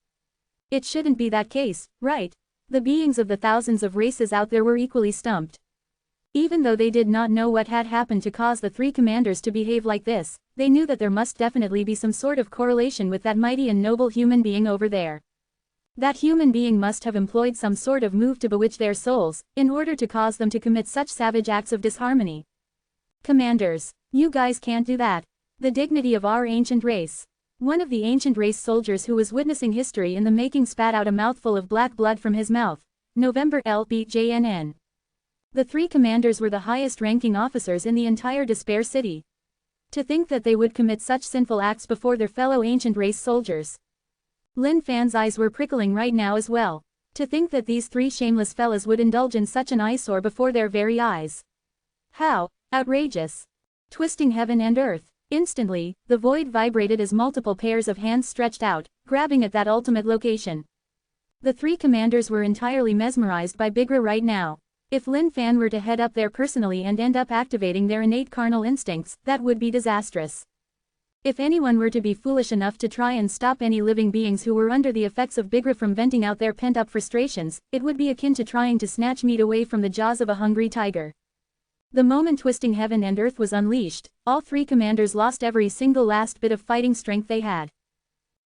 It shouldn't be that case, right? The beings of the thousands of races out there were equally stumped. Even though they did not know what had happened to cause the three commanders to behave like this, they knew that there must definitely be some sort of correlation with that mighty and noble human being over there. That human being must have employed some sort of move to bewitch their souls, in order to cause them to commit such savage acts of disharmony. Commanders, you guys can't do that. The dignity of our ancient race. One of the ancient race soldiers who was witnessing history in the making spat out a mouthful of black blood from his mouth. November LBJNN. The three commanders were the highest-ranking officers in the entire Despair City. To think that they would commit such sinful acts before their fellow ancient race soldiers. Lin Fan's eyes were prickling right now as well. To think that these three shameless fellas would indulge in such an eyesore before their very eyes. How outrageous! Twisting heaven and earth. Instantly, the void vibrated as multiple pairs of hands stretched out, grabbing at that ultimate location. The three commanders were entirely mesmerized by Bigra right now. If Lin Fan were to head up there personally and end up activating their innate carnal instincts, that would be disastrous. If anyone were to be foolish enough to try and stop any living beings who were under the effects of Bigra from venting out their pent-up frustrations, it would be akin to trying to snatch meat away from the jaws of a hungry tiger. The moment twisting heaven and earth was unleashed, all three commanders lost every single last bit of fighting strength they had.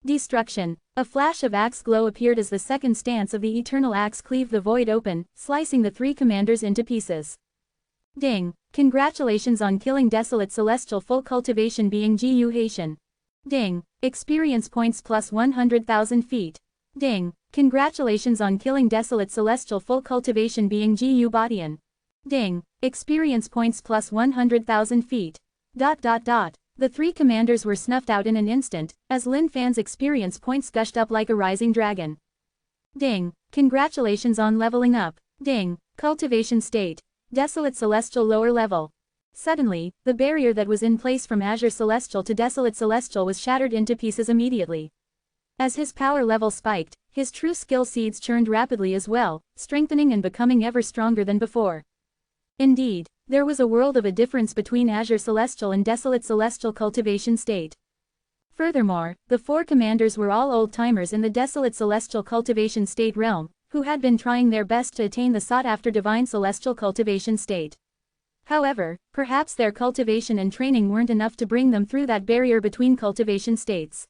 Destruction. A flash of axe glow appeared as the second stance of the eternal axe cleaved the void open, slicing the three commanders into pieces. Ding. Congratulations on killing desolate celestial full cultivation being Gu Haitian. Ding. Experience points plus 100,000 feet. Ding. Congratulations on killing desolate celestial full cultivation being Gu Bodian. Ding. Experience points plus 100,000 feet. The three commanders were snuffed out in an instant, as Lin Fan's experience points gushed up like a rising dragon. Ding. Congratulations on leveling up. Ding. Cultivation state. Desolate Celestial lower level. Suddenly, the barrier that was in place from Azure Celestial to Desolate Celestial was shattered into pieces immediately. As his power level spiked, his true skill seeds churned rapidly as well, strengthening and becoming ever stronger than before. Indeed, there was a world of a difference between Azure Celestial and Desolate Celestial cultivation state. Furthermore, the four commanders were all old-timers in the Desolate Celestial cultivation state realm, who had been trying their best to attain the sought-after Divine Celestial cultivation state. However, perhaps their cultivation and training weren't enough to bring them through that barrier between cultivation states.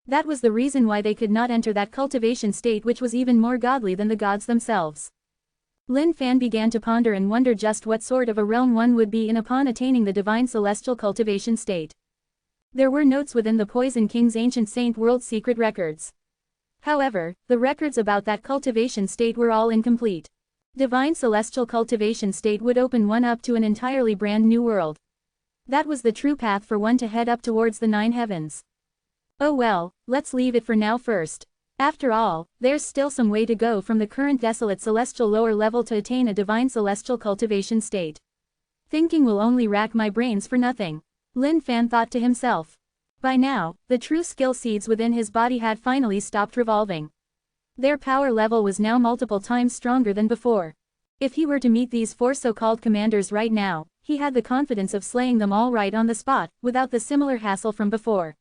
That was the reason why they could not enter that cultivation state, which was even more godly than the gods themselves. Lin Fan began to ponder and wonder just what sort of a realm one would be in upon attaining the Divine Celestial cultivation state. There were notes within the Poison King's ancient Saint World secret records. However, the records about that cultivation state were all incomplete. Divine Celestial cultivation state would open one up to an entirely brand new world. That was the true path for one to head up towards the 9 heavens. Oh well, let's leave it for now first. After all, there's still some way to go from the current desolate celestial lower level to attain a divine celestial cultivation state. Thinking will only rack my brains for nothing, Lin Fan thought to himself. By now, the true skill seeds within his body had finally stopped revolving. Their power level was now multiple times stronger than before. If he were to meet these 4 so-called commanders right now, he had the confidence of slaying them all right on the spot, without the similar hassle from before.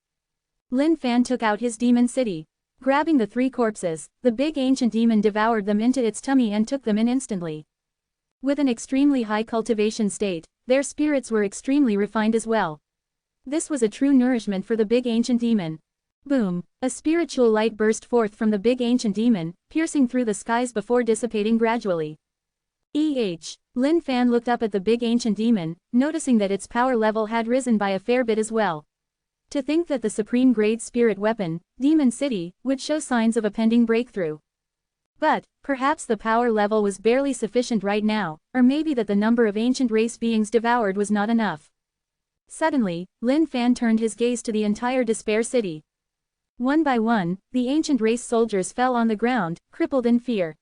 Lin Fan took out his demon city. Grabbing the 3 corpses, the big ancient demon devoured them into its tummy and took them in instantly. With an extremely high cultivation state, their spirits were extremely refined as well. This was a true nourishment for the big ancient demon. Boom! A spiritual light burst forth from the big ancient demon, piercing through the skies before dissipating gradually. Lin Fan looked up at the big ancient demon, noticing that its power level had risen by a fair bit as well. To think that the supreme grade spirit weapon, Demon City, would show signs of a pending breakthrough. But, perhaps the power level was barely sufficient right now, or maybe that the number of ancient race beings devoured was not enough. Suddenly, Lin Fan turned his gaze to the entire Despair City. One by one, the ancient race soldiers fell on the ground, crippled in fear.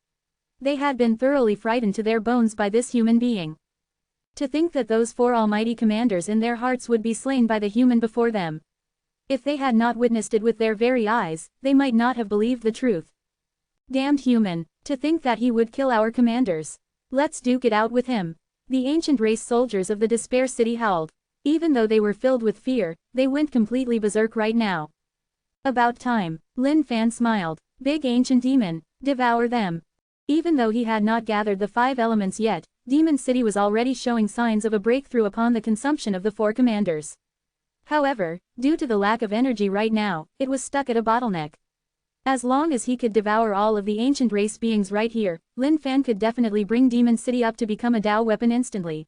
They had been thoroughly frightened to their bones by this human being. To think that those 4 almighty commanders in their hearts would be slain by the human before them. If they had not witnessed it with their very eyes, they might not have believed the truth. Damned human, to think that he would kill our commanders. Let's duke it out with him. The ancient race soldiers of the Despair City howled. Even though they were filled with fear, they went completely berserk right now. About time, Lin Fan smiled. Big ancient demon, devour them. Even though he had not gathered the 5 elements yet, Demon City was already showing signs of a breakthrough upon the consumption of the 4 commanders. However, due to the lack of energy right now, it was stuck at a bottleneck. As long as he could devour all of the ancient race beings right here, Lin Fan could definitely bring Demon City up to become a Tao weapon instantly.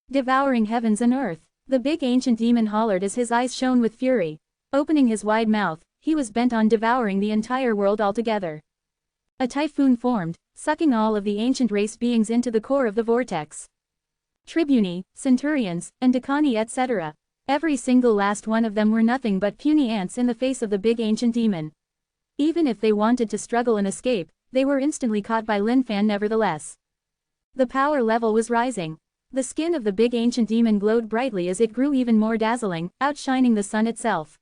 Devouring heavens and earth, the big ancient demon hollered as his eyes shone with fury. Opening his wide mouth, he was bent on devouring the entire world altogether. A typhoon formed, sucking all of the ancient race beings into the core of the vortex. Tribuni, centurions, and decani etc. Every single last one of them were nothing but puny ants in the face of the big ancient demon. Even if they wanted to struggle and escape, they were instantly caught by Lin Fan nevertheless. The power level was rising. The skin of the big ancient demon glowed brightly as it grew even more dazzling, outshining the sun itself.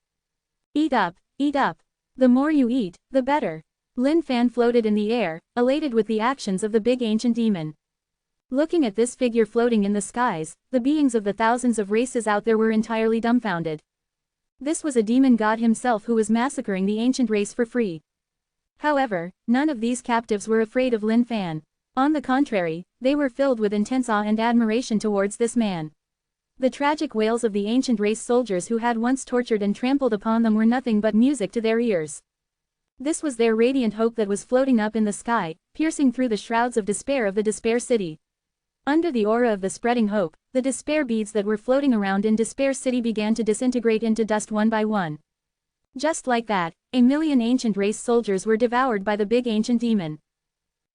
Eat up, eat up. The more you eat, the better. Lin Fan floated in the air, elated with the actions of the big ancient demon. Looking at this figure floating in the skies, the beings of the thousands of races out there were entirely dumbfounded. This was a demon god himself who was massacring the ancient race for free. However, none of these captives were afraid of Lin Fan. On the contrary, they were filled with intense awe and admiration towards this man. The tragic wails of the ancient race soldiers who had once tortured and trampled upon them were nothing but music to their ears. This was their radiant hope that was floating up in the sky, piercing through the shrouds of despair of the Despair City. Under the aura of the spreading hope, the despair beads that were floating around in Despair City began to disintegrate into dust one by one. Just like that, 1,000,000 ancient race soldiers were devoured by the big ancient demon.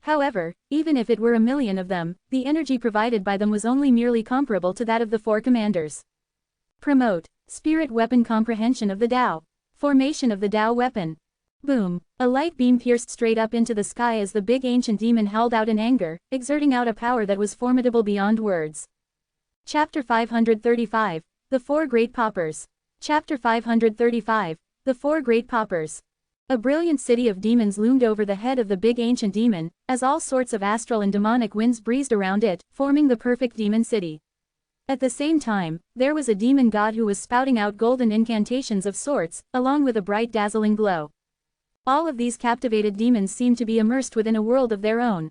However, even if it were 1,000,000 of them, the energy provided by them was only merely comparable to that of the 4 commanders. Promote Spirit Weapon Comprehension of the Tao. Formation of the Tao Weapon. Boom! A light beam pierced straight up into the sky as the big ancient demon howled out in anger, exerting out a power that was formidable beyond words. Chapter 535, The 4 Great Paupers. Chapter 535, The 4 Great Paupers. A brilliant city of demons loomed over the head of the big ancient demon, as all sorts of astral and demonic winds breezed around it, forming the perfect demon city. At the same time, there was a demon god who was spouting out golden incantations of sorts, along with a bright dazzling glow. All of these captivated demons seemed to be immersed within a world of their own.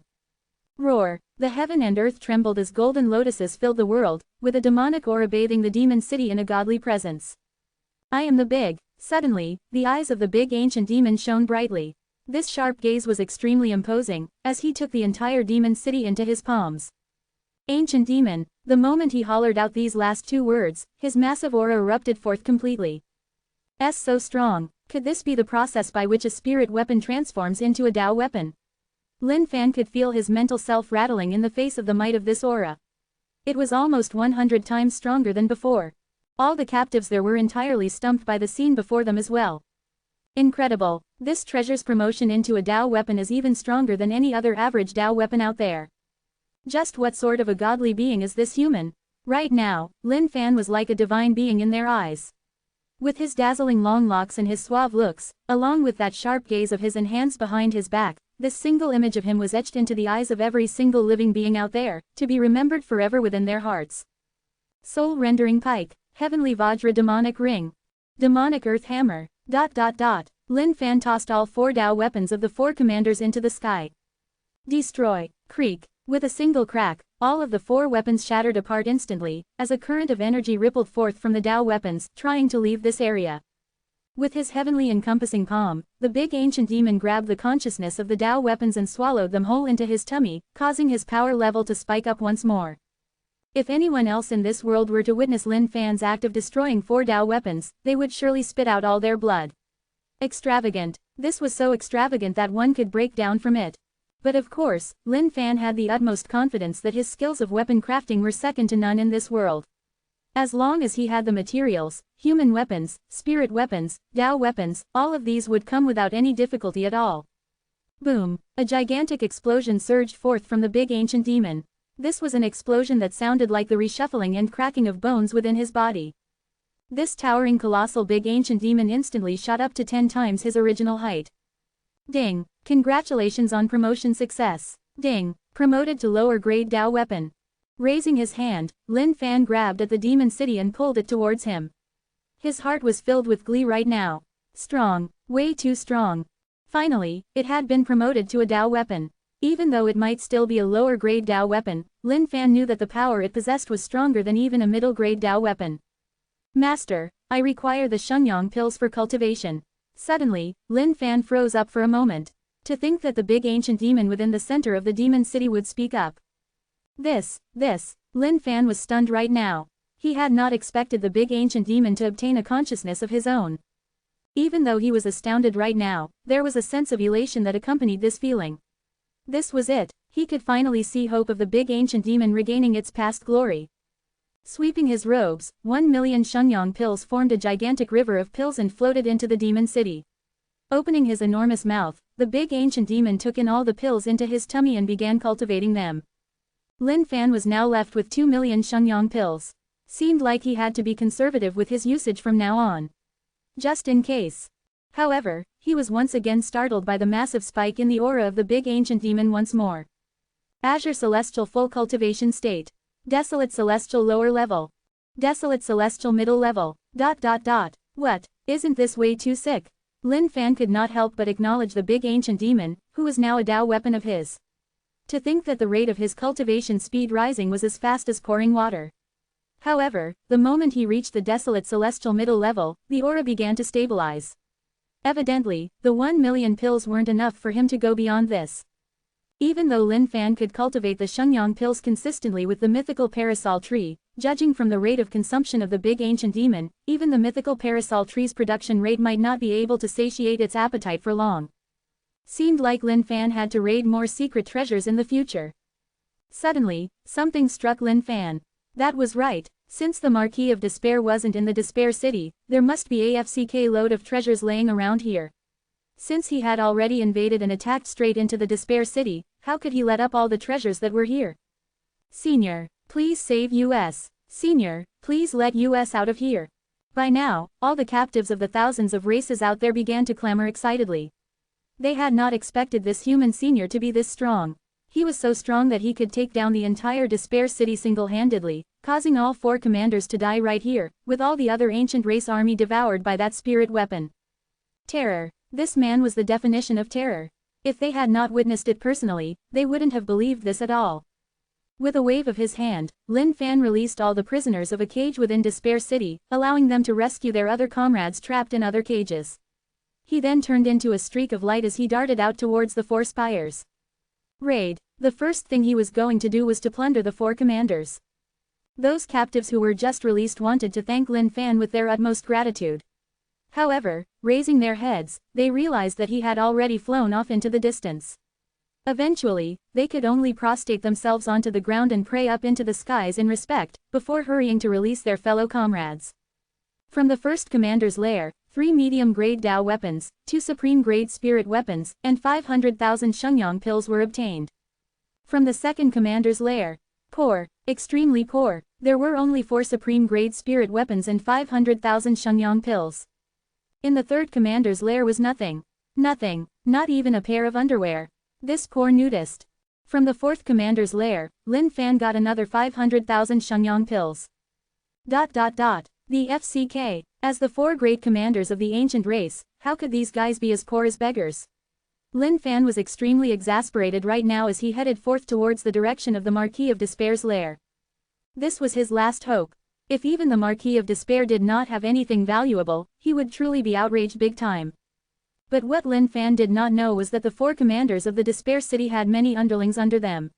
Roar! The heaven and earth trembled as golden lotuses filled the world, with a demonic aura bathing the demon city in a godly presence. I am the big. Suddenly, the eyes of the big ancient demon shone brightly. This sharp gaze was extremely imposing, as he took the entire demon city into his palms. Ancient demon, the moment he hollered out these last 2 words, his massive aura erupted forth completely. So strong. Could this be the process by which a spirit weapon transforms into a Tao weapon? Lin Fan could feel his mental self rattling in the face of the might of this aura. It was almost 100 times stronger than before. All the captives there were entirely stumped by the scene before them as well. Incredible. This treasure's promotion into a Dao weapon is even stronger than any other average Dao weapon out there. Just what sort of a godly being is this human? Right now, Lin Fan was like a divine being in their eyes. With his dazzling long locks and his suave looks, along with that sharp gaze of his and hands behind his back, this single image of him was etched into the eyes of every single living being out there, to be remembered forever within their hearts. Soul-rendering pike, heavenly Vajra demonic ring, demonic earth hammer, ... Lin Fan tossed all 4 Dao weapons of the 4 commanders into the sky. Destroy, creak, with a single crack, all of the 4 weapons shattered apart instantly, as a current of energy rippled forth from the Dao weapons, trying to leave this area. With his heavenly encompassing palm, the big ancient demon grabbed the consciousness of the Dao weapons and swallowed them whole into his tummy, causing his power level to spike up once more. If anyone else in this world were to witness Lin Fan's act of destroying 4 Dao weapons, they would surely spit out all their blood. Extravagant. This was so extravagant that one could break down from it. But of course, Lin Fan had the utmost confidence that his skills of weapon crafting were second to none in this world. As long as he had the materials, human weapons, spirit weapons, Dao weapons, all of these would come without any difficulty at all. Boom! A gigantic explosion surged forth from the big ancient demon. This was an explosion that sounded like the reshuffling and cracking of bones within his body. This towering colossal big ancient demon instantly shot up to 10 times his original height. Ding! Congratulations on promotion success. Ding! Promoted to lower grade Dao weapon. Raising his hand, Lin Fan grabbed at the demon city and pulled it towards him. His heart was filled with glee right now. Strong, way too strong. Finally, it had been promoted to a Dao weapon. Even though it might still be a lower grade Dao weapon, Lin Fan knew that the power it possessed was stronger than even a middle grade Dao weapon. Master, I require the Shenyang pills for cultivation. Suddenly, Lin Fan froze up for a moment. To think that the big ancient demon within the center of the demon city would speak up. Lin Fan was stunned right now. He had not expected the big ancient demon to obtain a consciousness of his own. Even though he was astounded right now, there was a sense of elation that accompanied this feeling. This was it, he could finally see hope of the big ancient demon regaining its past glory. Sweeping his robes, 1,000,000 Shenyang pills formed a gigantic river of pills and floated into the demon city. Opening his enormous mouth, the big ancient demon took in all the pills into his tummy and began cultivating them. Lin Fan was now left with 2,000,000 Shenyang pills. Seemed like he had to be conservative with his usage from now on. Just in case. However, he was once again startled by the massive spike in the aura of the big ancient demon once more. Azure Celestial full cultivation state. Desolate Celestial lower level. Desolate Celestial middle level. ... What? Isn't this way too sick? Lin Fan could not help but acknowledge the big ancient demon, who was now a Dao weapon of his. To think that the rate of his cultivation speed rising was as fast as pouring water. However, the moment he reached the Desolate Celestial middle level, the aura began to stabilize. Evidently, the 1,000,000 pills weren't enough for him to go beyond this. Even though Lin Fan could cultivate the Shenyang pills consistently with the mythical parasol tree, judging from the rate of consumption of the big ancient demon, even the mythical parasol tree's production rate might not be able to satiate its appetite for long. Seemed like Lin Fan had to raid more secret treasures in the future. Suddenly, something struck Lin Fan. That was right, since the Marquis of Despair wasn't in the Despair City, there must be a FCK load of treasures laying around here. Since he had already invaded and attacked straight into the Despair City, how could he let up all the treasures that were here? Senior, please save us. Senior, please let us out of here. By now, all the captives of the thousands of races out there began to clamor excitedly. They had not expected this human senior to be this strong. He was so strong that he could take down the entire Despair City single-handedly, causing all 4 commanders to die right here, with all the other ancient race army devoured by that spirit weapon. Terror. This man was the definition of terror. If they had not witnessed it personally, they wouldn't have believed this at all. With a wave of his hand, Lin Fan released all the prisoners of a cage within Despair City, allowing them to rescue their other comrades trapped in other cages. He then turned into a streak of light as he darted out towards the 4 spires. Raid. The first thing he was going to do was to plunder the 4 commanders. Those captives who were just released wanted to thank Lin Fan with their utmost gratitude. However, raising their heads, they realized that he had already flown off into the distance. Eventually, they could only prostrate themselves onto the ground and pray up into the skies in respect, before hurrying to release their fellow comrades. From the first commander's lair, 3 medium-grade Dao weapons, 2 supreme-grade spirit weapons, and 500,000 Shenyang pills were obtained. From the second commander's lair. Poor, extremely poor. There were only 4 supreme-grade spirit weapons and 500,000 Shenyang pills. In the third commander's lair was nothing. Nothing, not even a pair of underwear. This poor nudist. From the fourth commander's lair, Lin Fan got another 500,000 Shenyang pills. The FCK. As the 4 great commanders of the ancient race, how could these guys be as poor as beggars? Lin Fan was extremely exasperated right now as he headed forth towards the direction of the Marquis of Despair's lair. This was his last hope. If even the Marquis of Despair did not have anything valuable, he would truly be outraged big time. But what Lin Fan did not know was that the 4 commanders of the Despair City had many underlings under them.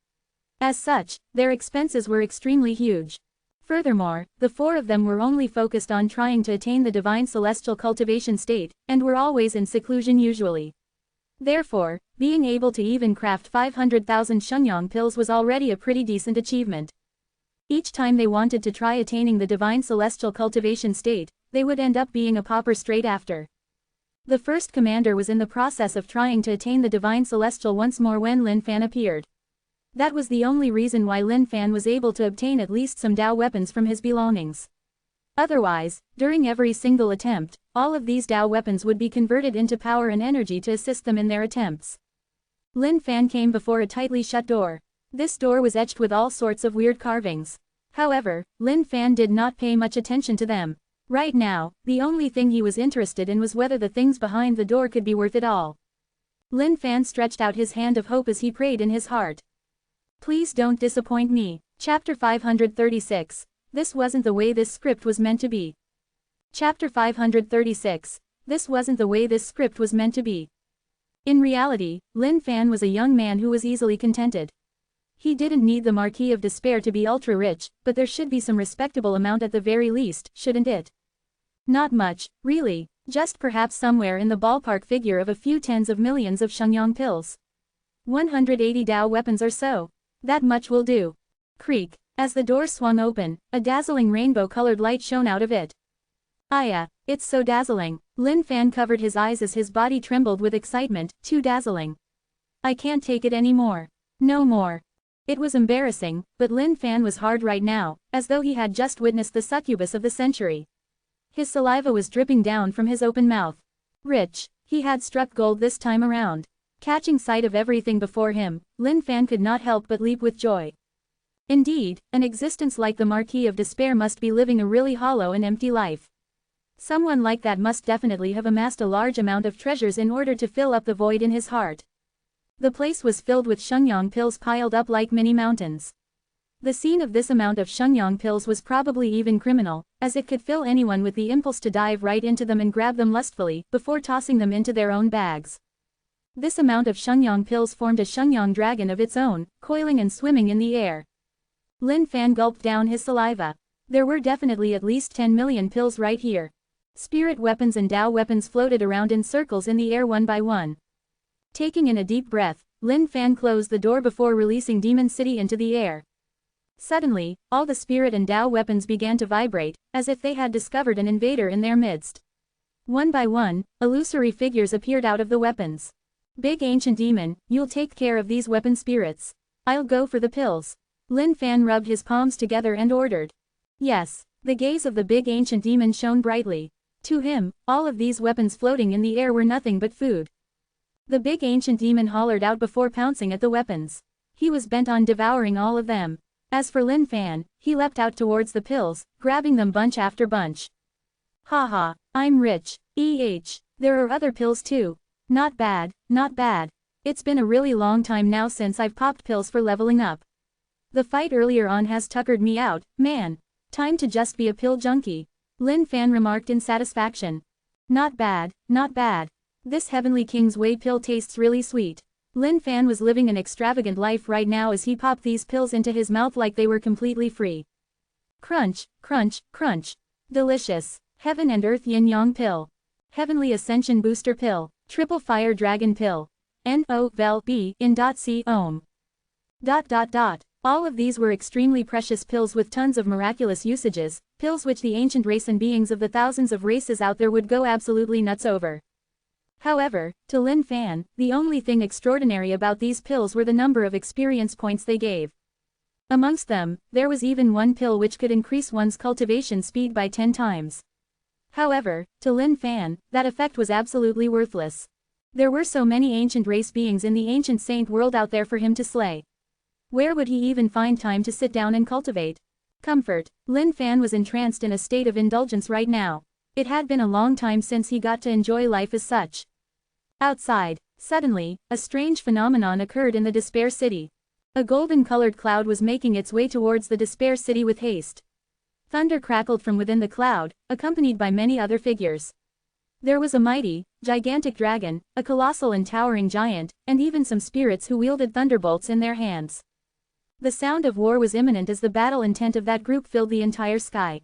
As such, their expenses were extremely huge. Furthermore, the 4 of them were only focused on trying to attain the divine celestial cultivation state, and were always in seclusion usually. Therefore, being able to even craft 500,000 Shenyang pills was already a pretty decent achievement. Each time they wanted to try attaining the divine celestial cultivation state, they would end up being a pauper straight after. The first commander was in the process of trying to attain the divine celestial once more when Lin Fan appeared. That was the only reason why Lin Fan was able to obtain at least some Dao weapons from his belongings. Otherwise, during every single attempt, all of these Dao weapons would be converted into power and energy to assist them in their attempts. Lin Fan came before a tightly shut door. This door was etched with all sorts of weird carvings. However, Lin Fan did not pay much attention to them. Right now, the only thing he was interested in was whether the things behind the door could be worth it all. Lin Fan stretched out his hand of hope as he prayed in his heart. Please don't disappoint me. Chapter 536. This wasn't the way this script was meant to be. Chapter 536. This wasn't the way this script was meant to be. In reality, Lin Fan was a young man who was easily contented. He didn't need the Marquis of Despair to be ultra-rich, but there should be some respectable amount at the very least, shouldn't it? Not much, really, just perhaps somewhere in the ballpark figure of a few tens of millions of Shenyang pills. 180 Dao weapons or so. That much will do. Creak. As the door swung open, a dazzling rainbow-colored light shone out of it. Aya, it's so dazzling. Lin Fan covered his eyes as his body trembled with excitement, too dazzling. I can't take it anymore. No more. It was embarrassing, but Lin Fan was hard right now, as though he had just witnessed the succubus of the century. His saliva was dripping down from his open mouth. Rich. He had struck gold this time around. Catching sight of everything before him, Lin Fan could not help but leap with joy. Indeed, an existence like the Marquis of Despair must be living a really hollow and empty life. Someone like that must definitely have amassed a large amount of treasures in order to fill up the void in his heart. The place was filled with Shenyang pills piled up like many mountains. The scene of this amount of Shenyang pills was probably even criminal, as it could fill anyone with the impulse to dive right into them and grab them lustfully, before tossing them into their own bags. This amount of Shenyang pills formed a Shenyang dragon of its own, coiling and swimming in the air. Lin Fan gulped down his saliva. There were definitely at least 10 million pills right here. Spirit weapons and Dao weapons floated around in circles in the air one by one. Taking in a deep breath, Lin Fan closed the door before releasing Demon City into the air. Suddenly, all the spirit and Dao weapons began to vibrate, as if they had discovered an invader in their midst. One by one, illusory figures appeared out of the weapons. Big ancient demon, you'll take care of these weapon spirits. I'll go for the pills. Lin Fan rubbed his palms together and ordered. Yes. The gaze of the big ancient demon shone brightly. To him, all of these weapons floating in the air were nothing but food. The big ancient demon hollered out before pouncing at the weapons. He was bent on devouring all of them. As for Lin Fan, he leapt out towards the pills, grabbing them bunch after bunch. Haha, I'm rich. There are other pills too. Not bad, not bad. It's been a really long time now since I've popped pills for leveling up. The fight earlier on has tuckered me out, man. Time to just be a pill junkie. Lin Fan remarked in satisfaction. Not bad, not bad. This Heavenly King's Way pill tastes really sweet. Lin Fan was living an extravagant life right now as he popped these pills into his mouth like they were completely free. Crunch, crunch, crunch. Delicious. Heaven and Earth Yin Yang pill. Heavenly Ascension Booster pill. Triple Fire Dragon pill. N-O-V-E in .c ohm. All of these were extremely precious pills with tons of miraculous usages, Pills which the ancient race and beings of the thousands of races out there would go absolutely nuts over. However, to Lin Fan, the only thing extraordinary about these pills were the number of experience points they gave. Amongst them, there was even one pill which could increase one's cultivation speed by 10 times. However, to Lin Fan, that effect was absolutely worthless. There were so many ancient race beings in the ancient saint world out there for him to slay. Where would he even find time to sit down and cultivate comfort? Lin Fan was entranced in a state of indulgence right now. It had been a long time since he got to enjoy life as such. Outside, suddenly, a strange phenomenon occurred in the Despair City. A golden-colored cloud was making its way towards the Despair City with haste. Thunder crackled from within the cloud, accompanied by many other figures. There was a mighty, gigantic dragon, a colossal and towering giant, and even some spirits who wielded thunderbolts in their hands. The sound of war was imminent as the battle intent of that group filled the entire sky.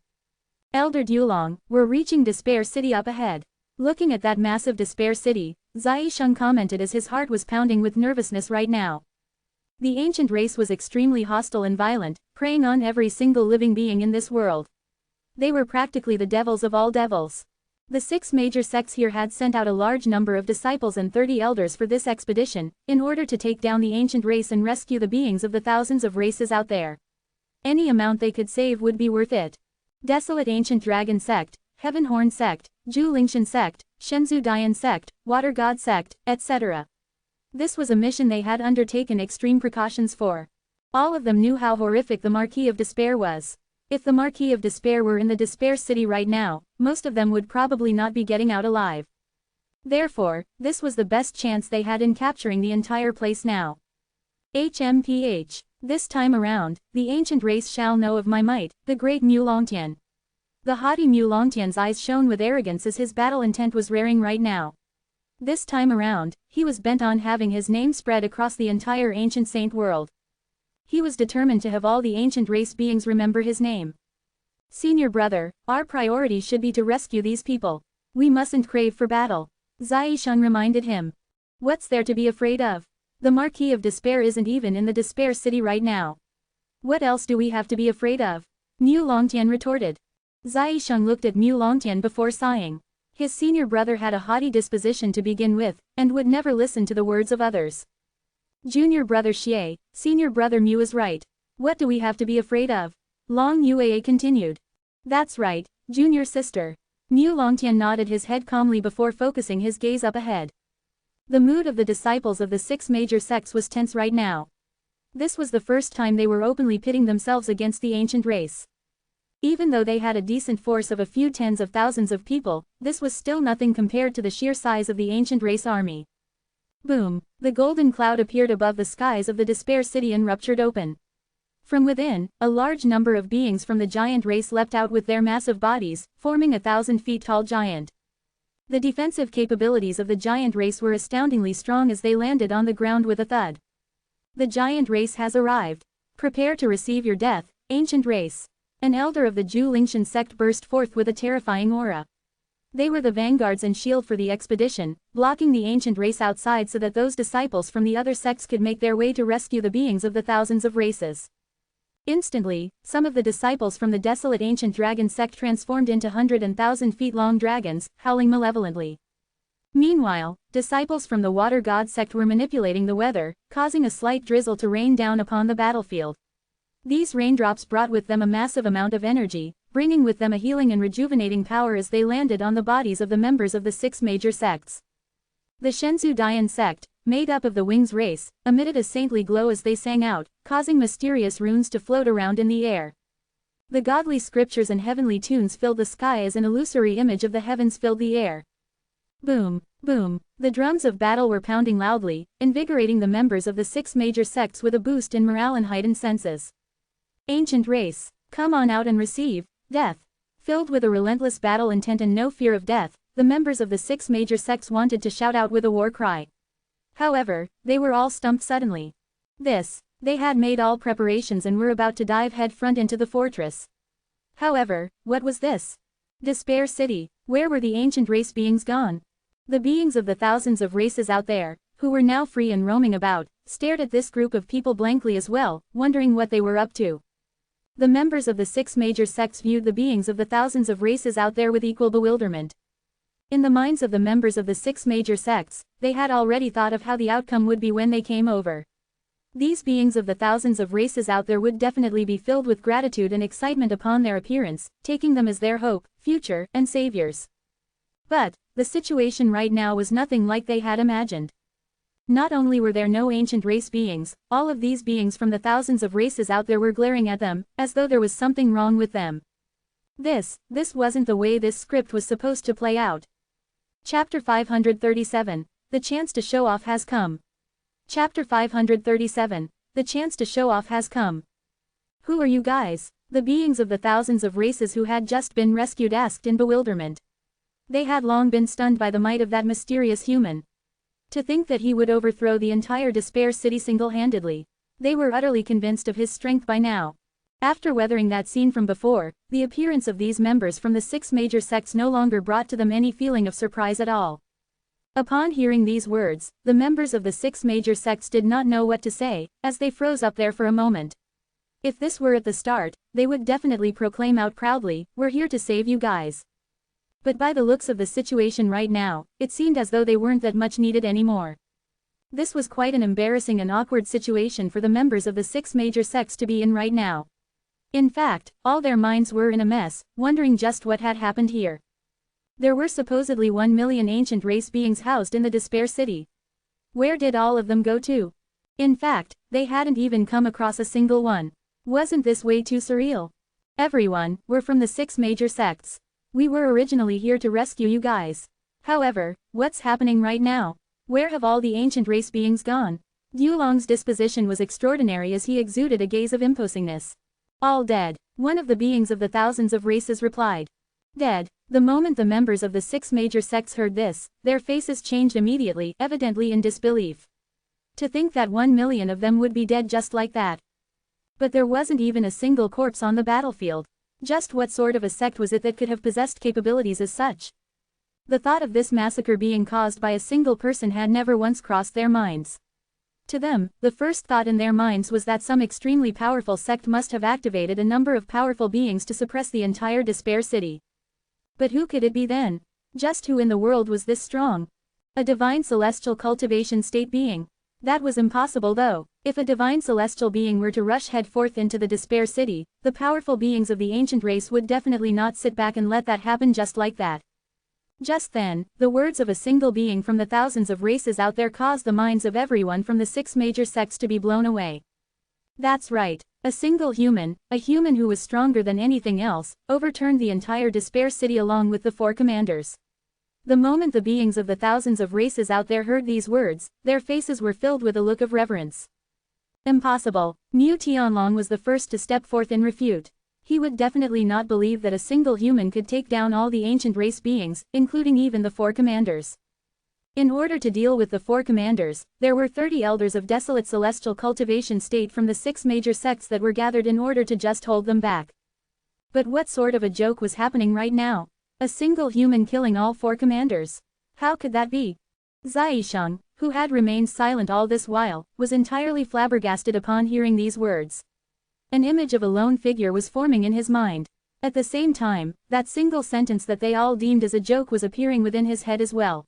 Elder Dulong, we're reaching Despair City up ahead. Looking at that massive Despair City, Zai Sheng commented as his heart was pounding with nervousness right now. The ancient race was extremely hostile and violent, preying on every single living being in this world. They were practically the devils of all devils. The 6 major sects here had sent out a large number of disciples and 30 elders for this expedition, in order to take down the ancient race and rescue the beings of the thousands of races out there. Any amount they could save would be worth it. Desolate Ancient Dragon Sect, Heavenhorn Sect, Zhu Lingshan Sect, Shenzhou Dian Sect, Water God Sect, etc. This was a mission they had undertaken extreme precautions for. All of them knew how horrific the Marquis of Despair was. If the Marquis of Despair were in the Despair City right now, most of them would probably not be getting out alive. Therefore, this was the best chance they had in capturing the entire place now. HMPH. This time around, the ancient race shall know of my might, the great Mu Longtian. The haughty Mu Longtian's eyes shone with arrogance as his battle intent was raring right now. This time around, he was bent on having his name spread across the entire ancient saint world. He was determined to have all the ancient race beings remember his name. Senior brother, our priority should be to rescue these people. We mustn't crave for battle. Zai Sheng reminded him. What's there to be afraid of? The Marquis of Despair isn't even in the Despair City right now. What else do we have to be afraid of? Mu Longtian retorted. Zai Sheng looked at Mu Longtian before sighing. His senior brother had a haughty disposition to begin with, and would never listen to the words of others. Junior brother Xie, senior brother Mu is right. What do we have to be afraid of? Long Yuaa continued. That's right, junior sister. Mu Longtian nodded his head calmly before focusing his gaze up ahead. The mood of the disciples of the 6 major sects was tense right now. This was the first time they were openly pitting themselves against the ancient race. Even though they had a decent force of a few tens of thousands of people, this was still nothing compared to the sheer size of the ancient race army. Boom! The golden cloud appeared above the skies of the Despair City and ruptured open. From within, a large number of beings from the giant race leapt out with their massive bodies, forming a 1,000-feet-tall giant. The defensive capabilities of the giant race were astoundingly strong as they landed on the ground with a thud. The giant race has arrived. Prepare to receive your death, ancient race. An elder of the Zhu Lingshan sect burst forth with a terrifying aura. They were the vanguards and shield for the expedition, blocking the ancient race outside so that those disciples from the other sects could make their way to rescue the beings of the thousands of races. Instantly, some of the disciples from the desolate ancient dragon sect transformed into 100 and 1,000-feet-long dragons, howling malevolently. Meanwhile, disciples from the water god sect were manipulating the weather, causing a slight drizzle to rain down upon the battlefield. These raindrops brought with them a massive amount of energy, bringing with them a healing and rejuvenating power as they landed on the bodies of the members of the 6 major sects. The Shenzhou Dian sect, made up of the Wings race, emitted a saintly glow as they sang out, causing mysterious runes to float around in the air. The godly scriptures and heavenly tunes filled the sky as an illusory image of the heavens filled the air. Boom, boom, the drums of battle were pounding loudly, invigorating the members of the 6 major sects with a boost in morale and heightened senses. Ancient race, come on out and receive death. Filled with a relentless battle intent and no fear of death, the members of the 6 major sects wanted to shout out with a war cry. However, they were all stumped suddenly. They had made all preparations and were about to dive headfront into the fortress. However, what was this? Despair City, where were the ancient race beings gone? The beings of the thousands of races out there, who were now free and roaming about, stared at this group of people blankly as well, wondering what they were up to. The members of the 6 major sects viewed the beings of the thousands of races out there with equal bewilderment. In the minds of the members of the 6 major sects, they had already thought of how the outcome would be when they came over. These beings of the thousands of races out there would definitely be filled with gratitude and excitement upon their appearance, taking them as their hope, future, and saviors. But, the situation right now was nothing like they had imagined. Not only were there no ancient race beings, all of these beings from the thousands of races out there were glaring at them, as though there was something wrong with them. This wasn't the way this script was supposed to play out. Chapter 537, The Chance to Show Off Has Come. Chapter 537, The Chance to Show Off Has Come. Who are you guys? The beings of the thousands of races who had just been rescued asked in bewilderment. They had long been stunned by the might of that mysterious human. To think that he would overthrow the entire Despair City single-handedly. They were utterly convinced of his strength by now. After weathering that scene from before, the appearance of these members from the 6 major sects no longer brought to them any feeling of surprise at all. Upon hearing these words, the members of the 6 major sects did not know what to say, as they froze up there for a moment. If this were at the start, they would definitely proclaim out proudly, "We're here to save you guys." But by the looks of the situation right now, it seemed as though they weren't that much needed anymore. This was quite an embarrassing and awkward situation for the members of the 6 major sects to be in right now. In fact, all their minds were in a mess, wondering just what had happened here. There were supposedly 1 million ancient race beings housed in the Despair City. Where did all of them go to? In fact, they hadn't even come across a single one. Wasn't this way too surreal? Everyone, we're from the 6 major sects. We were originally here to rescue you guys. However, what's happening right now? Where have all the ancient race beings gone? Yulong's disposition was extraordinary as he exuded a gaze of imposingness. All dead, one of the beings of the thousands of races replied. Dead. The moment the members of the 6 major sects heard this, their faces changed immediately, evidently in disbelief. To think that 1 million of them would be dead just like that. But there wasn't even a single corpse on the battlefield. Just what sort of a sect was it that could have possessed capabilities as such? The thought of this massacre being caused by a single person had never once crossed their minds. To them, the first thought in their minds was that some extremely powerful sect must have activated a number of powerful beings to suppress the entire Despair City. But who could it be then? Just who in the world was this strong? A divine celestial cultivation state being. That was impossible though. If a divine celestial being were to rush headforth into the Despair City, the powerful beings of the ancient race would definitely not sit back and let that happen just like that. Just then, the words of a single being from the thousands of races out there caused the minds of everyone from the 6 major sects to be blown away. That's right, a single human, a human who was stronger than anything else, overturned the entire Despair City along with the 4 commanders. The moment the beings of the thousands of races out there heard these words, their faces were filled with a look of reverence. Impossible. Mu Tianlong was the first to step forth in refute. He would definitely not believe that a single human could take down all the ancient race beings, including even the 4 commanders. In order to deal with the 4 commanders, there were 30 elders of desolate celestial cultivation state from the 6 major sects that were gathered in order to just hold them back. But what sort of a joke was happening right now? A single human killing all 4 commanders? How could that be? Zaisheng, who had remained silent all this while, was entirely flabbergasted upon hearing these words. An image of a lone figure was forming in his mind. At the same time, that single sentence that they all deemed as a joke was appearing within his head as well.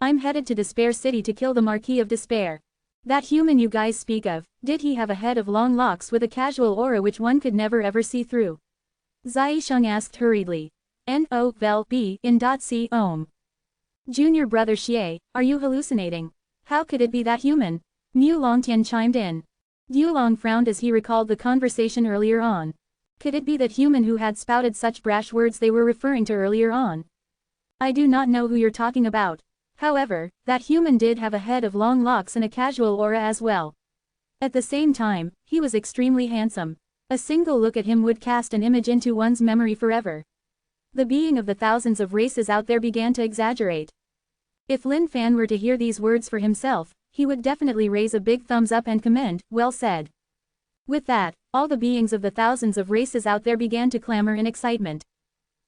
I'm headed to Despair City to kill the Marquis of Despair. That human you guys speak of, did he have a head of long locks with a casual aura which one could never ever see through? Zaisheng asked hurriedly. No, vel, b, in c ohm. Junior brother Xie, are you hallucinating? How could it be that human? Mu Longtian chimed in. Yulong frowned as he recalled the conversation earlier on. Could it be that human who had spouted such brash words they were referring to earlier on? I do not know who you're talking about. However, that human did have a head of long locks and a casual aura as well. At the same time, he was extremely handsome. A single look at him would cast an image into one's memory forever. The being of the thousands of races out there began to exaggerate. If Lin Fan were to hear these words for himself, he would definitely raise a big thumbs up and commend, well said. With that, all the beings of the thousands of races out there began to clamor in excitement.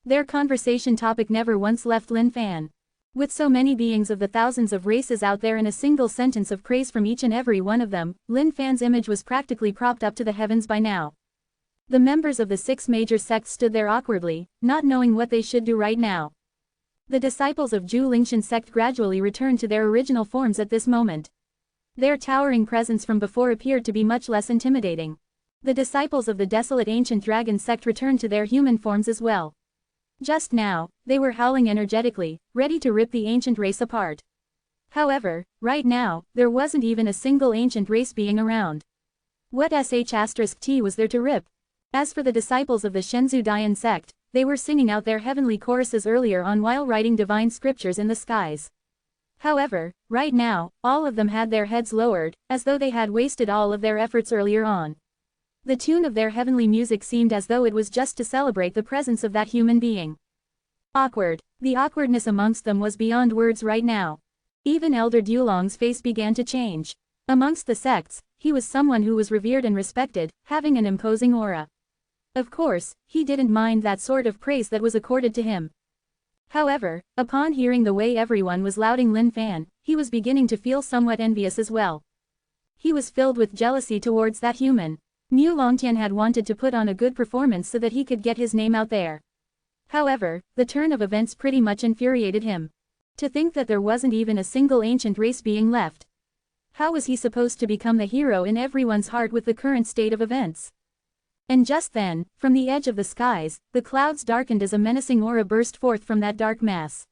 Their conversation topic never once left Lin Fan. With so many beings of the thousands of races out there and a single sentence of praise from each and every one of them, Lin Fan's image was practically propped up to the heavens by now. The members of the 6 major sects stood there awkwardly, not knowing what they should do right now. The disciples of Zhu Lingshan sect gradually returned to their original forms at this moment. Their towering presence from before appeared to be much less intimidating. The disciples of the desolate ancient dragon sect returned to their human forms as well. Just now, they were howling energetically, ready to rip the ancient race apart. However, right now, there wasn't even a single ancient race being around. What sh*t was there to rip? As for the disciples of the Shenzhou Dian sect, they were singing out their heavenly choruses earlier on while writing divine scriptures in the skies. However, right now, all of them had their heads lowered, as though they had wasted all of their efforts earlier on. The tune of their heavenly music seemed as though it was just to celebrate the presence of that human being. Awkward. The awkwardness amongst them was beyond words right now. Even Elder Dulong's face began to change. Amongst the sects, he was someone who was revered and respected, having an imposing aura. Of course, he didn't mind that sort of praise that was accorded to him. However, upon hearing the way everyone was lauding Lin Fan, he was beginning to feel somewhat envious as well. He was filled with jealousy towards that human. Mu Longtian had wanted to put on a good performance so that he could get his name out there. However, the turn of events pretty much infuriated him. To think that there wasn't even a single ancient race being left. How was he supposed to become the hero in everyone's heart with the current state of events? And just then, from the edge of the skies, the clouds darkened as a menacing aura burst forth from that dark mass.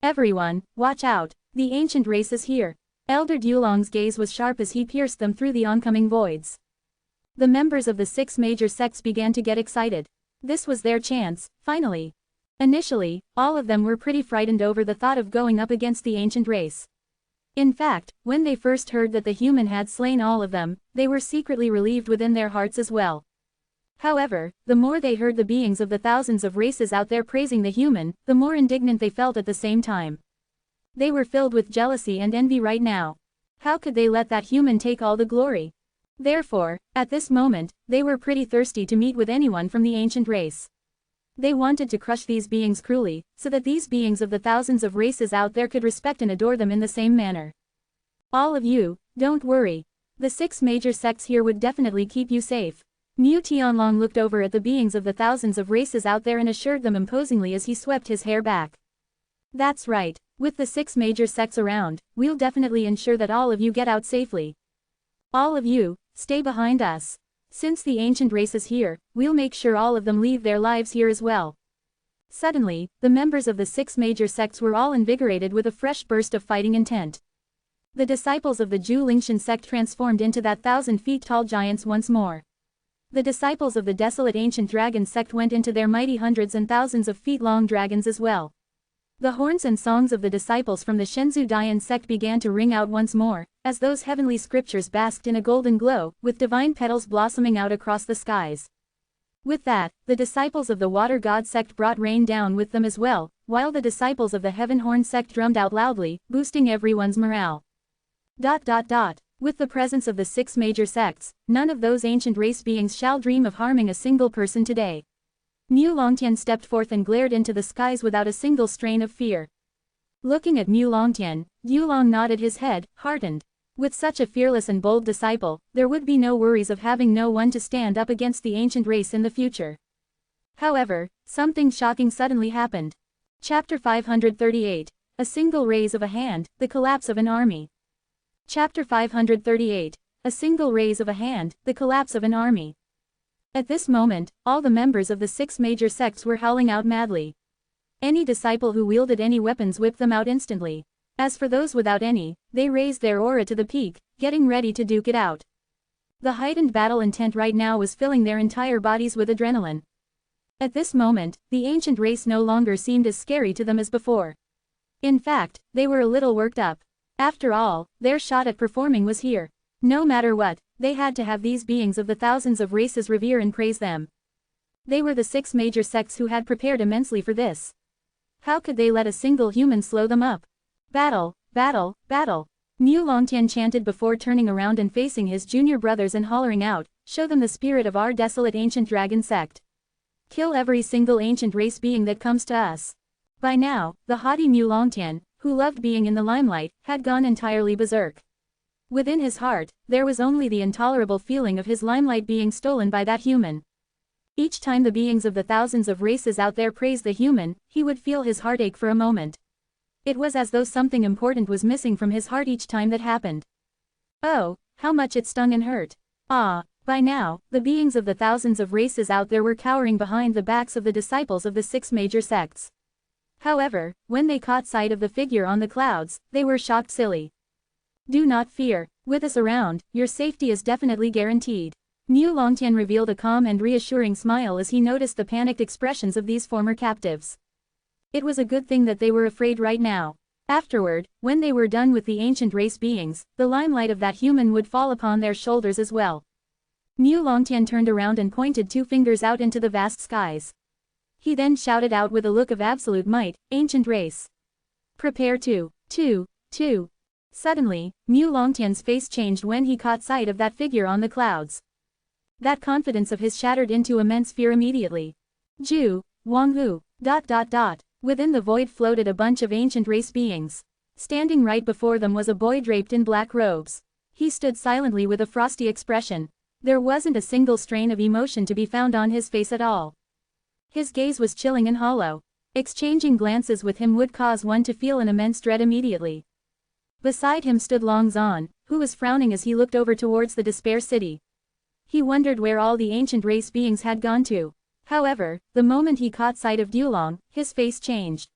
Everyone, watch out, the ancient race is here. Elder Dulong's gaze was sharp as he pierced them through the oncoming voids. The members of the 6 major sects began to get excited. This was their chance, finally. Initially, all of them were pretty frightened over the thought of going up against the ancient race. In fact, when they first heard that the human had slain all of them, they were secretly relieved within their hearts as well. However, the more they heard the beings of the thousands of races out there praising the human, the more indignant they felt at the same time. They were filled with jealousy and envy right now. How could they let that human take all the glory? Therefore, at this moment, they were pretty thirsty to meet with anyone from the ancient race. They wanted to crush these beings cruelly, so that these beings of the thousands of races out there could respect and adore them in the same manner. All of you, don't worry. The 6 major sects here would definitely keep you safe. Mu Tianlong looked over at the beings of the thousands of races out there and assured them imposingly as he swept his hair back. That's right, with the 6 major sects around, we'll definitely ensure that all of you get out safely. All of you, stay behind us. Since the ancient race is here, we'll make sure all of them leave their lives here as well. Suddenly, the members of the 6 major sects were all invigorated with a fresh burst of fighting intent. The disciples of the Zhu Lingshan sect transformed into that 1,000-feet-tall giants once more. The disciples of the desolate ancient dragon sect went into their mighty hundreds and thousands of feet-long dragons as well. The horns and songs of the disciples from the Shenzhou Dian sect began to ring out once more, as those heavenly scriptures basked in a golden glow, with divine petals blossoming out across the skies. With that, the disciples of the Water God sect brought rain down with them as well, while the disciples of the Heaven Horn sect drummed out loudly, boosting everyone's morale. With the presence of the 6 major sects, none of those ancient race beings shall dream of harming a single person today. Mu Longtian stepped forth and glared into the skies without a single strain of fear. Looking at Mu Longtian, Dulong nodded his head, heartened. With such a fearless and bold disciple, there would be no worries of having no one to stand up against the ancient race in the future. However, something shocking suddenly happened. Chapter 538. A single raise of a hand, the collapse of an army. Chapter 538. A single raise of a hand, the collapse of an army. At this moment, all the members of the 6 major sects were howling out madly. Any disciple who wielded any weapons whipped them out instantly. As for those without any, they raised their aura to the peak, getting ready to duke it out. The heightened battle intent right now was filling their entire bodies with adrenaline. At this moment, the ancient race no longer seemed as scary to them as before. In fact, they were a little worked up. After all, their shot at performing was here. No matter what, they had to have these beings of the thousands of races revere and praise them. They were the 6 major sects who had prepared immensely for this. How could they let a single human slow them up? Battle, battle, battle. Mu Longtian chanted before turning around and facing his junior brothers and hollering out, show them the spirit of our desolate ancient dragon sect. Kill every single ancient race being that comes to us. By now, the haughty Mu Longtian, who loved being in the limelight, had gone entirely berserk. Within his heart, there was only the intolerable feeling of his limelight being stolen by that human. Each time the beings of the thousands of races out there praised the human, he would feel his heart ache for a moment. It was as though something important was missing from his heart each time that happened. Oh, how much it stung and hurt. Ah, by now, the beings of the thousands of races out there were cowering behind the backs of the disciples of the 6 major sects. However, when they caught sight of the figure on the clouds, they were shocked silly. Do not fear, with us around, your safety is definitely guaranteed. Mu Longtian revealed a calm and reassuring smile as he noticed the panicked expressions of these former captives. It was a good thing that they were afraid right now. Afterward, when they were done with the ancient race beings, the limelight of that human would fall upon their shoulders as well. Mu Longtian turned around and pointed 2 fingers out into the vast skies. He then shouted out with a look of absolute might, "Ancient race. Prepare to. Suddenly, Mu Longtian's face changed when he caught sight of that figure on the clouds. That confidence of his shattered into immense fear immediately. Ju, Wang Hu, ... Within the void floated a bunch of ancient race beings. Standing right before them was a boy draped in black robes. He stood silently with a frosty expression. There wasn't a single strain of emotion to be found on his face at all. His gaze was chilling and hollow. Exchanging glances with him would cause one to feel an immense dread immediately. Beside him stood Long Zan, who was frowning as he looked over towards the Despair City. He wondered where all the ancient race beings had gone to. However, the moment he caught sight of Dulong, his face changed.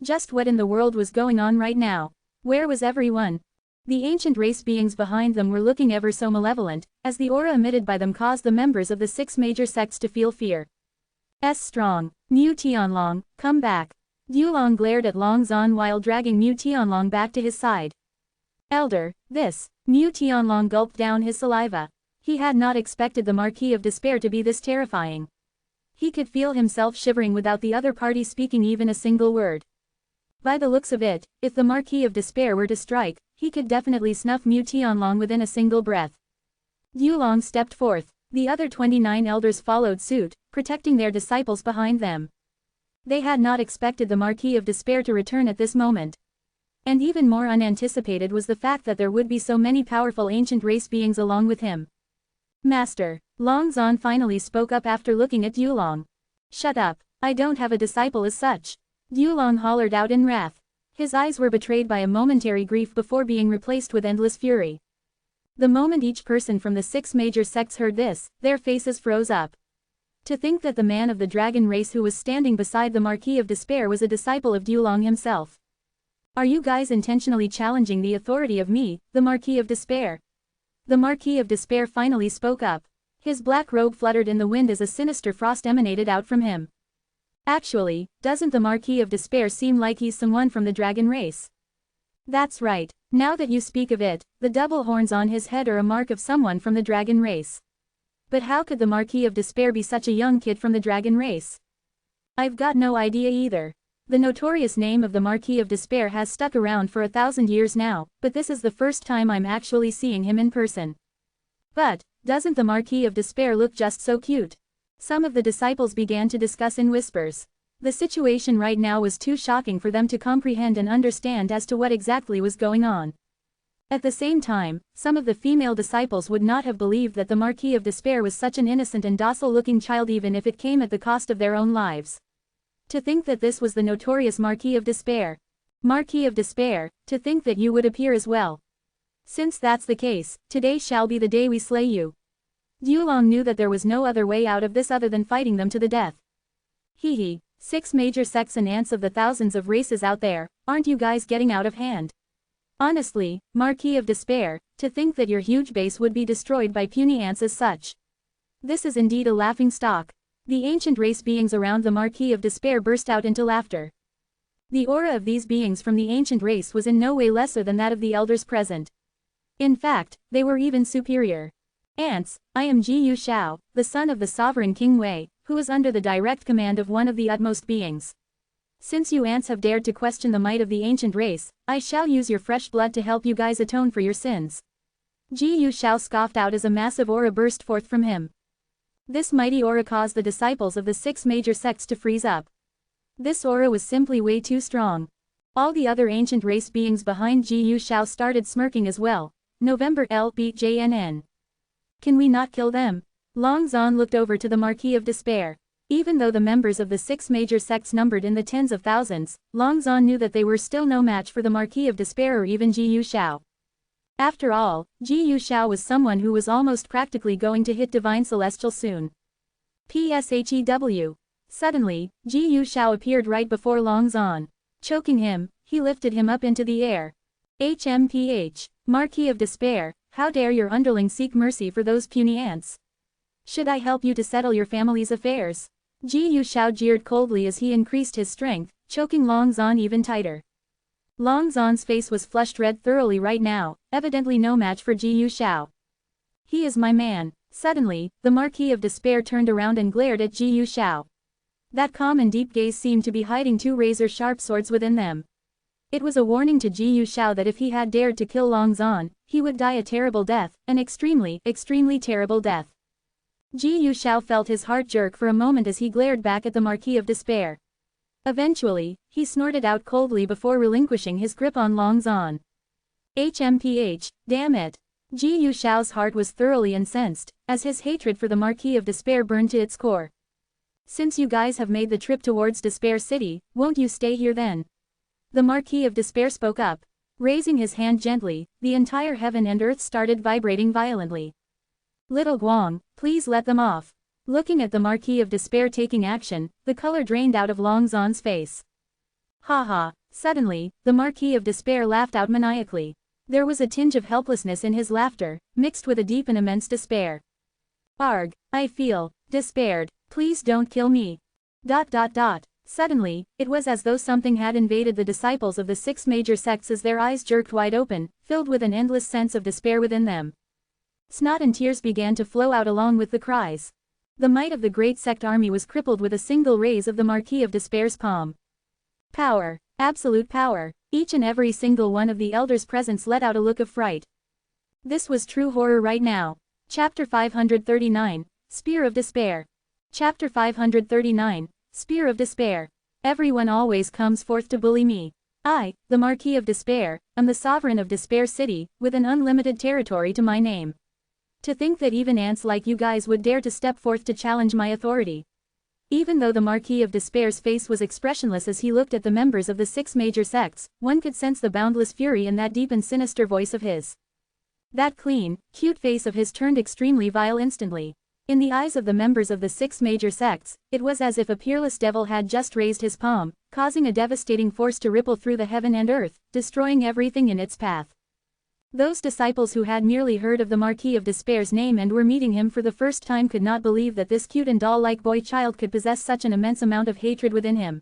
Just what in the world was going on right now? Where was everyone? The ancient race beings behind them were looking ever so malevolent, as the aura emitted by them caused the members of the 6 major sects to feel fear. Strong. Mu Tianlong, come back. Dulong glared at Long Zan while dragging Mu Tianlong back to his side. Elder, this. Mu Tianlong gulped down his saliva. He had not expected the Marquis of Despair to be this terrifying. He could feel himself shivering without the other party speaking even a single word. By the looks of it, if the Marquis of Despair were to strike, he could definitely snuff Mu Tianlong within a single breath. Dulong stepped forth. The other 29 elders followed suit, protecting their disciples behind them. They had not expected the Marquis of Despair to return at this moment. And even more unanticipated was the fact that there would be so many powerful ancient race beings along with him. Master, Long Zan finally spoke up after looking at Dulong. Shut up, I don't have a disciple as such. Dulong hollered out in wrath. His eyes were betrayed by a momentary grief before being replaced with endless fury. The moment each person from the 6 major sects heard this, their faces froze up. To think that the man of the dragon race who was standing beside the Marquis of Despair was a disciple of Dulong himself. Are you guys intentionally challenging the authority of me, the Marquis of Despair? The Marquis of Despair finally spoke up. His black robe fluttered in the wind as a sinister frost emanated out from him. Actually, doesn't the Marquis of Despair seem like he's someone from the dragon race? That's right, now that you speak of it, the double horns on his head are a mark of someone from the dragon race. But how could the Marquis of Despair be such a young kid from the dragon race? I've got no idea either. The notorious name of the Marquis of Despair has stuck around for 1,000 years now, but this is the first time I'm actually seeing him in person. But, doesn't the Marquis of Despair look just so cute? Some of the disciples began to discuss in whispers. The situation right now was too shocking for them to comprehend and understand as to what exactly was going on. At the same time, some of the female disciples would not have believed that the Marquis of Despair was such an innocent and docile-looking child even if it came at the cost of their own lives. To think that this was the notorious Marquis of Despair. Marquis of Despair, to think that you would appear as well. Since that's the case, today shall be the day we slay you. Dulong knew that there was no other way out of this other than fighting them to the death. Hee. 6 major sects and ants of the thousands of races out there, aren't you guys getting out of hand? Honestly, Marquis of Despair, to think that your huge base would be destroyed by puny ants as such. This is indeed a laughing stock. The ancient race beings around the Marquis of Despair burst out into laughter. The aura of these beings from the ancient race was in no way lesser than that of the elders present. In fact, they were even superior. Ants, I am Ji Yu Shao, the son of the sovereign King Wei, who is under the direct command of one of the utmost beings. Since you ants have dared to question the might of the ancient race, I shall use your fresh blood to help you guys atone for your sins. Ji Yu Shao scoffed out as a massive aura burst forth from him. This mighty aura caused the disciples of the 6 major sects to freeze up. This aura was simply way too strong. All the other ancient race beings behind Ji Yu Shao started smirking as well. November LBJNN. Can we not kill them? Long Zan looked over to the Marquis of Despair. Even though the members of the 6 major sects numbered in the tens of thousands, Long Zan knew that they were still no match for the Marquis of Despair or even Ji Yu Xiao. After all, Ji Yu Xiao was someone who was almost practically going to hit Divine Celestial soon. PSHEW. Suddenly, Ji Yu Xiao appeared right before Long Zan. Choking him, he lifted him up into the air. HMPH. Marquis of Despair, how dare your underling seek mercy for those puny ants? Should I help you to settle your family's affairs? Ji Yu Xiao jeered coldly as he increased his strength, choking Long Zan even tighter. Long Zan's face was flushed red thoroughly right now, evidently no match for Ji Yu Xiao. He is my man. Suddenly, the Marquis of Despair turned around and glared at Ji Yu Xiao. That calm and deep gaze seemed to be hiding two razor-sharp swords within them. It was a warning to Ji Yu Xiao that if he had dared to kill Long Zan, he would die a terrible death, an extremely, extremely terrible death. Ji Yu Xiao felt his heart jerk for a moment as he glared back at the Marquis of Despair. Eventually, he snorted out coldly before relinquishing his grip on Long Zan. HMPH, damn it. Ji Yu Xiao's heart was thoroughly incensed, as his hatred for the Marquis of Despair burned to its core. Since you guys have made the trip towards Despair City, won't you stay here then? The Marquis of Despair spoke up. Raising his hand gently, the entire heaven and earth started vibrating violently. Little Guang, please let them off. Looking at the Marquis of Despair taking action, the color drained out of Long Zan's face. Ha ha. Suddenly, the Marquis of Despair laughed out maniacally. There was a tinge of helplessness in his laughter, mixed with a deep and immense despair. Arg, I feel despaired. Please don't kill me. ... Suddenly, it was as though something had invaded the disciples of the 6 major sects as their eyes jerked wide open, filled with an endless sense of despair within them. Snot and tears began to flow out along with the cries. The might of the great sect army was crippled with a single raise of the Marquis of Despair's palm. Power. Absolute power. Each and every single one of the elders' presence let out a look of fright. This was true horror right now. Chapter 539, Spear of Despair. Chapter 539, Spear of Despair. Everyone always comes forth to bully me. I, the Marquis of Despair, am the sovereign of Despair City, with an unlimited territory to my name. To think that even ants like you guys would dare to step forth to challenge my authority. Even though the Marquis of Despair's face was expressionless as he looked at the members of the 6 major sects, one could sense the boundless fury in that deep and sinister voice of his. That clean, cute face of his turned extremely vile instantly. In the eyes of the members of the 6 major sects, it was as if a peerless devil had just raised his palm, causing a devastating force to ripple through the heaven and earth, destroying everything in its path. Those disciples who had merely heard of the Marquis of Despair's name and were meeting him for the first time could not believe that this cute and doll-like boy child could possess such an immense amount of hatred within him.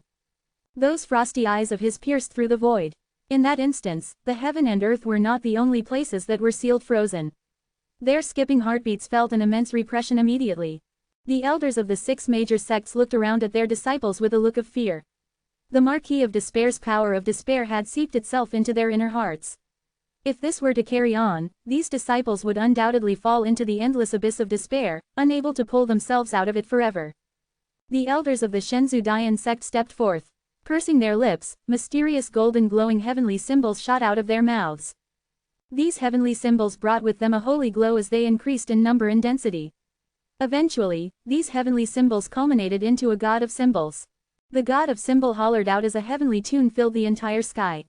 Those frosty eyes of his pierced through the void. In that instance, the heaven and earth were not the only places that were sealed frozen. Their skipping heartbeats felt an immense repression immediately. The elders of the 6 major sects looked around at their disciples with a look of fear. The Marquis of Despair's power of despair had seeped itself into their inner hearts. If this were to carry on, these disciples would undoubtedly fall into the endless abyss of despair, unable to pull themselves out of it forever. The elders of the Shenzhou Dian sect stepped forth. Pursing their lips, mysterious golden glowing heavenly symbols shot out of their mouths. These heavenly symbols brought with them a holy glow as they increased in number and density. Eventually, these heavenly symbols culminated into a god of symbols. The god of symbol hollered out as a heavenly tune filled the entire sky.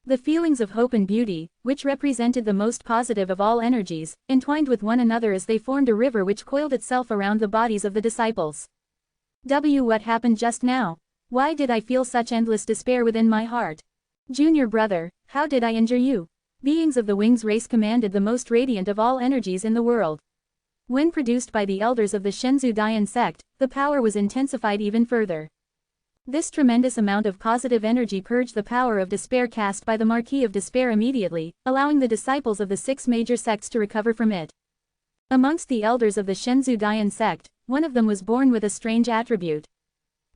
The feelings of hope and beauty, which represented the most positive of all energies, entwined with one another as they formed a river which coiled itself around the bodies of the disciples. What happened just now? Why did I feel such endless despair within my heart? Junior brother, how did I injure you? Beings of the Wings race commanded the most radiant of all energies in the world. When produced by the elders of the Shenzhou Dian sect, the power was intensified even further. This tremendous amount of positive energy purged the power of despair cast by the Marquis of Despair immediately, allowing the disciples of the 6 major sects to recover from it. Amongst the elders of the Shenzhou Dian sect, one of them was born with a strange attribute.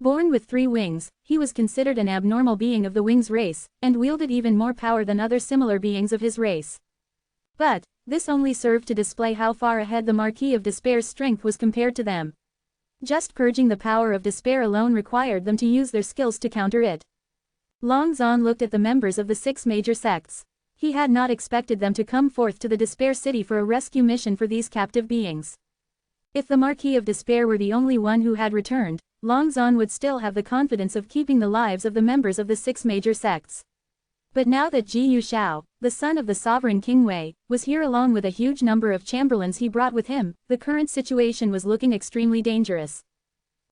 Born with 3 wings, he was considered an abnormal being of the Wings race, and wielded even more power than other similar beings of his race. But, this only served to display how far ahead the Marquis of Despair's strength was compared to them. Just purging the power of despair alone required them to use their skills to counter it. Long Zan looked at the members of the 6 major sects. He had not expected them to come forth to the Despair City for a rescue mission for these captive beings. If the Marquis of Despair were the only one who had returned, Long Zhan would still have the confidence of keeping the lives of the members of the 6 major sects. But now that Ji Yushao, the son of the sovereign King Wei, was here along with a huge number of chamberlains he brought with him, the current situation was looking extremely dangerous.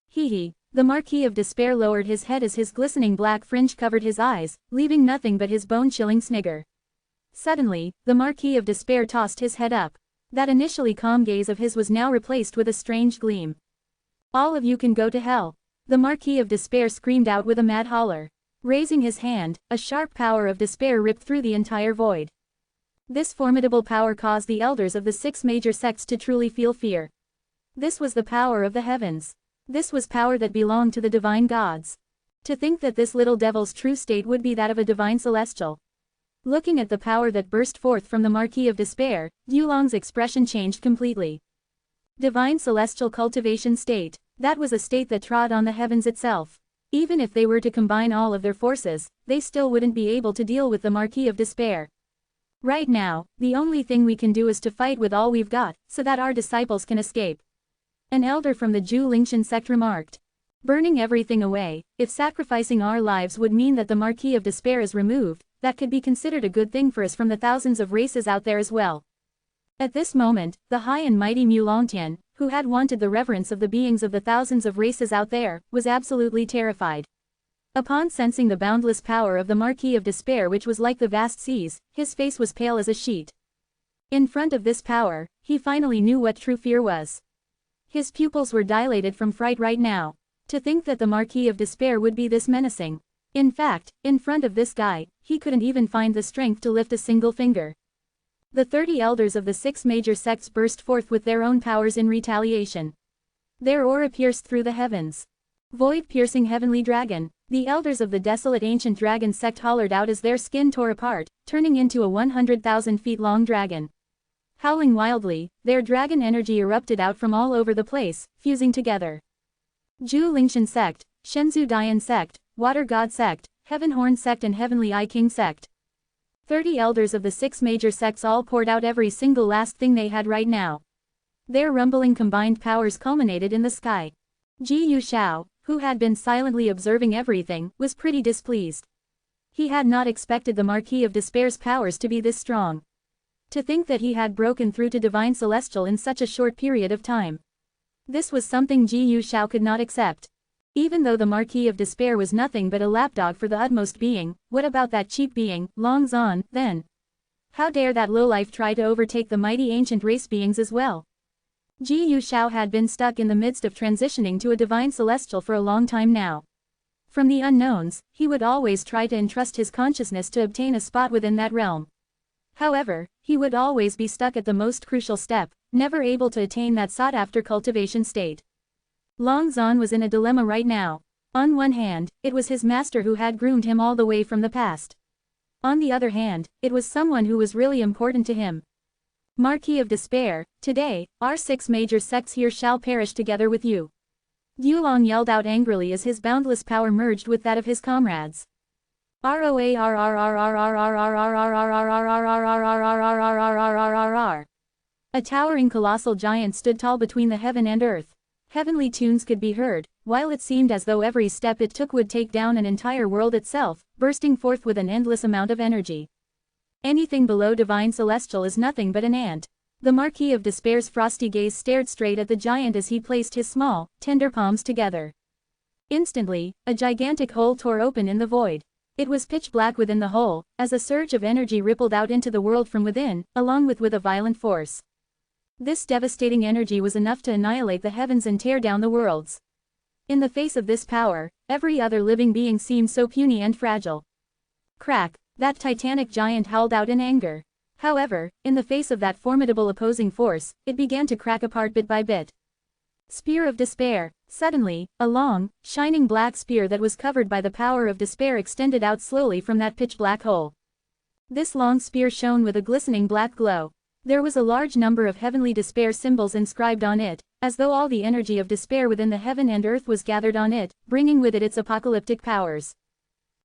Hee. The Marquis of Despair lowered his head as his glistening black fringe covered his eyes, leaving nothing but his bone-chilling snigger. Suddenly, the Marquis of Despair tossed his head up. That initially calm gaze of his was now replaced with a strange gleam. All of you can go to hell. The Marquis of Despair screamed out with a mad holler. Raising his hand, a sharp power of despair ripped through the entire void. This formidable power caused the elders of the 6 major sects to truly feel fear. This was the power of the heavens. This was power that belonged to the divine gods. To think that this little devil's true state would be that of a divine celestial. Looking at the power that burst forth from the Marquis of Despair, Yulong's expression changed completely. Divine celestial cultivation state, that was a state that trod on the heavens itself. Even if they were to combine all of their forces, they still wouldn't be able to deal with the Marquis of Despair. Right now, the only thing we can do is to fight with all we've got, so that our disciples can escape. An elder from the Zhu Lingshan sect remarked. Burning everything away, if sacrificing our lives would mean that the Marquis of Despair is removed, that could be considered a good thing for us from the thousands of races out there as well. At this moment, the high and mighty Mu Longtian, who had wanted the reverence of the beings of the thousands of races out there, was absolutely terrified. Upon sensing the boundless power of the Marquis of Despair, which was like the vast seas, his face was pale as a sheet. In front of this power, he finally knew what true fear was. His pupils were dilated from fright right now. To think that the Marquis of Despair would be this menacing. In fact, in front of this guy, he couldn't even find the strength to lift a single finger. The 30 elders of the 6 major sects burst forth with their own powers in retaliation. Their aura pierced through the heavens. Void-piercing heavenly dragon, the elders of the desolate ancient dragon sect hollered out as their skin tore apart, turning into a 100,000 feet long dragon. Howling wildly, their dragon energy erupted out from all over the place, fusing together. Zhu Lingshan sect, Shenzhou Dian sect, Water God sect, Heaven Horn sect and Heavenly Eye King sect. 30 elders of the 6 major sects all poured out every single last thing they had right now. Their rumbling combined powers culminated in the sky. Ji Yushao, who had been silently observing everything, was pretty displeased. He had not expected the Marquis of Despair's powers to be this strong. To think that he had broken through to Divine Celestial in such a short period of time. This was something Ji Yushao could not accept. Even though the Marquis of Despair was nothing but a lapdog for the utmost being, what about that cheap being, Long Zhan, then? How dare that lowlife try to overtake the mighty ancient race beings as well? Ji Yushao had been stuck in the midst of transitioning to a Divine Celestial for a long time now. From the unknowns, he would always try to entrust his consciousness to obtain a spot within that realm. However, he would always be stuck at the most crucial step, never able to attain that sought-after cultivation state. Long Zhan was in a dilemma right now. On one hand, it was his master who had groomed him all the way from the past. On the other hand, it was someone who was really important to him. Marquis of Despair, today, our 6 major sects here shall perish together with you. Yulong yelled out angrily as his boundless power merged with that of his comrades. A towering colossal giant stood tall between the heaven and earth. Heavenly tunes could be heard, while it seemed as though every step it took would take down an entire world itself, bursting forth with an endless amount of energy. Anything below Divine Celestial is nothing but an ant. The Marquis of Despair's frosty gaze stared straight at the giant as he placed his small, tender palms together. Instantly, a gigantic hole tore open in the void. It was pitch black within the hole, as a surge of energy rippled out into the world from within, along with a violent force. This devastating energy was enough to annihilate the heavens and tear down the worlds. In the face of this power, every other living being seemed so puny and fragile. Crack, that titanic giant howled out in anger. However, in the face of that formidable opposing force, it began to crack apart bit by bit. Spear of Despair. Suddenly, a long, shining black spear that was covered by the power of despair extended out slowly from that pitch-black hole. This long spear shone with a glistening black glow. There was a large number of heavenly despair symbols inscribed on it, as though all the energy of despair within the heaven and earth was gathered on it, bringing with it its apocalyptic powers.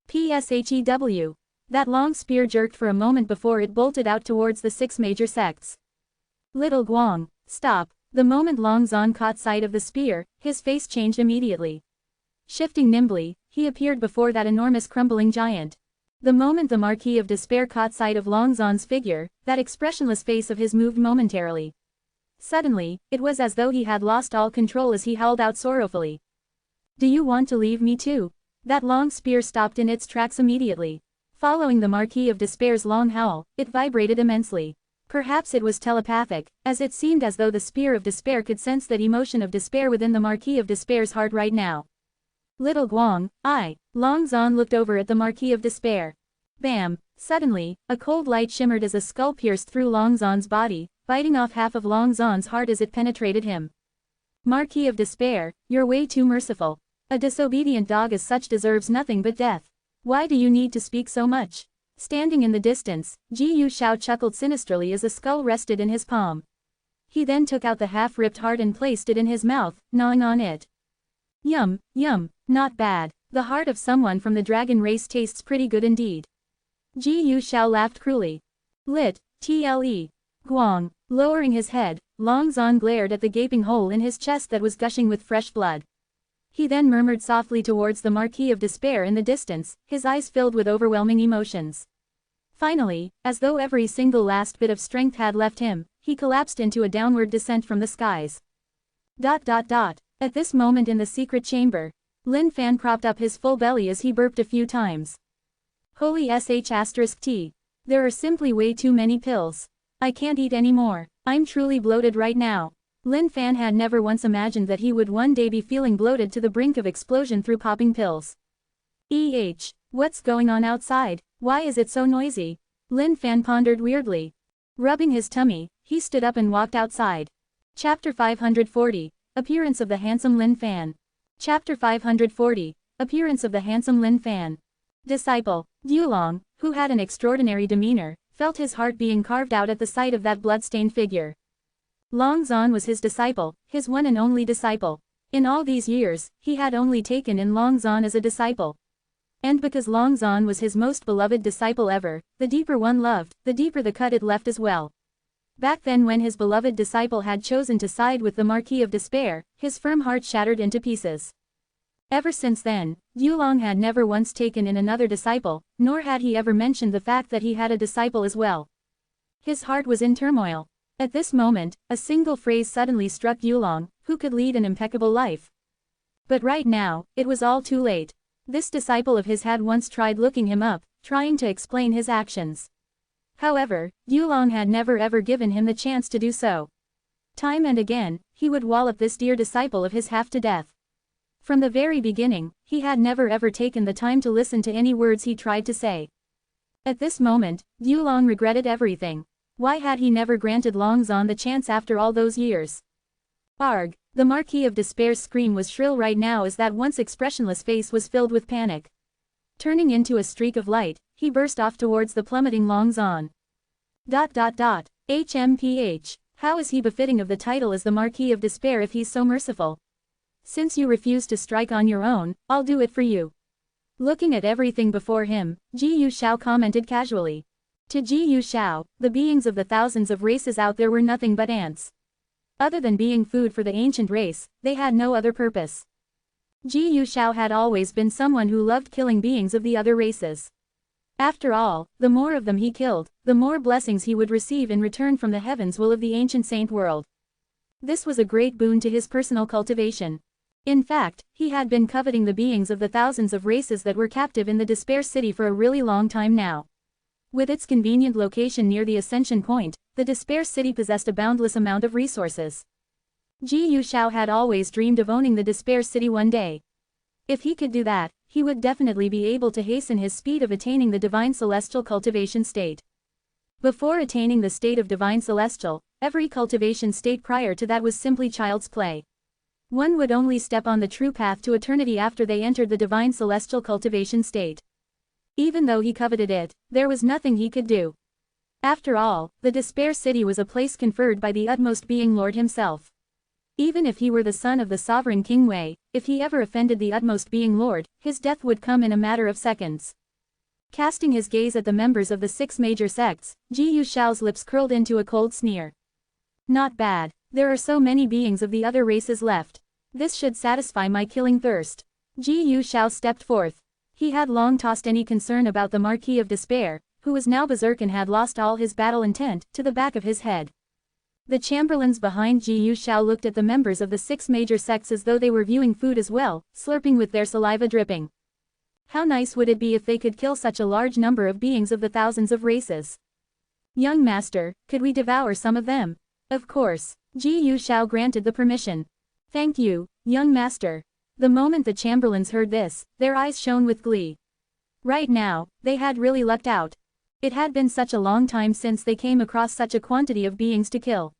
PSHEW. That long spear jerked for a moment before it bolted out towards the 6 major sects. Little Guang, stop. The moment Long Zon caught sight of the spear, his face changed immediately. Shifting nimbly, he appeared before that enormous crumbling giant. The moment the Marquis of Despair caught sight of Long Zon's figure, that expressionless face of his moved momentarily. Suddenly, it was as though he had lost all control as he howled out sorrowfully. "Do you want to leave me too?" That long spear stopped in its tracks immediately. Following the Marquis of Despair's long howl, it vibrated immensely. Perhaps it was telepathic, as it seemed as though the spear of despair could sense that emotion of despair within the Marquis of Despair's heart right now. "Little Guang, Long Zon looked over at the Marquis of Despair. Bam! Suddenly, a cold light shimmered as a skull pierced through Long Zon's body, biting off half of Long Zon's heart as it penetrated him. "Marquis of Despair, you're way too merciful. A disobedient dog as such deserves nothing but death. Why do you need to speak so much?" Standing in the distance, Ji Yu Shao chuckled sinisterly as a skull rested in his palm. He then took out the half-ripped heart and placed it in his mouth, gnawing on it. Yum, not bad. The heart of someone from the dragon race tastes pretty good indeed. Ji Yu Shao laughed cruelly. Tle. Guang. Lowering his head, Long Zon glared at the gaping hole in his chest that was gushing with fresh blood. He then murmured softly towards the Marquis of Despair in the distance, his eyes filled with overwhelming emotions. Finally, as though every single last bit of strength had left him, he collapsed into a downward descent from the skies. At this moment in the secret chamber, Lin Fan propped up his full belly as he burped a few times. Holy sh*t. There are simply way too many pills. I can't eat anymore. I'm truly bloated right now. Lin Fan had never once imagined that he would one day be feeling bloated to the brink of explosion through popping pills. What's going on outside? Why is it so noisy? Lin Fan pondered weirdly. Rubbing his tummy, he stood up and walked outside. Chapter 540. Appearance of the handsome Lin Fan. Chapter 540. Appearance of the handsome Lin Fan. Disciple. Yulong, who had an extraordinary demeanor, felt his heart being carved out at the sight of that blood-stained figure. Long Zon was his disciple, his one and only disciple. In all these years, he had only taken in Long Zon as a disciple. And because Long Zon was his most beloved disciple ever, the deeper one loved, the deeper the cut it left as well. Back then when his beloved disciple had chosen to side with the Marquis of Despair, his firm heart shattered into pieces. Ever since then, Yulong had never once taken in another disciple, nor had he ever mentioned the fact that he had a disciple as well. His heart was in turmoil. At this moment, a single phrase suddenly struck Yulong, who could lead an impeccable life. But right now, it was all too late. This disciple of his had once tried looking him up, trying to explain his actions. However, Yulong had never ever given him the chance to do so. Time and again, he would wallop this dear disciple of his half to death. From the very beginning, he had never ever taken the time to listen to any words he tried to say. At this moment, Yulong regretted everything. Why had he never granted Long Zon the chance after all those years? Arg! The Marquis of Despair's scream was shrill right now as that once expressionless face was filled with panic. Turning into a streak of light, he burst off towards the plummeting Long Zon. HMPH. How is he befitting of the title as the Marquis of Despair if he's so merciful? Since you refuse to strike on your own, I'll do it for you. Looking at everything before him, Ji Yu Shao commented casually. To Ji Yu Shao, the beings of the thousands of races out there were nothing but ants. Other than being food for the ancient race, they had no other purpose. Ji Yu Shao had always been someone who loved killing beings of the other races. After all, the more of them he killed, the more blessings he would receive in return from the heavens will of the ancient saint world. This was a great boon to his personal cultivation. In fact, he had been coveting the beings of the thousands of races that were captive in the Despair City for a really long time now. With its convenient location near the Ascension Point, the Despair City possessed a boundless amount of resources. Ji Yu Shao had always dreamed of owning the Despair City one day. If he could do that, he would definitely be able to hasten his speed of attaining the Divine Celestial cultivation state. Before attaining the state of Divine Celestial, every cultivation state prior to that was simply child's play. One would only step on the true path to eternity after they entered the Divine Celestial cultivation state. Even though he coveted it, there was nothing he could do. After all, the Despair City was a place conferred by the utmost being Lord himself. Even if he were the son of the sovereign King Wei, if he ever offended the utmost being Lord, his death would come in a matter of seconds. Casting his gaze at the members of the 6 major sects, Ji Yu Shao's lips curled into a cold sneer. Not bad. There are so many beings of the other races left. This should satisfy my killing thirst. Ji Yu Shao stepped forth. He had long tossed any concern about the Marquis of Despair, who was now berserk and had lost all his battle intent, to the back of his head. The chamberlains behind Ji Yu Shao looked at the members of the 6 major sects as though they were viewing food as well, slurping with their saliva dripping. How nice would it be if they could kill such a large number of beings of the thousands of races? Young master, could we devour some of them? Of course. Ji Yu Shao granted the permission. Thank you, young master. The moment the chamberlains heard this, their eyes shone with glee. Right now, they had really lucked out. It had been such a long time since they came across such a quantity of beings to kill.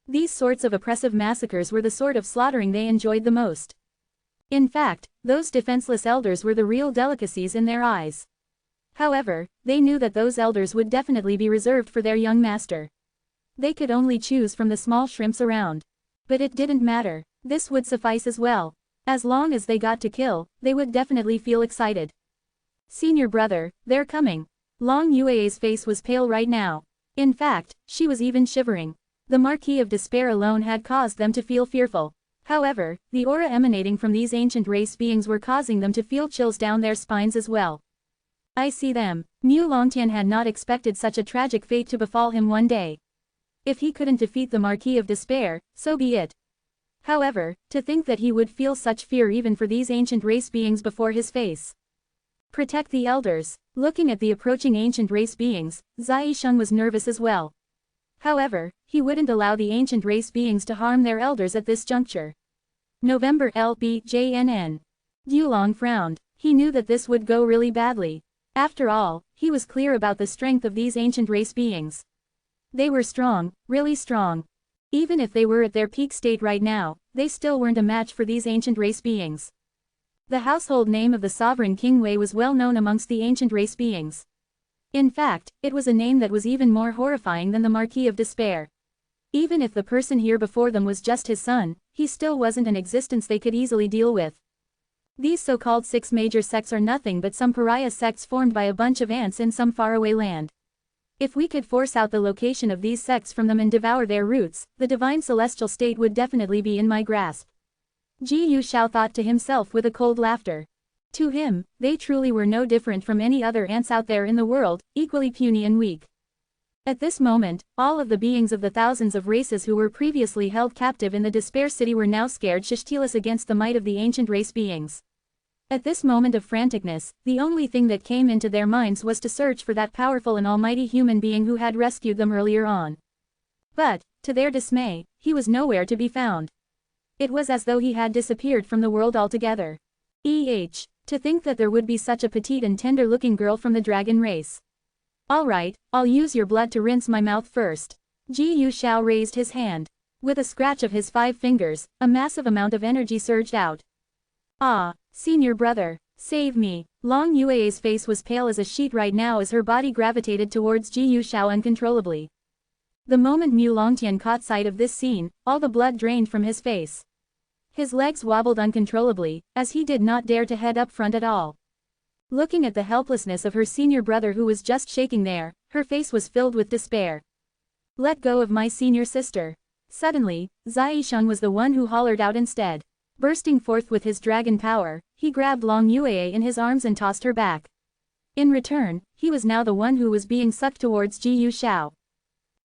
These sorts of oppressive massacres were the sort of slaughtering they enjoyed the most. In fact, those defenseless elders were the real delicacies in their eyes. However, they knew that those elders would definitely be reserved for their young master. They could only choose from the small shrimps around. But it didn't matter, this would suffice as well. As long as they got to kill, they would definitely feel excited. Senior brother, they're coming. Long Yue's face was pale right now. In fact, she was even shivering. The Marquis of Despair alone had caused them to feel fearful. However, the aura emanating from these ancient race beings were causing them to feel chills down their spines as well. I see them. Mu Longtian had not expected such a tragic fate to befall him one day. If he couldn't defeat the Marquis of Despair, so be it. However, to think that he would feel such fear even for these ancient race beings before his face. Protect the elders. Looking at the approaching ancient race beings, Zai Sheng was nervous as well. However, he wouldn't allow the ancient race beings to harm their elders at this juncture. November LBJNN. Yulong frowned. He knew that this would go really badly. After all, he was clear about the strength of these ancient race beings. They were strong, really strong. Even if they were at their peak state right now, they still weren't a match for these ancient race beings. The household name of the sovereign King Wei was well known amongst the ancient race beings. In fact, it was a name that was even more horrifying than the Marquis of Despair. Even if the person here before them was just his son, he still wasn't an existence they could easily deal with. These so-called 6 major sects are nothing but some pariah sects formed by a bunch of ants in some faraway land. If we could force out the location of these sects from them and devour their roots, the divine celestial state would definitely be in my grasp. Ji Yu Shao thought to himself with a cold laughter. To him, they truly were no different from any other ants out there in the world, equally puny and weak. At this moment, all of the beings of the thousands of races who were previously held captive in the Despair City were now scared shitless against the might of the ancient race beings. At this moment of franticness, the only thing that came into their minds was to search for that powerful and almighty human being who had rescued them earlier on. But, to their dismay, he was nowhere to be found. It was as though he had disappeared from the world altogether. To think that there would be such a petite and tender-looking girl from the dragon race. Alright, I'll use your blood to rinse my mouth first. Ji Yu Shao raised his hand. With a scratch of his 5 fingers, a massive amount of energy surged out. Ah, senior brother, save me. Long Yue's face was pale as a sheet right now as her body gravitated towards Ji Yu Shao uncontrollably. The moment Mu Longtian caught sight of this scene, all the blood drained from his face. His legs wobbled uncontrollably, as he did not dare to head up front at all. Looking at the helplessness of her senior brother who was just shaking there, her face was filled with despair. Let go of my senior sister. Suddenly, Zai Sheng was the one who hollered out instead. Bursting forth with his dragon power, he grabbed Long Yue in his arms and tossed her back. In return, he was now the one who was being sucked towards Ji Yu Shao.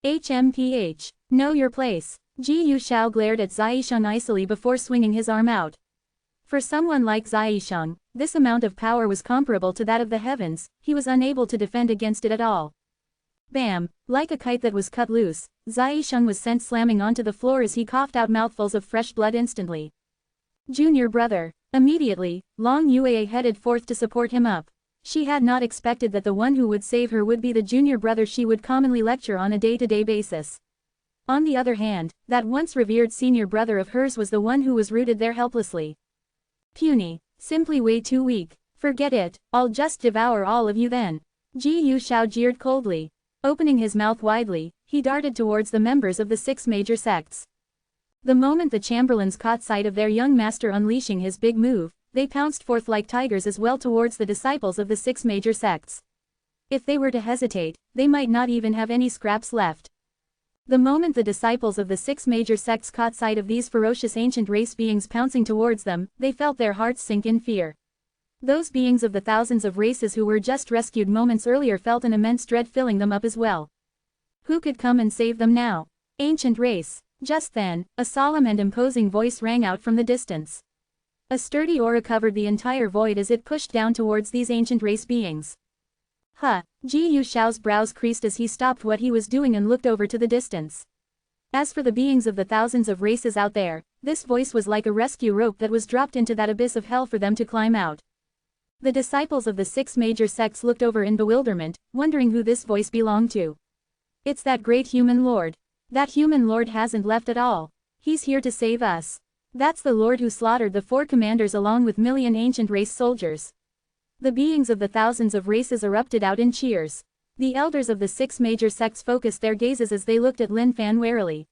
HMPH. Know your place. Ji Yu Shao glared at Zai Sheng icily before swinging his arm out. For someone like Zai Sheng, this amount of power was comparable to that of the heavens. He was unable to defend against it at all. Bam! Like a kite that was cut loose, Zai Sheng was sent slamming onto the floor as he coughed out mouthfuls of fresh blood instantly. Junior brother. Immediately, Long Yue headed forth to support him up. She had not expected that the one who would save her would be the junior brother she would commonly lecture on a day-to-day basis. On the other hand, that once revered senior brother of hers was the one who was rooted there helplessly. Puny. Simply way too weak. Forget it, I'll just devour all of you then. Ji Yu Shao jeered coldly. Opening his mouth widely, he darted towards the members of the 6 major sects. The moment the chamberlains caught sight of their young master unleashing his big move, they pounced forth like tigers as well towards the disciples of the 6 major sects. If they were to hesitate, they might not even have any scraps left. The moment the disciples of the 6 major sects caught sight of these ferocious ancient race beings pouncing towards them, they felt their hearts sink in fear. Those beings of the thousands of races who were just rescued moments earlier felt an immense dread filling them up as well. Who could come and save them now? Ancient race. Just then, a solemn and imposing voice rang out from the distance. A sturdy aura covered the entire void as it pushed down towards these ancient race beings. Ji Yu Xiao's brows creased as he stopped what he was doing and looked over to the distance. As for the beings of the thousands of races out there, this voice was like a rescue rope that was dropped into that abyss of hell for them to climb out. The disciples of the 6 major sects looked over in bewilderment, wondering who this voice belonged to. It's that great human lord. That human lord hasn't left at all. He's here to save us. That's the lord who slaughtered the 4 commanders along with million ancient race soldiers. The beings of the thousands of races erupted out in cheers. The elders of the 6 major sects focused their gazes as they looked at Lin Fan warily.